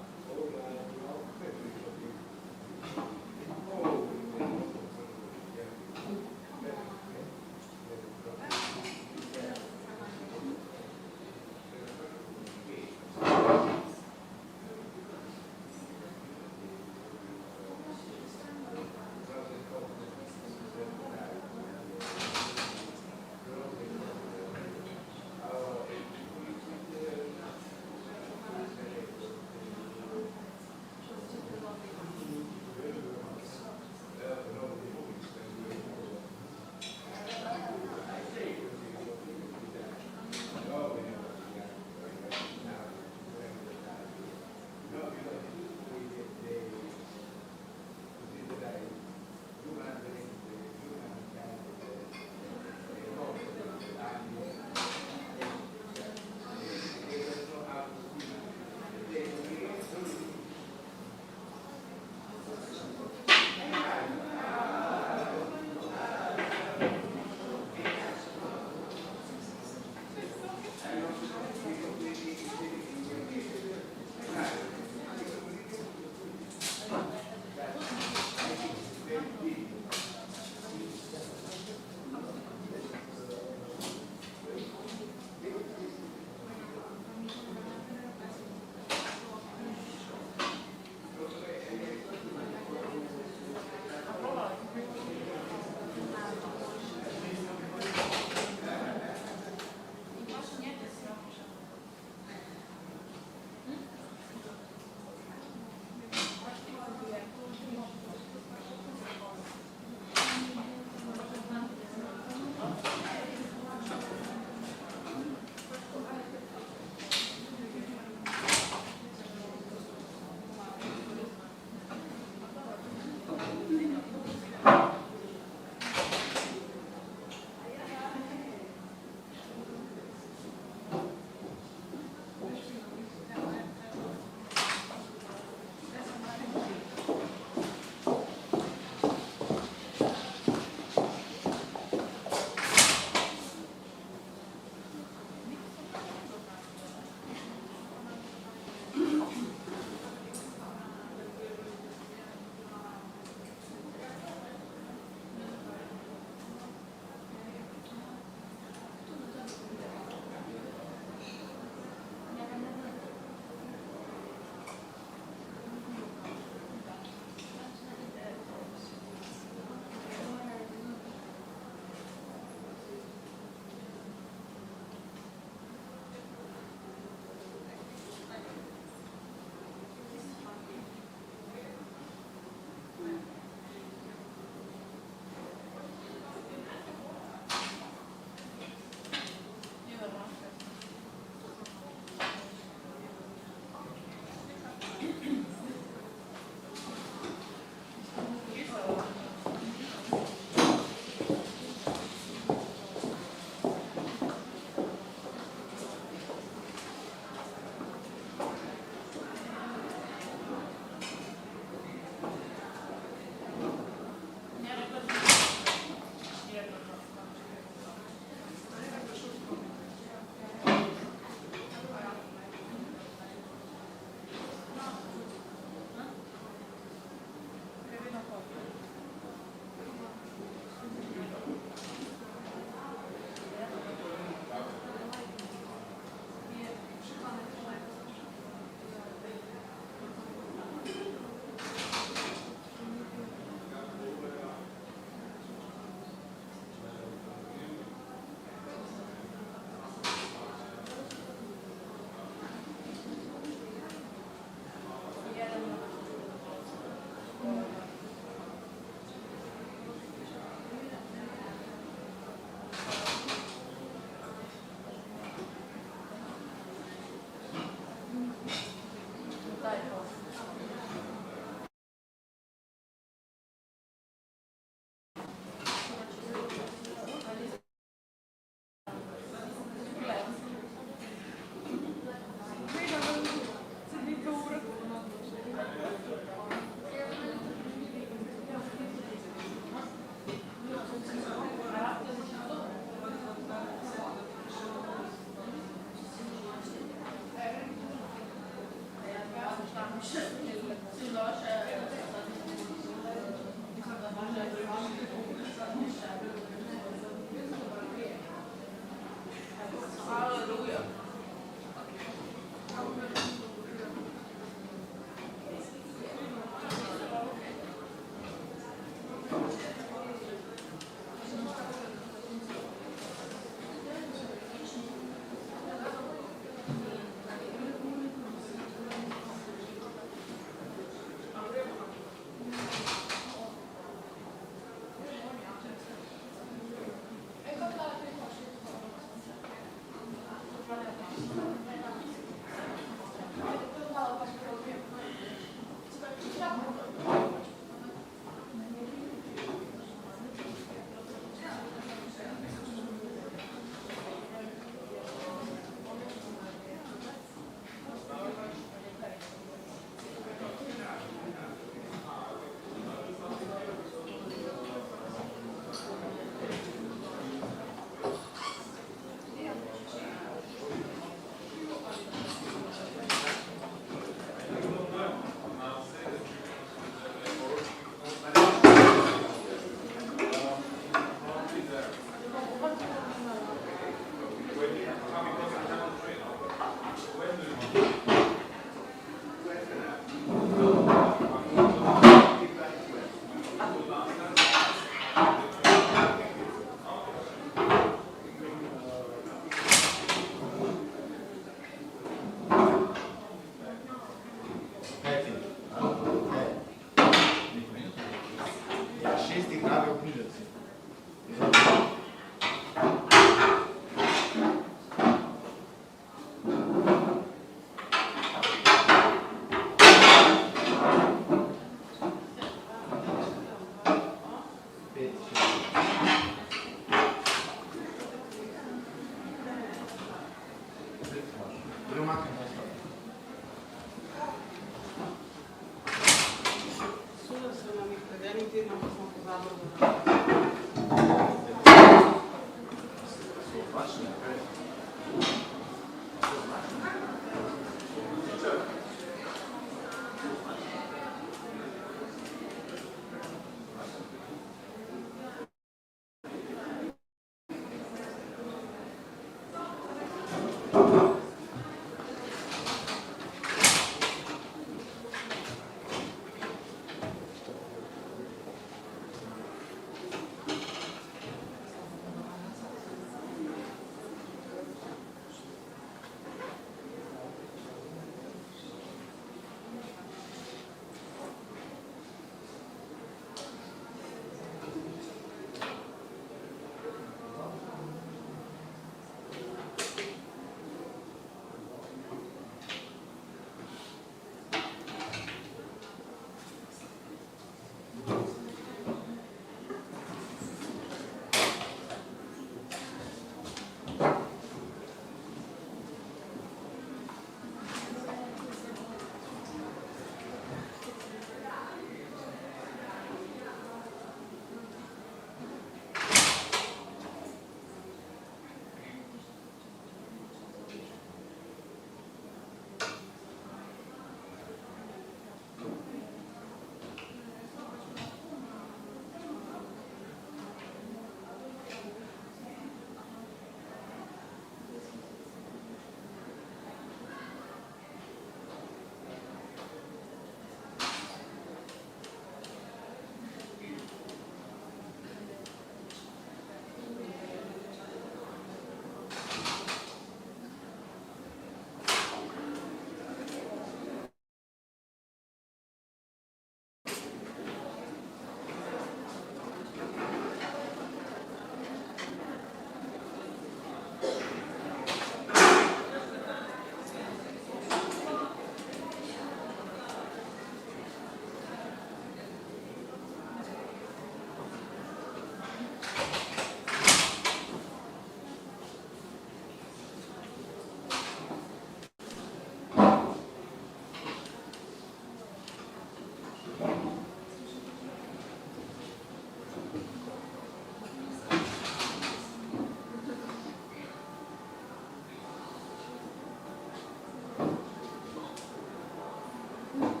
Thank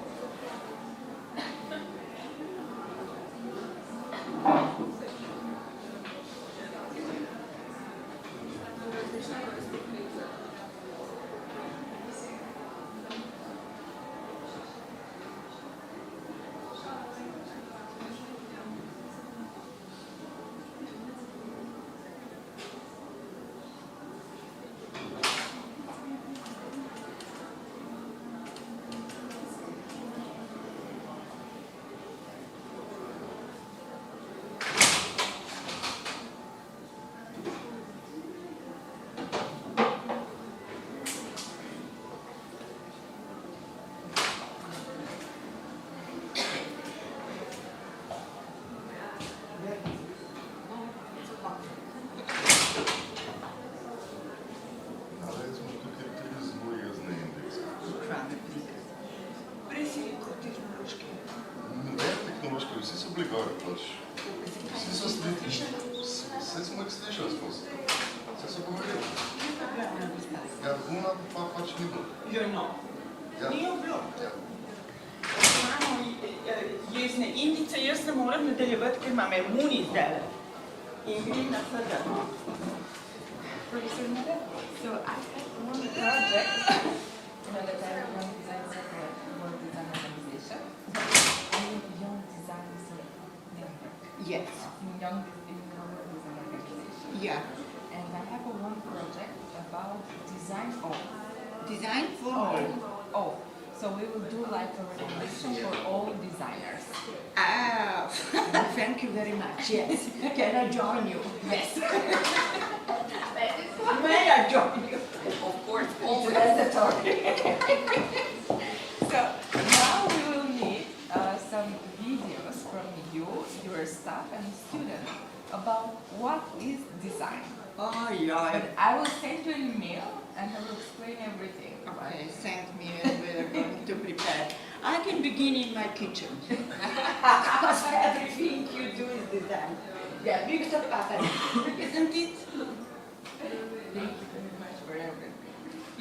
explicar, pač. Vsi so slišali, vse smo jih slišali skozi. Vse so govorili. Ja, ona pa pač ni bilo. Jo, no. Ni jo bilo. Ja. Imamo jezne indice, jaz ne moram nadaljevati, ker imam Muni zdaj. In grem na FD. Professor Mada, so I had one project, that I have young design center, world design organization. Young design network. Yes. Young design organization. Yeah. And I have one project about design all. Design for all. All. So we will do like a recommendation for all designers. Ah, thank you very much. Yes. Can I join you? Yes. May I join you? Of course, always. So now we will need some videos from you, your staff and students about what is design. Oh, yeah. But I will send you an email and I will explain everything. Okay, send me and we're going to prepare. I can begin in my kitchen. Because everything you do is design. Yeah, big stuff pattern, isn't it? Thank you very much for everything.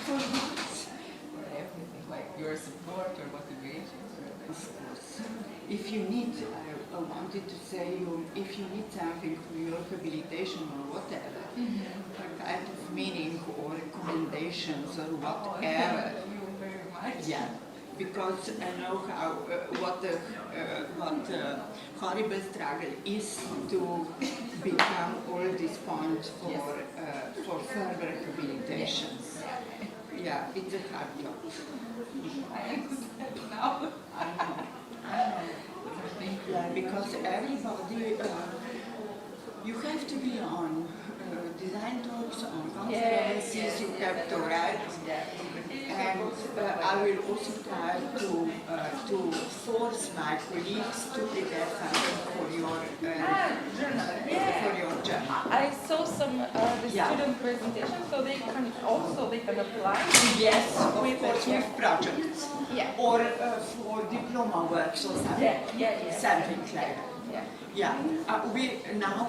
For everything, like your support or motivation. Of course. If you need, I wanted to say, if you need something for your habilitation or whatever, a kind of meaning or recommendations or whatever. Thank you very much. Yeah, because I know how what horrible struggle is to become all this point for further rehabilitations. Yeah, it's a hard job. I understand now. I know. Yeah, because everybody, you have to be on design talks, on conferences, you have to write, and I will also try to force my colleagues to prepare something for your journal. I saw some the student presentation, so they can apply. Yes, of course, with projects. Yeah. Or for diploma works or something. Something like that. Yeah. We now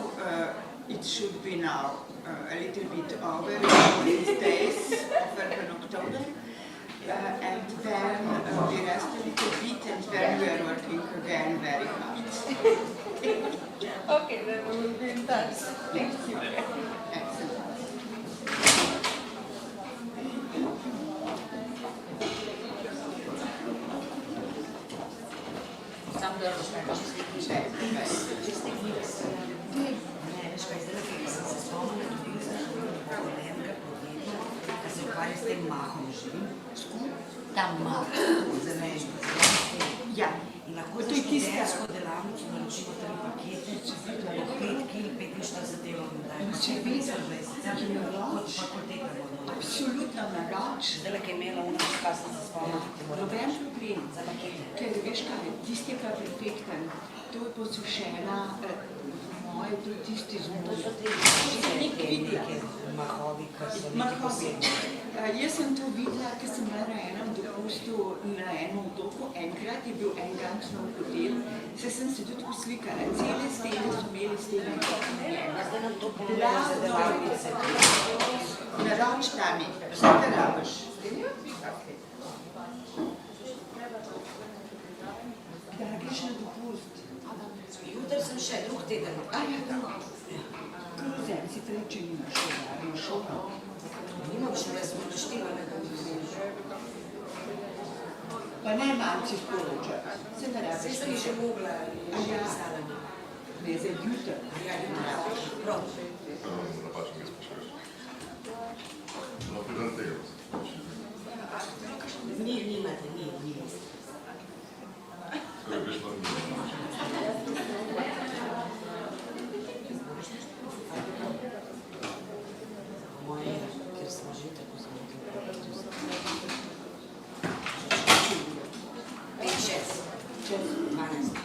it should be now a little bit over these days, over in October. And then we rest a little bit and then we are working again very hard. Okay, then we will be in touch. Thank you. Excellent. Ja, to je tista. delavnico naročimo 3 pakete, po 5 kg, 45 delovnih dni. Če vidiš, absolutno naroč. Zdaj, ki je imela ono, kar sem se spomnila. Noben problem za pakete. Ker veš kaj, tisti pa perfekten, to je posušena, moje, to je tisti zmor. To so te neke mahovi, kar so neki posebni. Jaz sem to videla, ker sem bila na enem dopustu na enem otoku, enkrat je bil en gančnov hotel, se sem se tudi poslikala, cele stene so imeli stene kot njega. Zdaj nam to pomeni za delavnice. Naroč Tami, šta te rabiš? Kdaj greš na dopust? Jutri sem še drug teden. Ja, drug. Kruzem, si te reče nimaš šola, imaš šola. Nimam šole, smo naštivane. Pa ne malci sporoča. Se ne rabiš. Vse sem še mogla, že pisala. Ne, za jutri. Ja, ne rabiš. Prav. Napačno mi sprašuješ. No, primer tega. Nimate, ni. Skoraj bi šlo Moje, ker smo že tako smo tukaj. 5, 6, 12.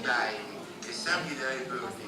Dai, esami dai birthday.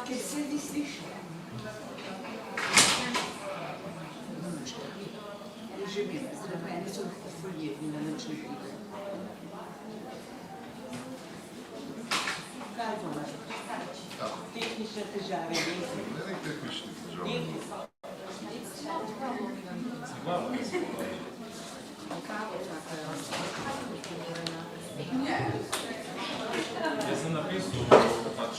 Che se distingue. Tehnične težave. Ne tehnične težave. Jaz sem napisal pač,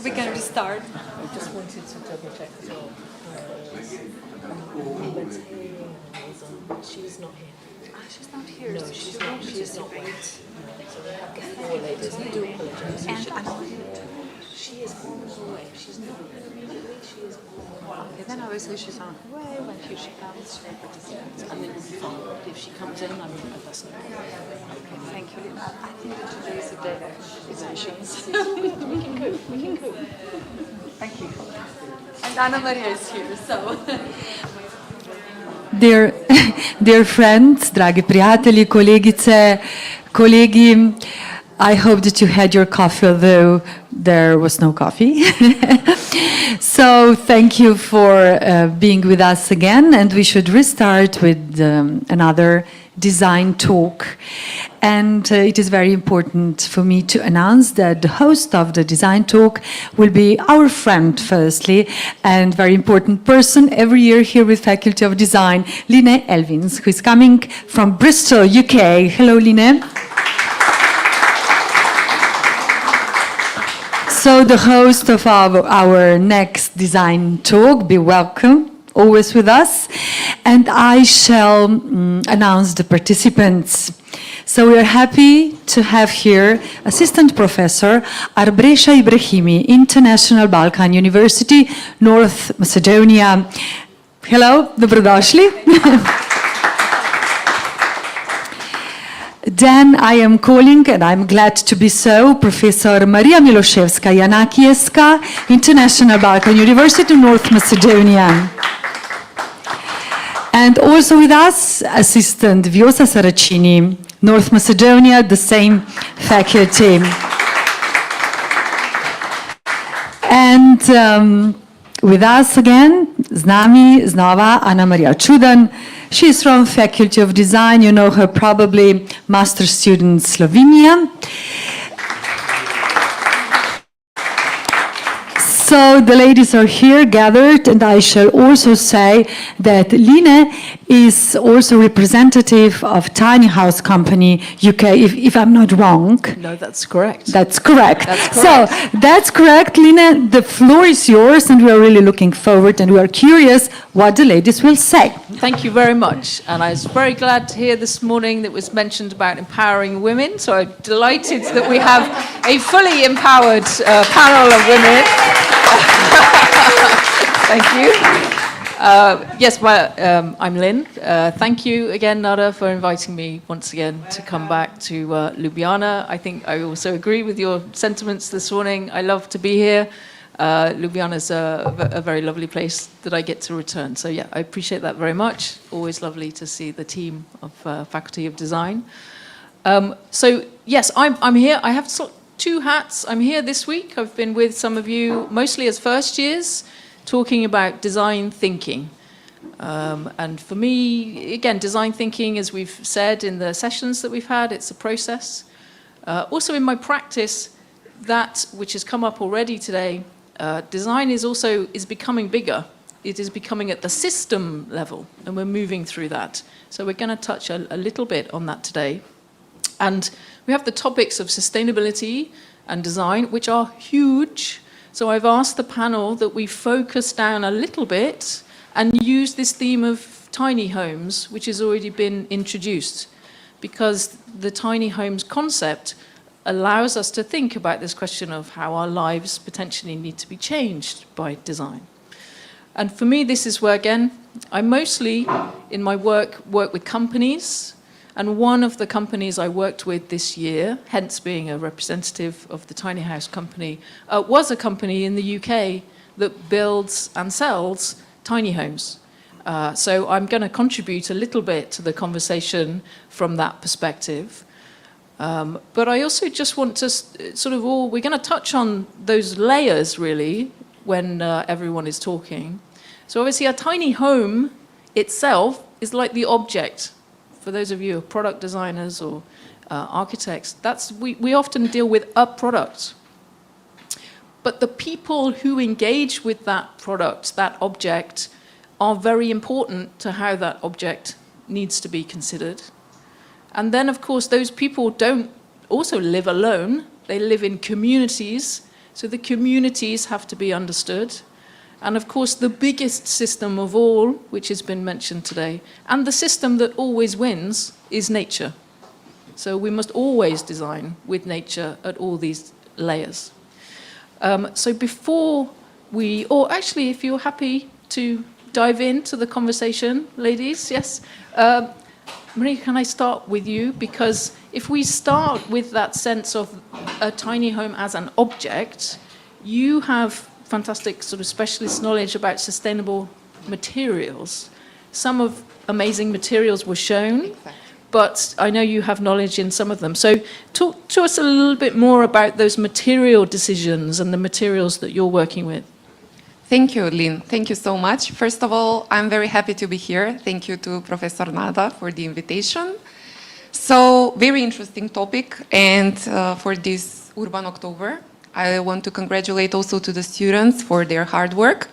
We can restart. I just wanted to double check as well. She's not here. She's not here. No, she's not. She's not well. So we have the four ladies. I do apologise. She is on her way. She's not here immediately. She is on her way. Okay, then obviously she's on her way. When she comes, she'll participate. And then if she comes in, I'm that's no problem. Okay, thank you. I think that today is a day of emotions. We can cope. We can cope. Thank you. And Anna Maria is here, so. Dear friends, dragi prijatelji, kolegice, kolegi, I hope that you had your coffee, although there was no coffee. So thank you for being with us again, and we should restart with another design talk. And it is very important for me to announce that the host of the design talk will be our friend, firstly, and very important person every year here with Faculty of Design, Line Elvins, who is coming from Bristol, UK. Hello, Line. So the host of our next design talk, be welcome, always with us, and I shall announce the participants. So we are happy to have here Assistant Professor Arbresha Ibrahimi, International Balkan University, North Macedonia. Hello, dobrodošli. Then I am calling, and I'm glad to be so, Professor Maria Miloševska-Janakijevska, International Balkan University, North Macedonia. And also with us, Assistant Vjosa Saracini, North Macedonia, the same faculty. And with us again, z nami znova Ana Maria Čudan. She is from Faculty of Design. You know her probably, master student Slovenia. So the ladies are here gathered, and I shall also say that Line is also representative of Tiny House Company UK, if I'm not wrong. No, that's correct. That's correct. That's So correct. that's correct, Line. The floor is yours, and we are really looking forward, and we are curious what the ladies will say. Thank you very much. And I was very glad to hear this morning that was mentioned about empowering women. So I'm delighted that we have a fully empowered panel of women. Thank you. Yes, I'm Lynn. Thank you again, Nada, for inviting me once again to come back to Ljubljana. I think I also agree with your sentiments this morning. I love to be here. Ljubljana is a very lovely place that I get to return. So yeah, I appreciate that very much. Always lovely to see the team of Faculty of Design. So yes, I'm here. I have two hats. I'm here this week. I've been with some of you, mostly as first years, talking about design thinking. And for me, again, design thinking, as we've said in the sessions that we've had, it's a process. Also in my practice, that which has come up already today, design is becoming bigger. It is becoming at the system level, and we're moving through that. So we're going to touch a little bit on that today. And we have the topics of sustainability and design, which are huge. So I've asked the panel that we focus down a little bit and use this theme of tiny homes, which has already been introduced, because the tiny homes concept allows us to think about this question of how our lives potentially need to be changed by design. And for me, this is where, again, I mostly, in my work with companies, and one of the companies I worked with this year, hence being a representative of the Tiny House company, was a company in the UK that builds and sells tiny homes. So I'm going to contribute a little bit to the conversation from that perspective. But I also just want to we're going to touch on those layers really when everyone is talking. So obviously a tiny home itself is like the object. For those of you who are product designers or architects, we often deal with a product. But the people who engage with that product, that object, are very important to how that object needs to be considered. And then, of course, those people don't also live alone. They live in communities. So the communities have to be understood. And of course, the biggest system of all, which has been mentioned today, and the system that always wins, is nature. So we must always design with nature at all these layers. So before we, or actually, if you're happy to dive into the conversation, ladies, yes? Marie, can I start with you? Because if we start with that sense of a tiny home as an object, you have fantastic sort of specialist knowledge about sustainable materials. Some of amazing materials were shown, but I know you have knowledge in some of them. So talk to us a little bit more about those material decisions and the materials that you're working with. Thank you, Lynn. Thank you so much. First of all, I'm very happy to be here. Thank you to Professor Nada for the invitation. So, very interesting topic, and for this Urban October, I want to congratulate also to the students for their hard work.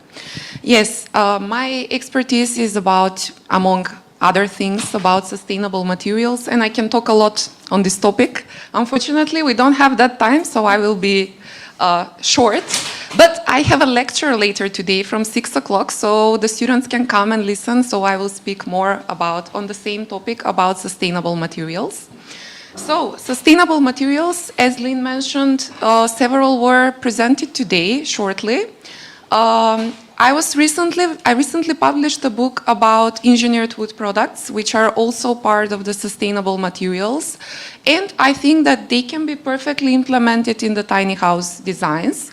Yes, my expertise is about, among other things, about sustainable materials, and I can talk a lot on this topic. Unfortunately, we don't have that time, so I will be short. But I have a lecture later today from 6 o'clock, so the students can come and listen, so I will speak more about, on the same topic, about sustainable materials. So, sustainable materials, as Lynn mentioned, several were presented today, shortly. I recently published a book about engineered wood products, which are also part of the sustainable materials. And I think that they can be perfectly implemented in the tiny house designs.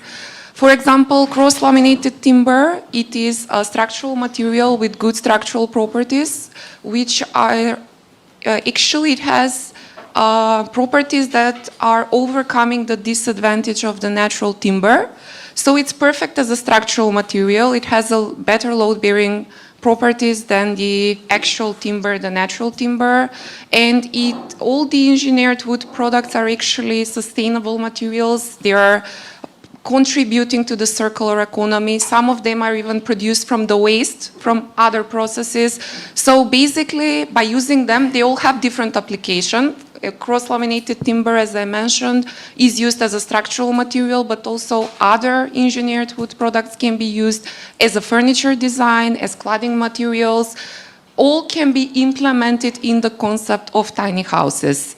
For example, cross-laminated timber, it is a structural material with good structural properties, which are, actually it has properties that are overcoming the disadvantage of the natural timber. So it's perfect as a structural material. It has a better load-bearing properties than the actual timber, the natural timber. And all the engineered wood products are actually sustainable materials. They are contributing to the circular economy. Some of them are even produced from the waste, from other processes. So basically, by using them, they all have different application. Cross-laminated timber, as I mentioned, is used as a structural material, but also other engineered wood products can be used as a furniture design, as cladding materials. All can be implemented in the concept of tiny houses.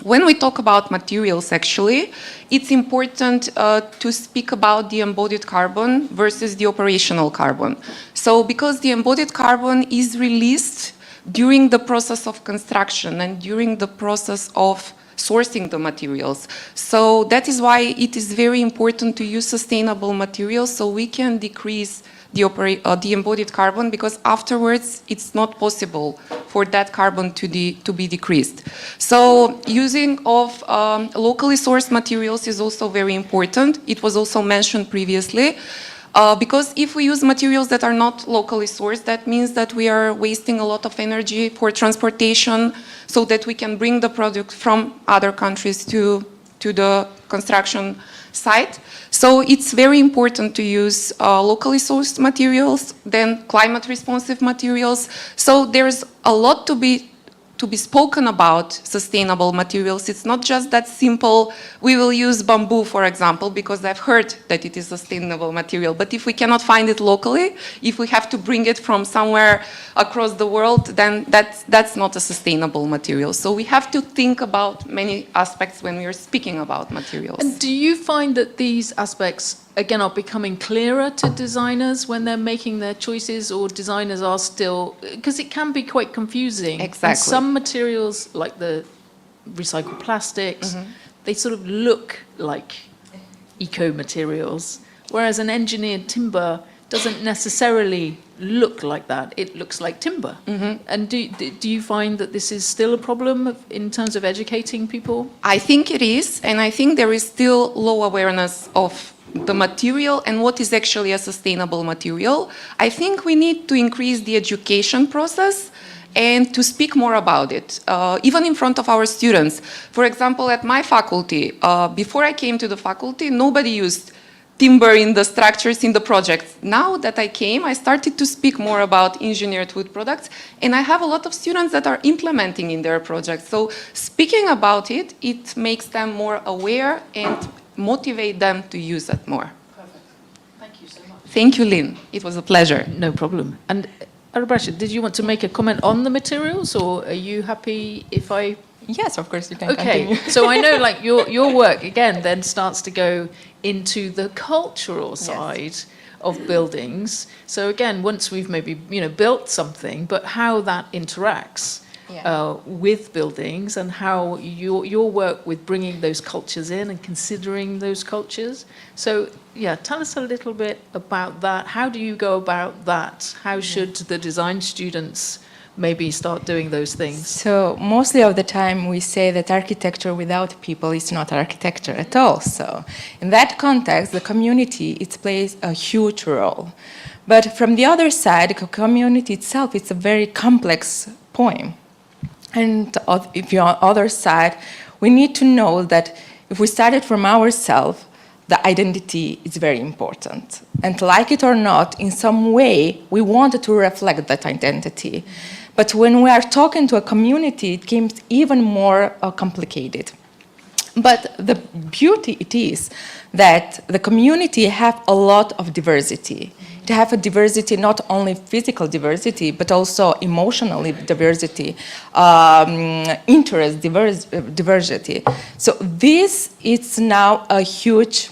When we talk about materials, actually, it's important to speak about the embodied carbon versus the operational carbon. So, because the embodied carbon is released during the process of construction and during the process of sourcing the materials. So that is why it is very important to use sustainable materials so we can decrease the embodied carbon, because afterwards it's not possible for that carbon to be decreased. So using of locally sourced materials is also very important. It was also mentioned previously. Because if we use materials that are not locally sourced, that means that we are wasting a lot of energy for transportation so that we can bring the product from other countries to the construction site. So it's very important to use locally sourced materials, then climate responsive materials. So there's a lot to to be spoken about sustainable materials, it's not just that simple, we will use bamboo, for example, because I've heard that it is a sustainable material. But if we cannot find it locally, if we have to bring it from somewhere across the world, then that's not a sustainable material. So we have to think about many aspects when we are speaking about materials. And do you find that these aspects, again, are becoming clearer to designers when they're making their choices, or designers are still, because it can be quite confusing. Exactly. And some materials, like the recycled plastics, they sort of look like eco materials, whereas an engineered timber doesn't necessarily look like that. It looks like timber. And do you find that this is still a problem in terms of educating people? I think it is, and I think there is still low awareness of the material and what is actually a sustainable material. I think we need to increase the education process and to speak more about it, even in front of our students. For example, at my faculty, before I came to the faculty, nobody used timber in the structures in the projects. Now that I came, I started to speak more about engineered wood products, and I have a lot of students that are implementing in their projects. So speaking about it, it makes them more aware and motivate them to use it more. Perfect. Thank you so much. Thank you, Lynn. It was a pleasure. No problem. And Arabashi, did you want to make a comment on the materials, or are you happy if I... Yes, of course, you can Okay, continue. so I know like your work, again, then starts to go into the cultural side of buildings. So again, once we've maybe, built something, but how that interacts with buildings, and how your work with bringing those cultures in and considering those cultures. So yeah, tell us a little bit about that. How do you go about that? How should the design students maybe start doing those things? So mostly of the time we say that architecture without people is not architecture at all. So in that context, the community, it plays a huge role. But from the other side, the community itself, it's a very complex poem. And if you're on the other side, we need to know that if we started from ourselves, the identity is very important. And like it or not, in some way, we wanted to reflect that identity. But when we are talking to a community, it becomes even more complicated. But the beauty it is that the community have a lot of diversity. They have a diversity, not only physical diversity, but also emotional diversity, interest diversity. So this is now a huge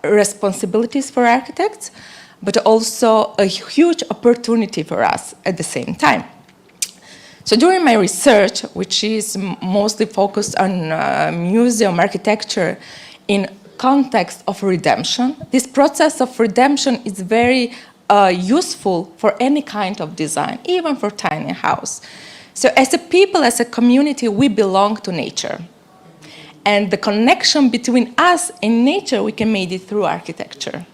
responsibilities for architects, but also a huge opportunity for us at the same time. So during my research, which is mostly focused on museum architecture in context of redemption, this process of redemption is very useful for any kind of design, even for tiny house. So as a people, as a community, we belong to nature. And the connection between us and nature, we can make it through architecture.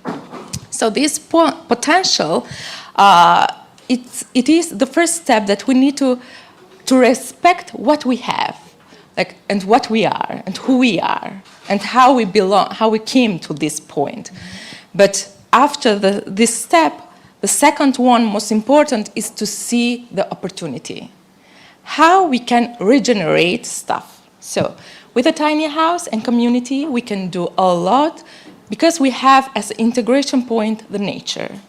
So this potential, it is the first step that we need to respect what we have, and what we are, and who we are, and how we belong, how we came to this point. But after this step, the second one, most important, is to see the opportunity. How we can regenerate stuff. So with a tiny house and community, we can do a lot because we have as an integration point the nature.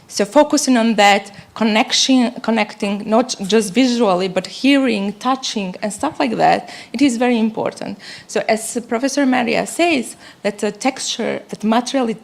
So focusing on that, connecting not just visually, but hearing, touching, and stuff like that, it is very important. So as Professor Maria says, that the texture, that material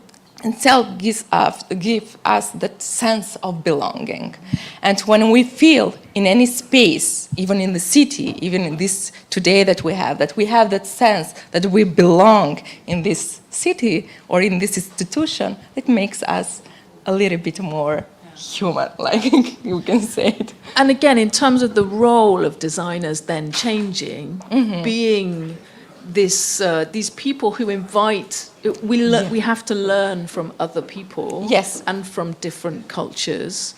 itself gives us that sense of belonging. And when we feel in any space, even in the city, even in this today that we have that sense that we belong in this city or in this institution, it makes us a little bit more human, like you can say it. And again, in terms of the role of designers then changing, being this these people who invite, we have to learn from other people, and from different cultures.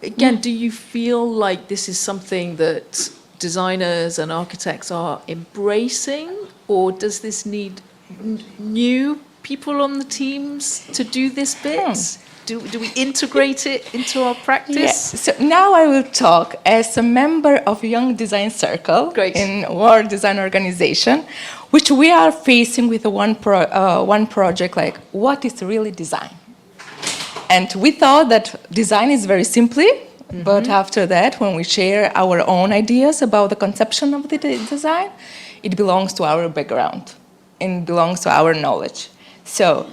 Again, do you feel like this is something that designers and architects are embracing, or does this need new people on the teams to do this bit? Do we integrate it into our practice? Yes. So now I will talk as a member of Young Design Circle in World Design Organization, which we are facing with one project like, what is really design? And we thought that design is very simply, but after that, when we share our own ideas about the conception of the design, it belongs to our background and belongs to our knowledge. So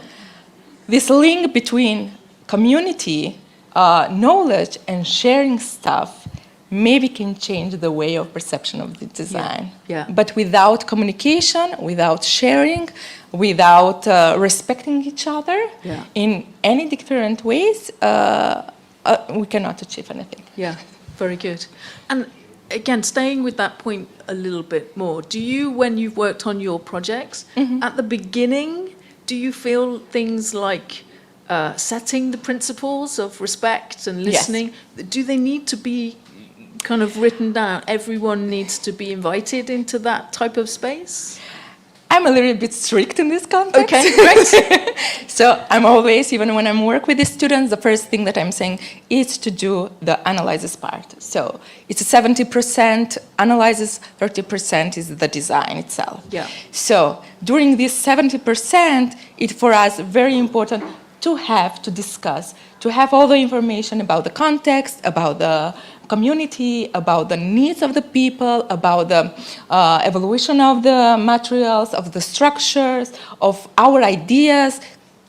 this link between community, knowledge, and sharing stuff maybe can change the way of perception of the design. Yeah. But without communication, without sharing, without respecting each other in any different ways, we cannot achieve anything. Yeah, very good. And again, staying with that point a little bit more, do you, when you've worked on your projects, at the beginning, do you feel things like setting the principles of respect and listening, do they need to be kind of written down? Everyone needs to be invited into that type of space? I'm a little bit strict in this context. Okay, great. So I'm always, even when I'm working with the students, the first thing that I'm saying is to do the analysis part. So it's 70% analysis, 30% is the design itself. Yeah. So during this 70%, it's for us very important to discuss, to have all the information about the context, about the community, about the needs of the people, about the evolution of the materials, of the structures, of our ideas,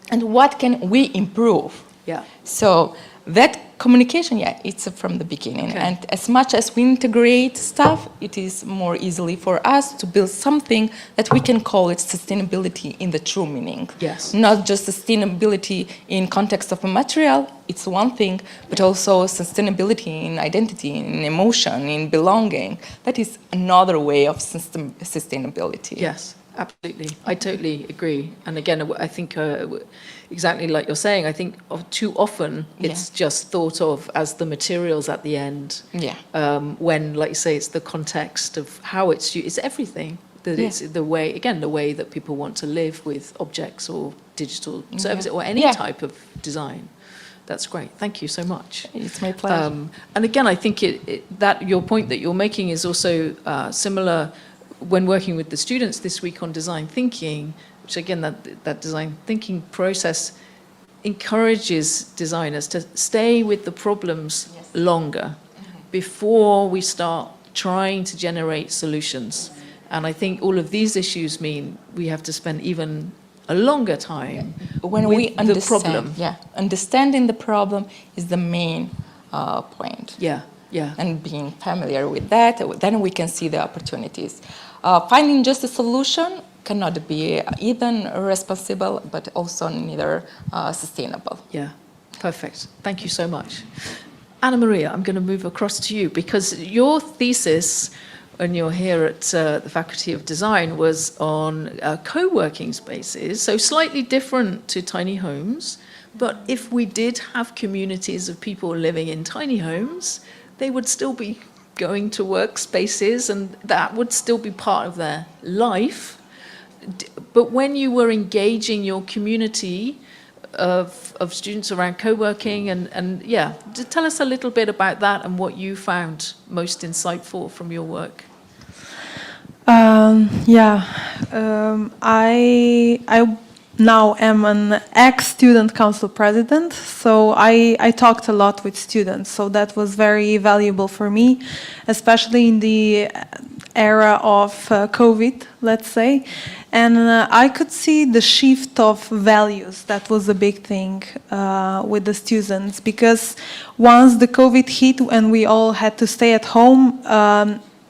and what can we improve. Yeah. So that communication, it's from the beginning. Okay. And as much as we integrate stuff, it is more easily for us to build something that we can call it sustainability in the true meaning. Yes. Not just sustainability in context of a material, it's one thing, but also sustainability in identity, in emotion, in belonging. That is another way of sustainability. Yes, absolutely. I totally agree. And again, I think exactly like you're saying, I think too often it's just thought of as the materials at the end. Yeah. When, like you say, it's the context of how it's used. It's everything. That it's the way, again, the way that people want to live with objects or digital services or any type of design. That's great. Thank you so much. It's my pleasure. And again, I think that your point that you're making is also similar when working with the students this week on design thinking, which again, that design thinking process encourages designers to stay with the problems longer before we start trying to generate solutions. And I think all of these issues mean we have to spend even a longer time when with we understand the problem. Yeah, understanding the problem is the main point. Yeah. And being familiar with that, then we can see the opportunities. Finding just a solution cannot be even responsible, but also neither sustainable. Yeah, perfect. Thank you so much. Anna Maria, I'm going to move across to you because your thesis when you're here at the Faculty of Design was on co-working spaces, so slightly different to tiny homes. But if we did have communities of people living in tiny homes, they would still be going to workspaces and that would still be part of their life. But when you were engaging your community of students around co-working and tell us a little bit about that and what you found most insightful from your work. I now am an ex-student council president, so I talked a lot with students, so that was very valuable for me, especially in the era of COVID, let's say. And I could see the shift of values. That was a big thing with the students, because once the COVID hit and we all had to stay at home,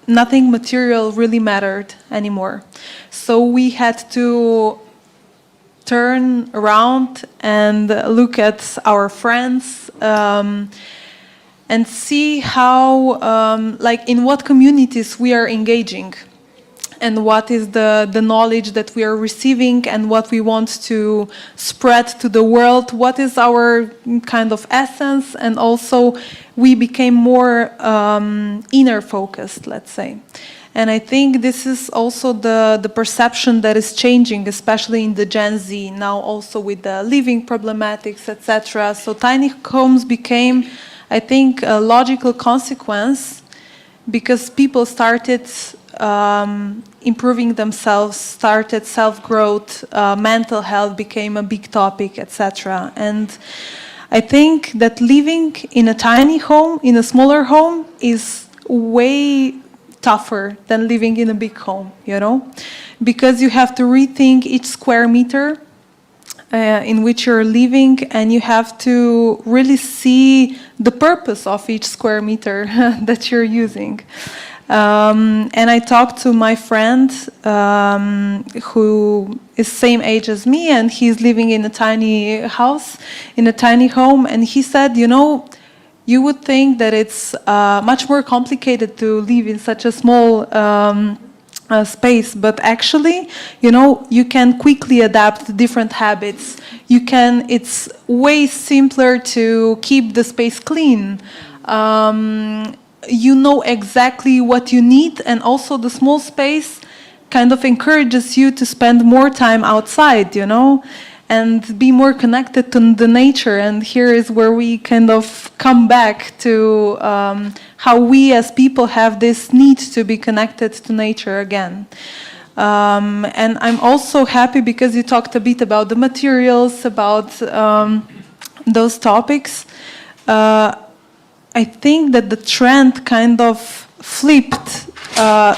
nothing material really mattered anymore. So we had to turn around and look at our friends and see how, like, in what communities we are engaging and what is the knowledge that we are receiving and what we want to spread to the world, what is our kind of essence, and also we became more inner focused, let's say. And I think this is also the perception that is changing, especially in the Gen Z, now also with the living problematics, etc. So tiny homes became, I think, a logical consequence because people started improving themselves, started self-growth, mental health became a big topic, etc. And I think that living in a tiny home, in a smaller home, is way tougher than living in a big home, you know? Because you have to rethink each square meter in which you're living, and you have to really see the purpose of each square meter that you're using. And I talked to my friend who is same age as me, and he's living in a tiny house, in a tiny home, and he said, you know, you would think that it's much more complicated to live in such a small space, but actually, you know, you can quickly adapt to different habits. It's way simpler to keep the space clean. You know exactly what you need, and also the small space kind of encourages you to spend more time outside, you know, and be more connected to the nature. And here is where we kind of come back to how we as people have this need to be connected to nature again. And I'm also happy because you talked a bit about the materials, about those topics. I think that the trend kind of flipped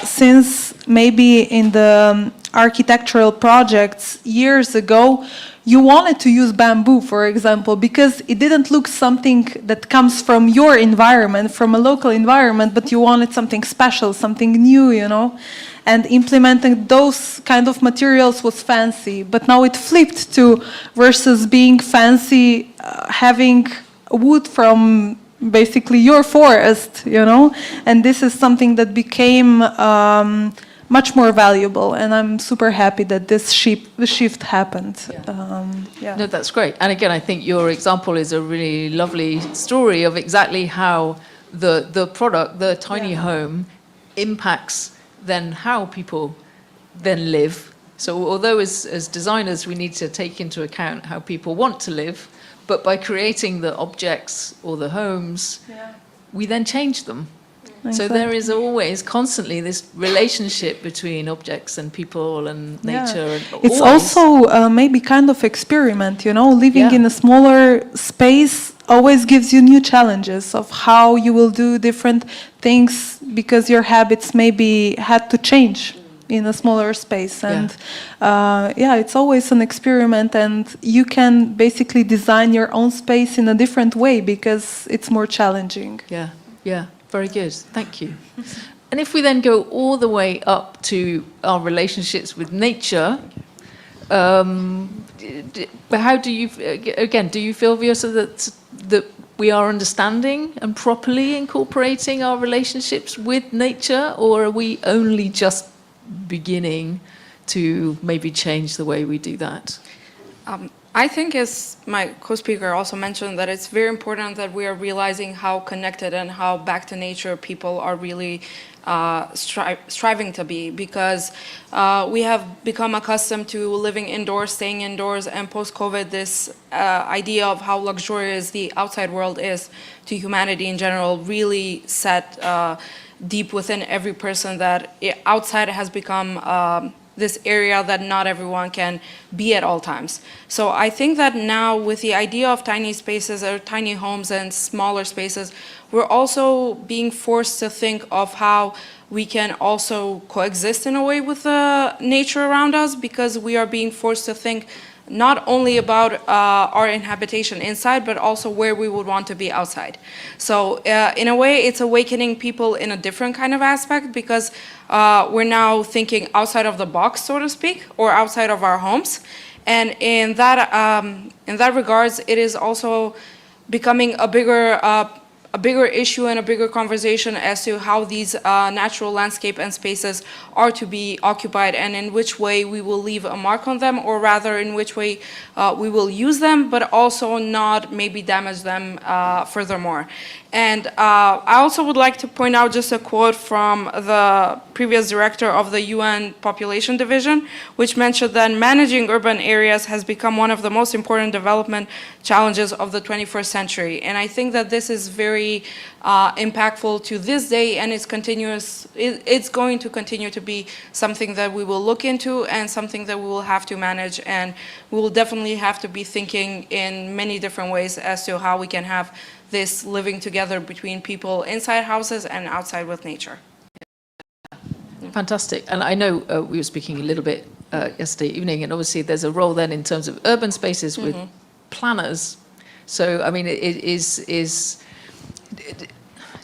since maybe in the architectural projects years ago, you wanted to use bamboo, for example, because it didn't look something that comes from your environment, from a local environment, but you wanted something special, something new, you know? And implementing those kind of materials was fancy. But now it flipped to versus being fancy, having wood from basically your forest, you know? And this is something that became much more valuable, and I'm super happy that this shift happened. Yeah. No, that's great. And again, I think your example is a really lovely story of exactly how the product, the tiny home, impacts then how people then live. So although as designers we need to take into account how people want to live, but by creating the objects or the homes, we then change them. So there is always constantly this relationship between objects and people and nature. And it's also maybe kind of experiment, you know, living in a smaller space always gives you new challenges of how you will do different things because your habits maybe had to change in a smaller space. And it's always an experiment, and you can basically design your own space in a different way because it's more challenging. Yeah. Very good, thank you. And if we then go all the way up to our relationships with nature, how do you, again, do you feel, Vjosa, that we are understanding and properly incorporating our relationships with nature, or are we only just beginning to maybe change the way we do that? I think, as my co-speaker also mentioned, that it's very important that we are realizing how connected and how back to nature people are really striving to be, because we have become accustomed to living indoors, staying indoors, and post-COVID, this idea of how luxurious the outside world is to humanity in general really set deep within every person, that outside has become this area that not everyone can be at all times. So I think that now with the idea of tiny spaces or tiny homes and smaller spaces, we're also being forced to think of how we can also coexist in a way with the nature around us, because we are being forced to think not only about our inhabitation inside, but also where we would want to be outside. So in a way, it's awakening people in a different kind of aspect, because we're now thinking outside of the box, so to speak, or outside of our homes. And in that regards, it is also becoming a bigger issue and a bigger conversation as to how these natural landscape and spaces are to be occupied, and in which way we will leave a mark on them, or rather in which way we will use them, but also not maybe damage them furthermore. And I also would like to point out just a quote from the previous director of the UN Population Division, which mentioned that managing urban areas has become one of the most important development challenges of the 21st century. And I think that this is very impactful to this day, and it's going to continue to be something that we will look into and something that we will have to manage, and we will definitely have to be thinking in many different ways as to how we can have this living together between people inside houses and outside with nature. Fantastic. And I know we were speaking a little bit yesterday evening, and obviously there's a role then in terms of urban spaces with planners. So, I mean,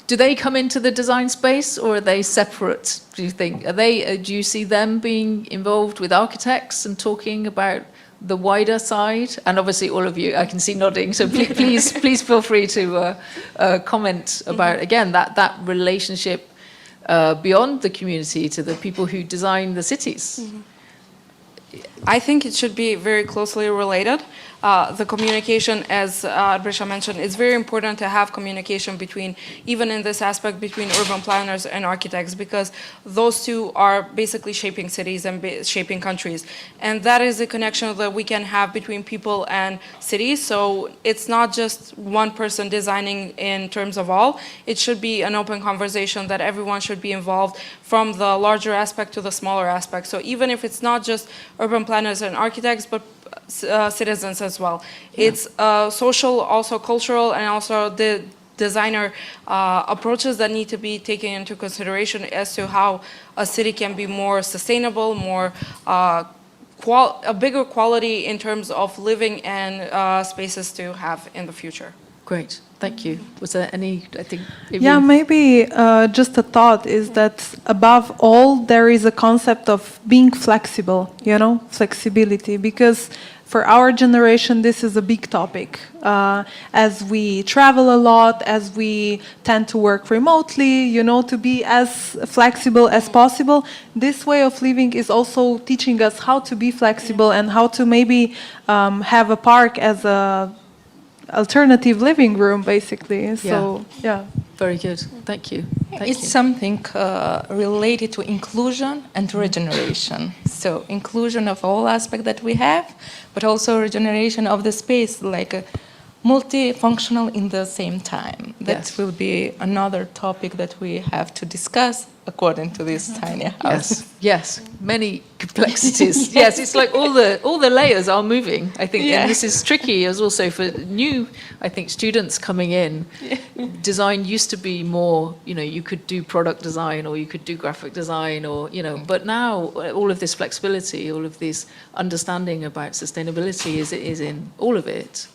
do they come into the design space, or are they separate, do you think? Do you see them being involved with architects and talking about the wider side? And obviously all of you, I can see nodding, so please feel free to comment about, again, that relationship beyond the community to the people who design the cities. I think it should be very closely related. The communication, as Brisha mentioned, it's very important to have communication between, even in this aspect, between urban planners and architects, because those two are basically shaping cities and shaping countries. And that is the connection that we can have between people and cities. So it's not just one person designing in terms of all. It should be an open conversation that everyone should be involved, from the larger aspect to the smaller aspect. So even if it's not just urban planners and architects, but citizens as well. Yeah. It's social, also cultural, and also the designer approaches that need to be taken into consideration as to how a city can be more sustainable, more a bigger quality in terms of living and spaces to have in the future. Great, thank you. Was there any, I think... Yeah, maybe just a thought is that above all, there is a concept of being flexible, you know, flexibility, because for our generation, this is a big topic. As we travel a lot, as we tend to work remotely, you know, to be as flexible as possible, this way of living is also teaching us how to be flexible and how to maybe have a park as a alternative living room, basically. So, yeah. Very good. Thank you. It's something related to inclusion and regeneration. So inclusion of all aspects that we have, but also regeneration of the space, like multifunctional in the same time. That will be another topic that we have to discuss according to this tiny house. Yes, many complexities. Yes, it's like all the layers are moving, I think. And this is tricky as also for new, I think, students coming in. Design used to be more, you know, you could do product design or you could do graphic design, or, you know, but now all of this flexibility, all of this understanding about sustainability is in all of it.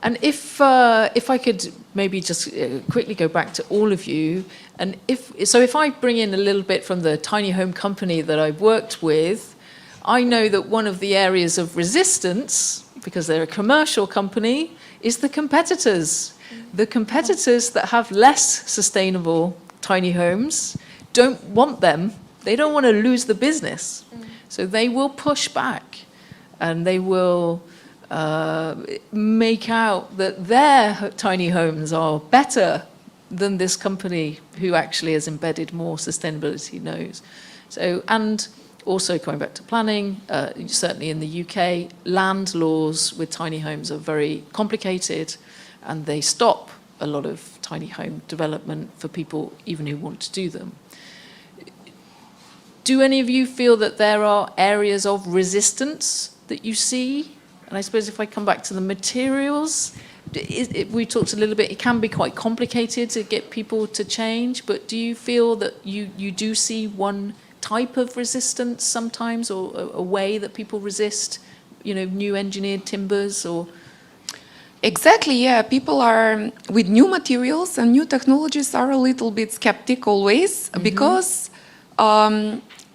And if I could maybe just quickly go back to all of you, and if I bring in a little bit from the tiny home company that I've worked with, I know that one of the areas of resistance, because they're a commercial company, is the competitors. The competitors that have less sustainable tiny homes don't want them. They don't want to lose the business. So they will push back, and they will make out that their tiny homes are better than this company who actually has embedded more sustainability knows. So, and also coming back to planning, certainly in the UK, land laws with tiny homes are very complicated, and they stop a lot of tiny home development for people even who want to do them. Do any of you feel that there are areas of resistance that you see? And I suppose if I come back to the materials, we talked a little bit, it can be quite complicated to get people to change, but do you feel that you do see one type of resistance sometimes, or a way that people resist, you know, new engineered timbers or... Exactly, yeah. People are, with new materials and new technologies, are a little bit skeptic always, because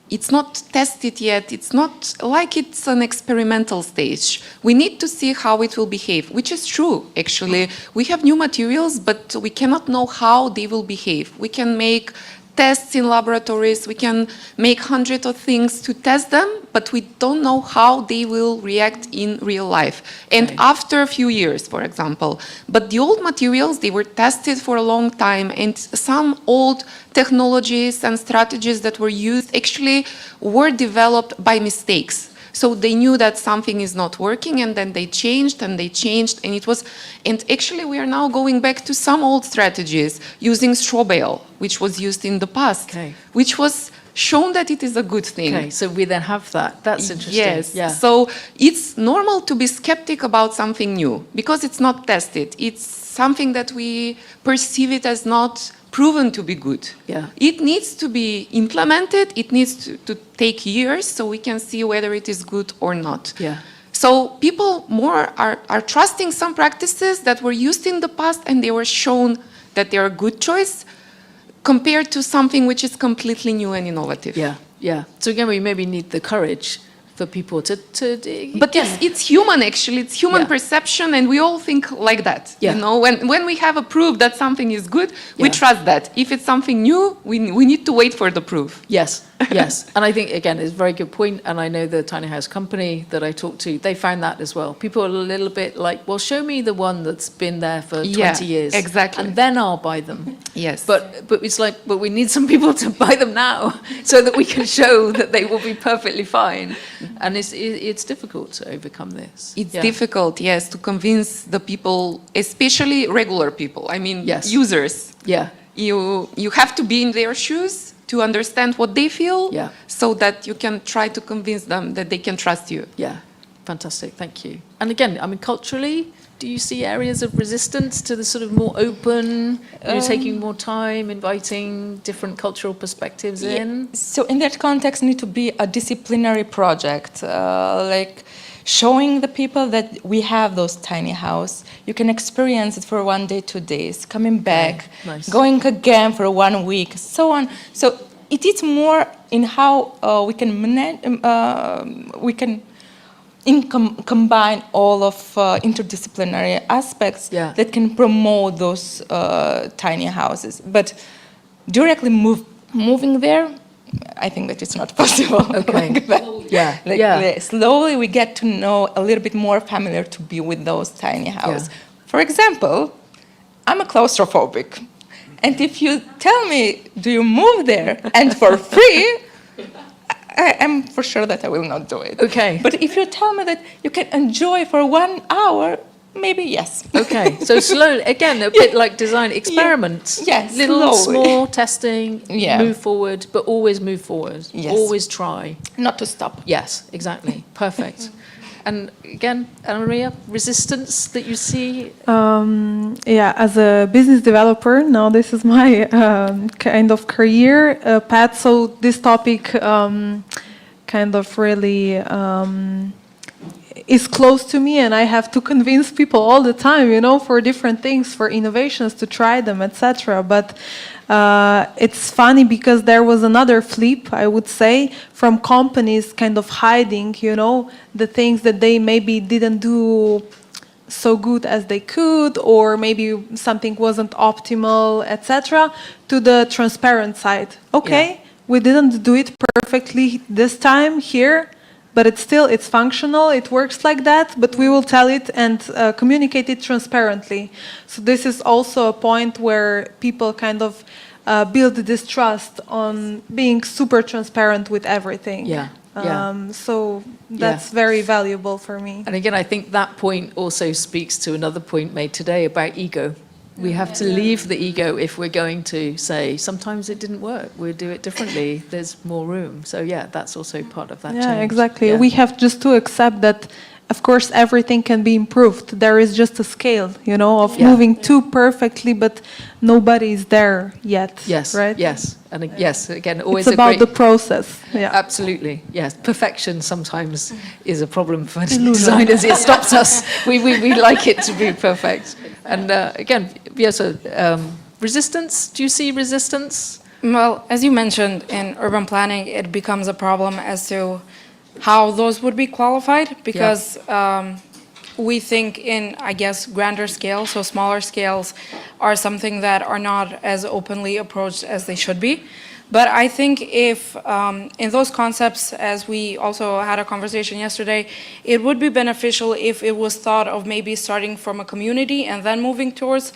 it's not tested yet. It's not like it's an experimental stage. We need to see how it will behave, which is true, actually. We have new materials, but we cannot know how they will behave. We can make tests in laboratories, we can make hundreds of things to test them, but we don't know how they will react in real life. And after a few years, for example. But the old materials, they were tested for a long time, and some old technologies and strategies that were used actually were developed by mistakes. So they knew that something is not working, and then they changed, and and actually we are now going back to some old strategies, using straw bale, which was used in the past, which was shown that it is a good thing. Okay, so we then have that. That's interesting. Yes, yeah. So it's normal to be skeptic about something new, because it's not tested. It's something that we perceive it as not proven to be good. Yeah. It needs to be implemented, it needs to take years so we can see whether it is good or not. Yeah. So people more are trusting some practices that were used in the past and they were shown that they are a good choice compared to something which is completely new and innovative. Yeah, yeah. So again, we maybe need the courage for people to but it's human, actually. It's human perception, and we all think like that. Yeah. You know, when we have a proof that something is good, we trust that. If it's something new, we need to wait for the proof. Yes, yes. And I think, again, it's a very good point. And I know the tiny house company that I talked to, they found that as well. People are a little bit like, well, show me the one that's been there for 20 years. Exactly. And then I'll buy them. Yes. But it's like, but we need some people to buy them now so that we can show that they will be perfectly fine. And it's difficult to overcome this. It's difficult, yes, to convince the people, especially regular people. I mean, users. Yeah. You have to be in their shoes to understand what they feel, so that you can try to convince them that they can trust you. Yeah, fantastic, thank you. And again, I mean, culturally, do you see areas of resistance to the sort of more open, taking more time, inviting different cultural perspectives in? So in that context, need to be a disciplinary project, like showing the people that we have those tiny house. You can experience it for 1 day, 2 days, coming back, going again for 1 week, so on. So it is more in how we can manage, combine all of interdisciplinary aspects that can promote those tiny houses. But directly moving there, I think that it's not possible. Okay. Slowly we get to know a little bit more familiar to be with those tiny houses. For example, I'm a claustrophobic. And if you tell me, do you move there and for free, I am for sure that I will not do it. Okay. But if you tell me that you can enjoy for 1 hour, maybe yes. Okay. So slowly, again, a bit like design experiments. Yes, Little, slowly. small testing, move forward, but always move forward. Yes. Always try. Not to stop. Yes, exactly. Perfect. And again, Anna-Maria, resistance that you see? As a business developer, now this is my kind of career path. So this topic kind of really is close to me, and I have to convince people all the time, you know, for different things, for innovations, to try them, etc. But it's funny because there was another flip, I would say, from companies kind of hiding, you know, the things that they maybe didn't do so good as they could, or maybe something wasn't optimal, etc., to the transparent side. Okay, we didn't do it perfectly this time here, but it's functional, it works like that, but we will tell it and communicate it transparently. So this is also a point where people kind of build this trust on being super transparent with everything. So that's very valuable for me. And again, I think that point also speaks to another point made today about ego. We have to leave the ego if we're going to say, sometimes it didn't work, we'll do it differently, there's more room. So yeah, that's also part of that change. Yeah, exactly. We have just to accept that, of course, everything can be improved. There is just a scale, you know, of moving too perfectly, but nobody is there yet. Yes, right? yes. And yes, again, always it's about the process. Yeah. Absolutely, yes. Perfection sometimes is a problem for designers. It stops us. We like it to be perfect. And again, so resistance, do you see resistance? Well, as you mentioned, in urban planning, it becomes a problem as to how those would be qualified, because we think in, I guess, grander scale, so smaller scales are something that are not as openly approached as they should be. But I think if, in those concepts, as we also had a conversation yesterday, it would be beneficial if it was thought of maybe starting from a community and then moving towards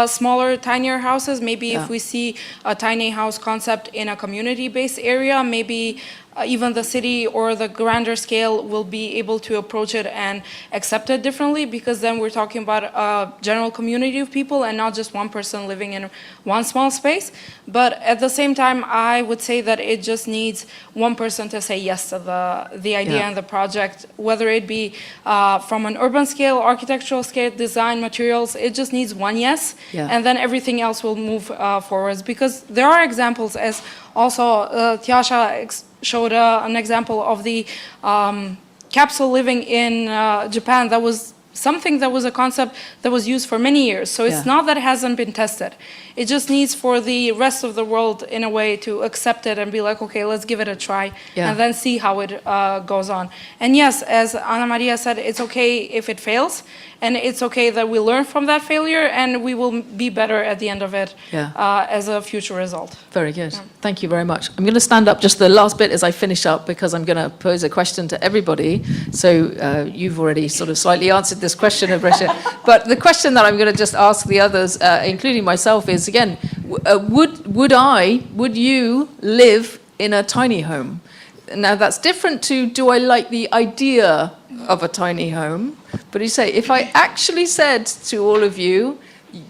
smaller, tinier houses. Maybe if we see a tiny house concept in a community-based area, maybe even the city or the grander scale will be able to approach it and accept it differently, because then we're talking about a general community of people and not just one person living in one small space. But at the same time, I would say that it just needs one person to say yes to the idea and the project, whether it be from an urban scale, architectural scale, design, materials. It just needs one yes, and then everything else will move forwards. Because there are examples, as also Tiasha showed an example of the capsule living in Japan. That was something that was a concept that was used for many years. So it's not that it hasn't been tested. It just needs for the rest of the world, in a way, to accept it and be like, okay, let's give it a try, and then see how it goes on. And yes, as Ana Maria said, it's okay if it fails, and it's okay that we learn from that failure, and we will be better at the end of it as a future result. Very good. Thank you very much. I'm going to stand up just the last bit as I finish up, because I'm going to pose a question to everybody. So you've already sort of slightly answered this question, Abresha. But the question that I'm going to just ask the others, including myself, is again, would you live in a tiny home? Now that's different to, do I like the idea of a tiny home? But you say, if I actually said to all of you,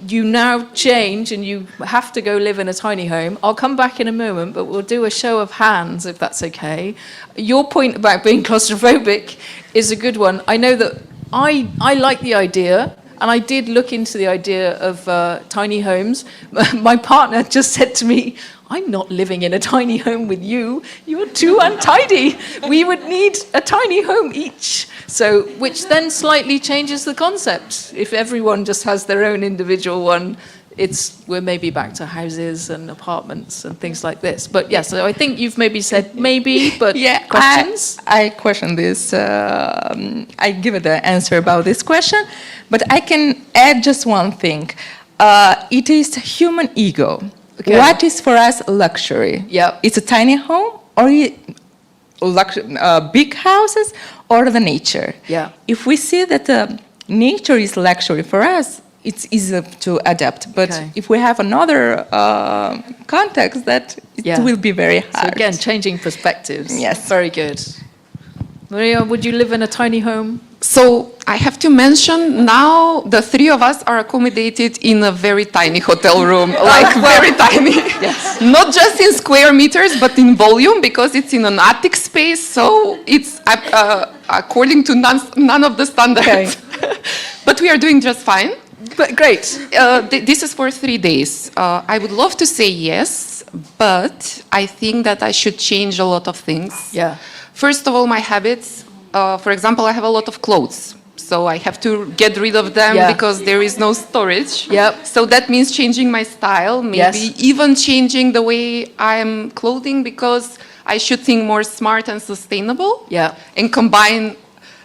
you now change and you have to go live in a tiny home, I'll come back in a moment, but we'll do a show of hands if that's okay. Your point about being claustrophobic is a good one. I know that I like the idea, and I did look into the idea of tiny homes. My partner just said to me, I'm not living in a tiny home with you. You're too untidy. We would need a tiny home each. So, which then slightly changes the concept. If everyone just has their own individual one, we're maybe back to houses and apartments and things like this. But yes, so I think you've maybe said maybe, but questions? I question this. I give it the answer about this question, but I can add just one thing. It is human ego. Okay. What is for us luxury? Yeah, it's a tiny home, or big houses, or the nature. Yeah. If we see that nature is luxury for us, it's easy to adapt. But if we have another context, that it will be very hard. So again, changing perspectives. Yes. Very good. Maria, would you live in a tiny home? So I have to mention now the three of us are accommodated in a very tiny hotel room, like very tiny. Yes. Not just in square meters, but in volume, because it's in an attic space. So it's according to none of the standards. Okay. But we are doing just fine. But great. This is for 3 days. I would love to say yes, but I think that I should change a lot of things. Yeah. First of all, my habits. For example, I have a lot of clothes, so I have to get rid of them because there is no storage. Yep. So that means changing my style, maybe even changing the way I'm clothing, because I should think more smart and sustainable. Yeah. And combine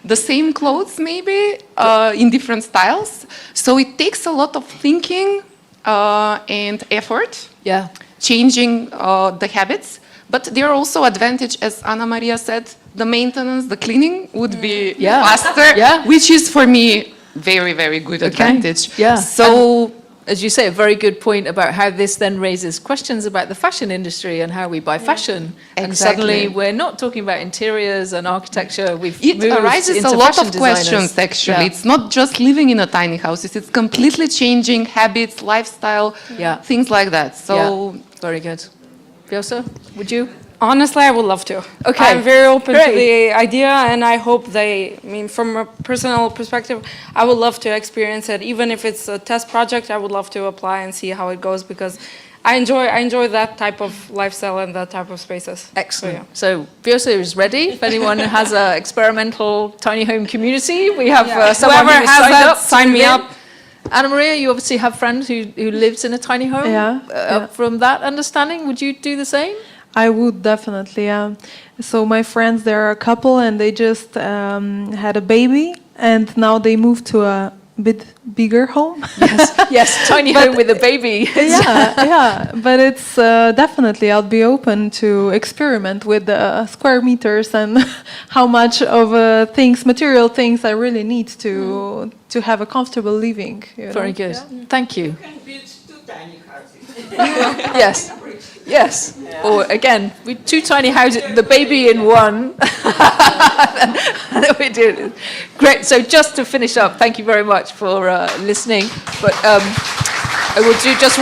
the same clothes maybe in different styles. So it takes a lot of thinking and effort. Yeah. Changing the habits. But there are also advantages, as Ana Maria said, the maintenance, the cleaning would be faster, which is for me very, very good advantage. Yeah. So, and, as you say, a very good point about how this then raises questions about the fashion industry and how we buy fashion. And suddenly we're not talking about interiors and architecture. It arises a lot of questions, actually. It's not just living in a tiny house. It's completely changing habits, lifestyle, things like that. So, very good. Vjosa, would you? Honestly, I would love to. Okay. I'm very open to the idea, and I hope from a personal perspective, I would love to experience it. Even if it's a test project, I would love to apply and see how it goes, because I enjoy that type of lifestyle and that type of spaces. Excellent. So Vjosa is ready. If anyone has an experimental tiny home community, we have someone whoever who is has signed that, up. sign me up. Anna Maria, you obviously have friends who lives in a tiny home. Yeah. From that understanding, would you do the same? I would definitely, yeah. So my friends, they're a couple and they just had a baby, and now they moved to a bit bigger home. Yes, tiny home with a baby. yeah, but it's definitely I'll be open to experiment with the square meters and how much of material things I really need to have a comfortable living. Very good. Yeah. Thank you. You can build 2 tiny houses. Yes. Yes. Or again, with 2 tiny houses, the baby in one. And then we do it. Great. So just to finish up, thank you very much for listening. But I will do just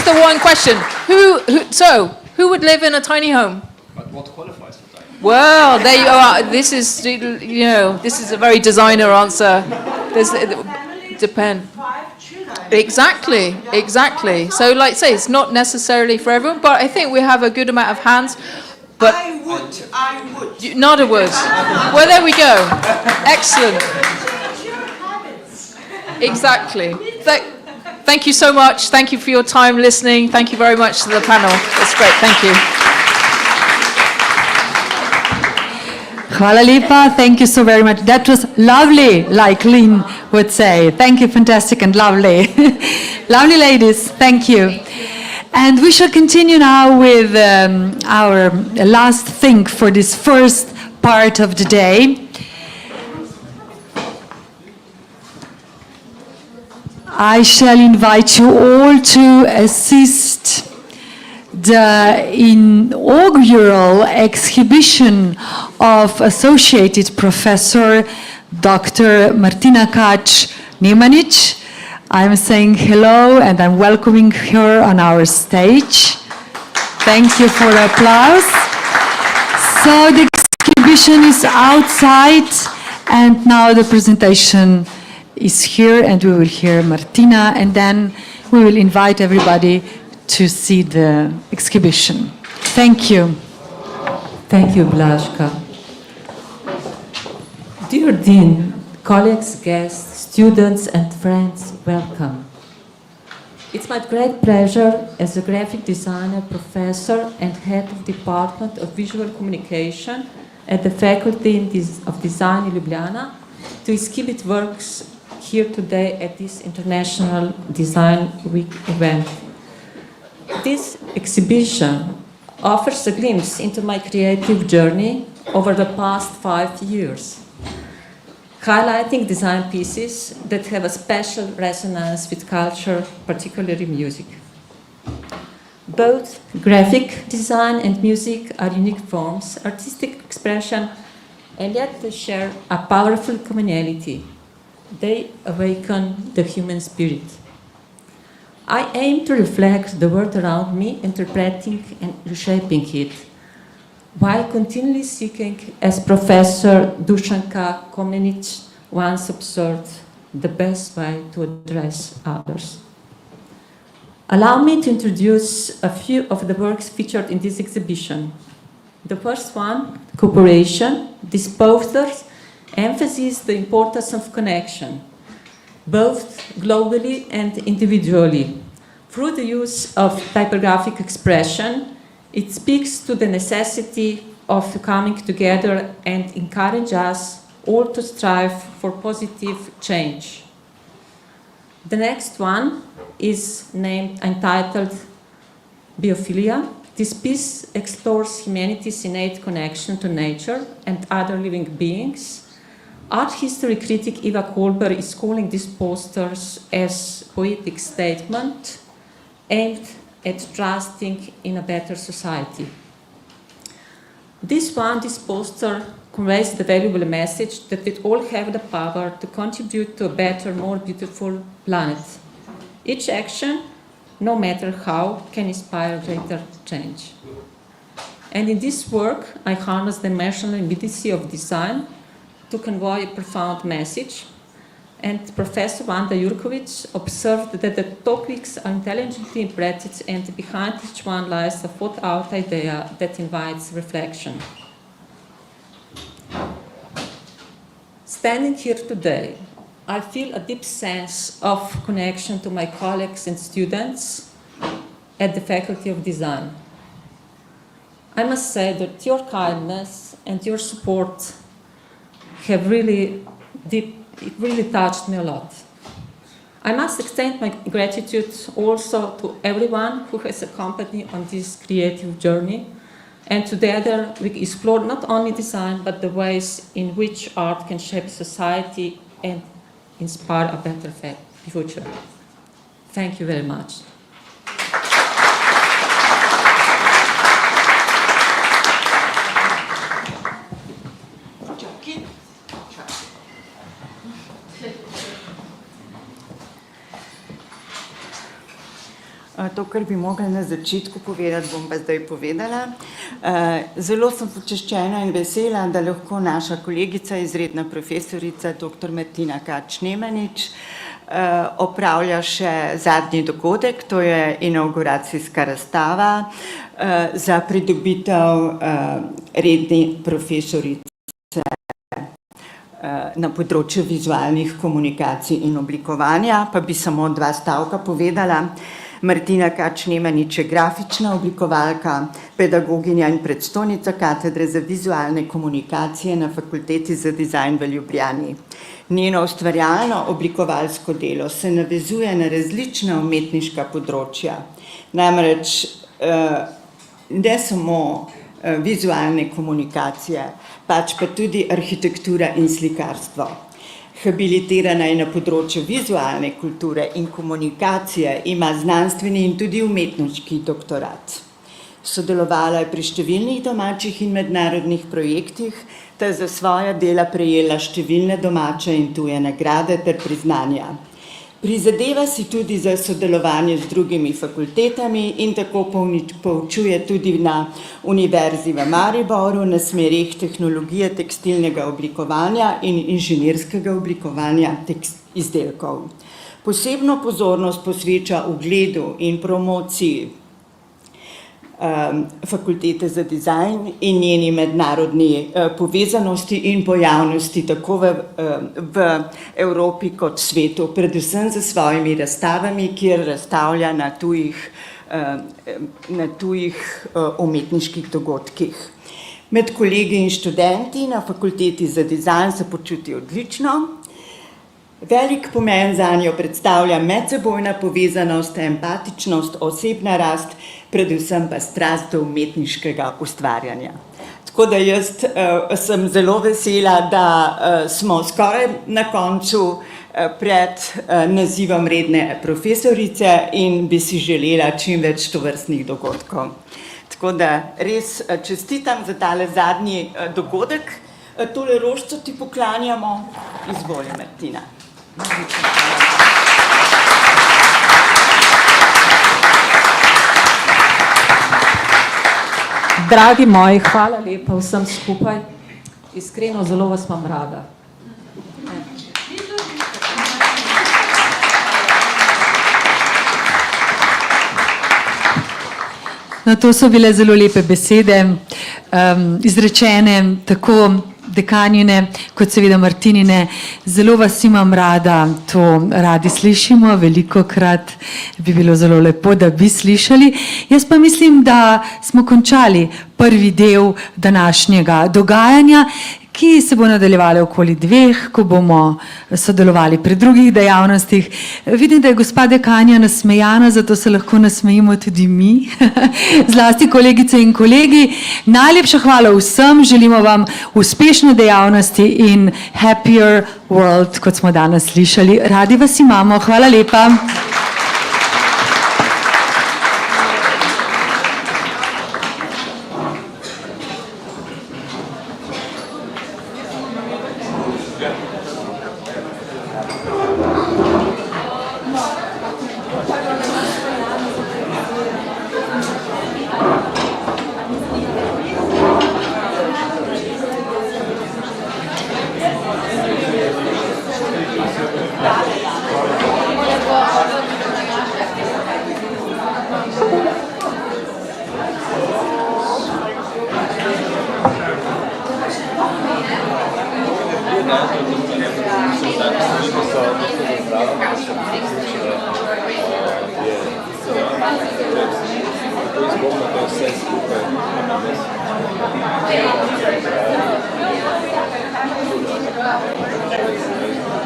the one question. Who would live in a tiny home? But what qualifies for tiny? Well, there you are. This is, this is a very designer answer. Depend. Exactly. So, like say, it's not necessarily for everyone, but I think we have a good amount of hands. But I would. Nada would. Well, there we go. Excellent. Exactly. Thank you so much. Thank you for your time listening. Thank you very much to the panel. That's great. Thank you. Hvala lepa, thank you so very much. That was lovely, like Lynn would say. Thank you, fantastic and lovely. Lovely ladies, thank you. And we shall continue now with our last thing for this first part of the day. I shall invite you all to assist the inaugural exhibition of Associated Professor Dr. Martina Kac-Nemanic. I'm saying hello and I'm welcoming her on our stage. Thank you for the applause. So the exhibition is outside and now the presentation is here and we will hear Martina and then we will invite everybody to see the exhibition. Thank you. Thank you, Blaszka. Dear Dean, colleagues, guests, students and friends, welcome. It's my great pleasure as a graphic designer, professor and head of Department of Visual Communication at the Faculty of Design in Ljubljana to exhibit works here today at this International Design Week event. This exhibition offers a glimpse into my creative journey over the past 5 years, highlighting design pieces that have a special resonance with culture, particularly music. Both graphic design and music are unique forms, artistic expression, and yet they share a powerful commonality. They awaken the human spirit. I aim to reflect the world around me, interpreting and reshaping it, while continually seeking, as Professor Dušanka Komnenić once observed, the best way to address others. Allow me to introduce a few of the works featured in this exhibition. The first one, Cooperation. These posters emphasize the importance of connection, both globally and individually. Through the use of typographic expression, it speaks to the necessity of coming together and encourage us all to strive for positive change. The next one is entitled Biophilia. This piece explores humanity's innate connection to nature and other living beings. Art history critic Eva Kolber is calling these posters as poetic statement aimed at trusting in a better society. This poster conveys the valuable message that we all have the power to contribute to a better, more beautiful planet. Each action, no matter how, can inspire greater change. And in this work, I harness the emotional immediacy of design to convey a profound message. And Professor Wanda Jurković observed that the topics are intelligently interpreted and behind each one lies a thought-out idea that invites reflection. Standing here today, I feel a deep sense of connection to my colleagues and students at the Faculty of Design. I must say that your kindness and your support have really deep it really touched me a lot. I must extend my gratitude also to everyone who has accompanied me on this creative journey. And together we explored not only design, but the ways in which art can shape society and inspire a better future. Thank you very much. To, kar bi mogla na začetku povedati, bom pa zdaj povedala. Zelo sem počaščena in vesela, da lahko naša kolegica, izredna profesorica, dr. Martina Kač-Nemanič, opravlja še zadnji dogodek, to je inauguracijska razstava za pridobitev redne profesorice na področju vizualnih komunikacij in oblikovanja, pa bi samo 2 stavka povedala. Martina Kač-Nemanič je grafična oblikovalka, pedagoginja in predstojnica katedre za vizualne komunikacije na Fakulteti za dizajn v Ljubljani. Njeno ustvarjalno oblikovalsko delo se navezuje na različna umetniška področja, namreč ne samo vizualne komunikacije, pač pa tudi arhitektura in slikarstvo. Habilitirana je na področju vizualne kulture in komunikacije, ima znanstveni in tudi umetniški doktorat. Sodelovala je pri številnih domačih in mednarodnih projektih, ter za svoja dela prejela številne domače in tuje nagrade ter priznanja. Prizadeva si tudi za sodelovanje z drugimi fakultetami in tako poučuje tudi na Univerzi v Mariboru na smerih tehnologije tekstilnega oblikovanja in inženirskega oblikovanja izdelkov. Posebno pozornost posveča ugledu in promociji Fakultete za dizajn in njeni mednarodni povezanosti in pojavnosti tako v Evropi kot svetu, predvsem za svojimi razstavami, kjer razstavlja na tujih umetniških dogodkih. Med kolegi in študenti na Fakulteti za dizajn se počuti odlično. Velik pomen zanjo predstavlja medsebojna povezanost, empatičnost, osebna rast, predvsem pa strast do umetniškega ustvarjanja. Tako da jaz sem zelo vesela, da smo skoraj na koncu pred nazivom redne profesorice in bi si želela čim več tovrstnih dogodkov. Tako da res čestitam za tale zadnji dogodek. Tole rožico ti poklanjamo. Izvoli, Martina. Dragi moji, hvala lepa vsem skupaj. Iskreno, zelo vas imam rada. No, to so bile zelo lepe besede, izrečene tako dekanjine, kot seveda Martinine. Zelo vas imam rada, to radi slišimo, velikokrat bi bilo zelo lepo, da bi slišali. Jaz pa mislim, da smo končali prvi del današnjega dogajanja, ki se bo nadaljevalo okoli 2, ko bomo sodelovali pri drugih dejavnostih. Vidim, da je gospa dekanja nasmejana, zato se lahko nasmejimo tudi mi, zlasti kolegice in kolegi. Najlepša hvala vsem, želimo vam uspešne dejavnosti in happier world, kot smo danes slišali. Radi vas imamo, hvala lepa. Thank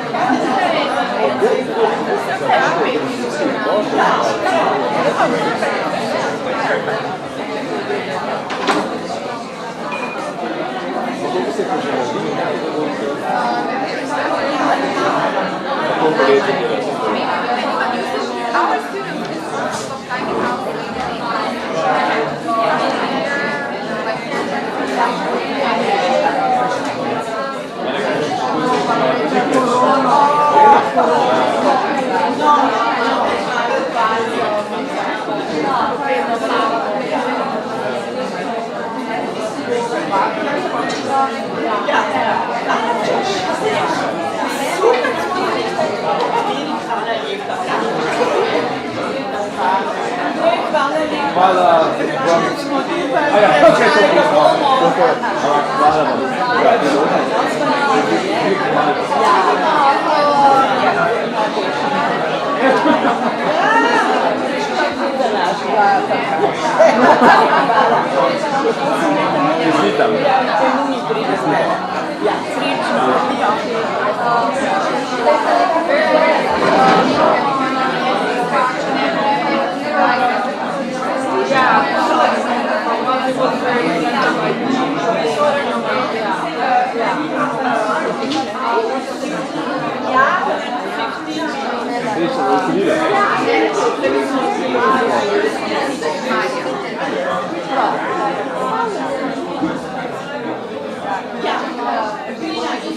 you.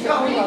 Ja.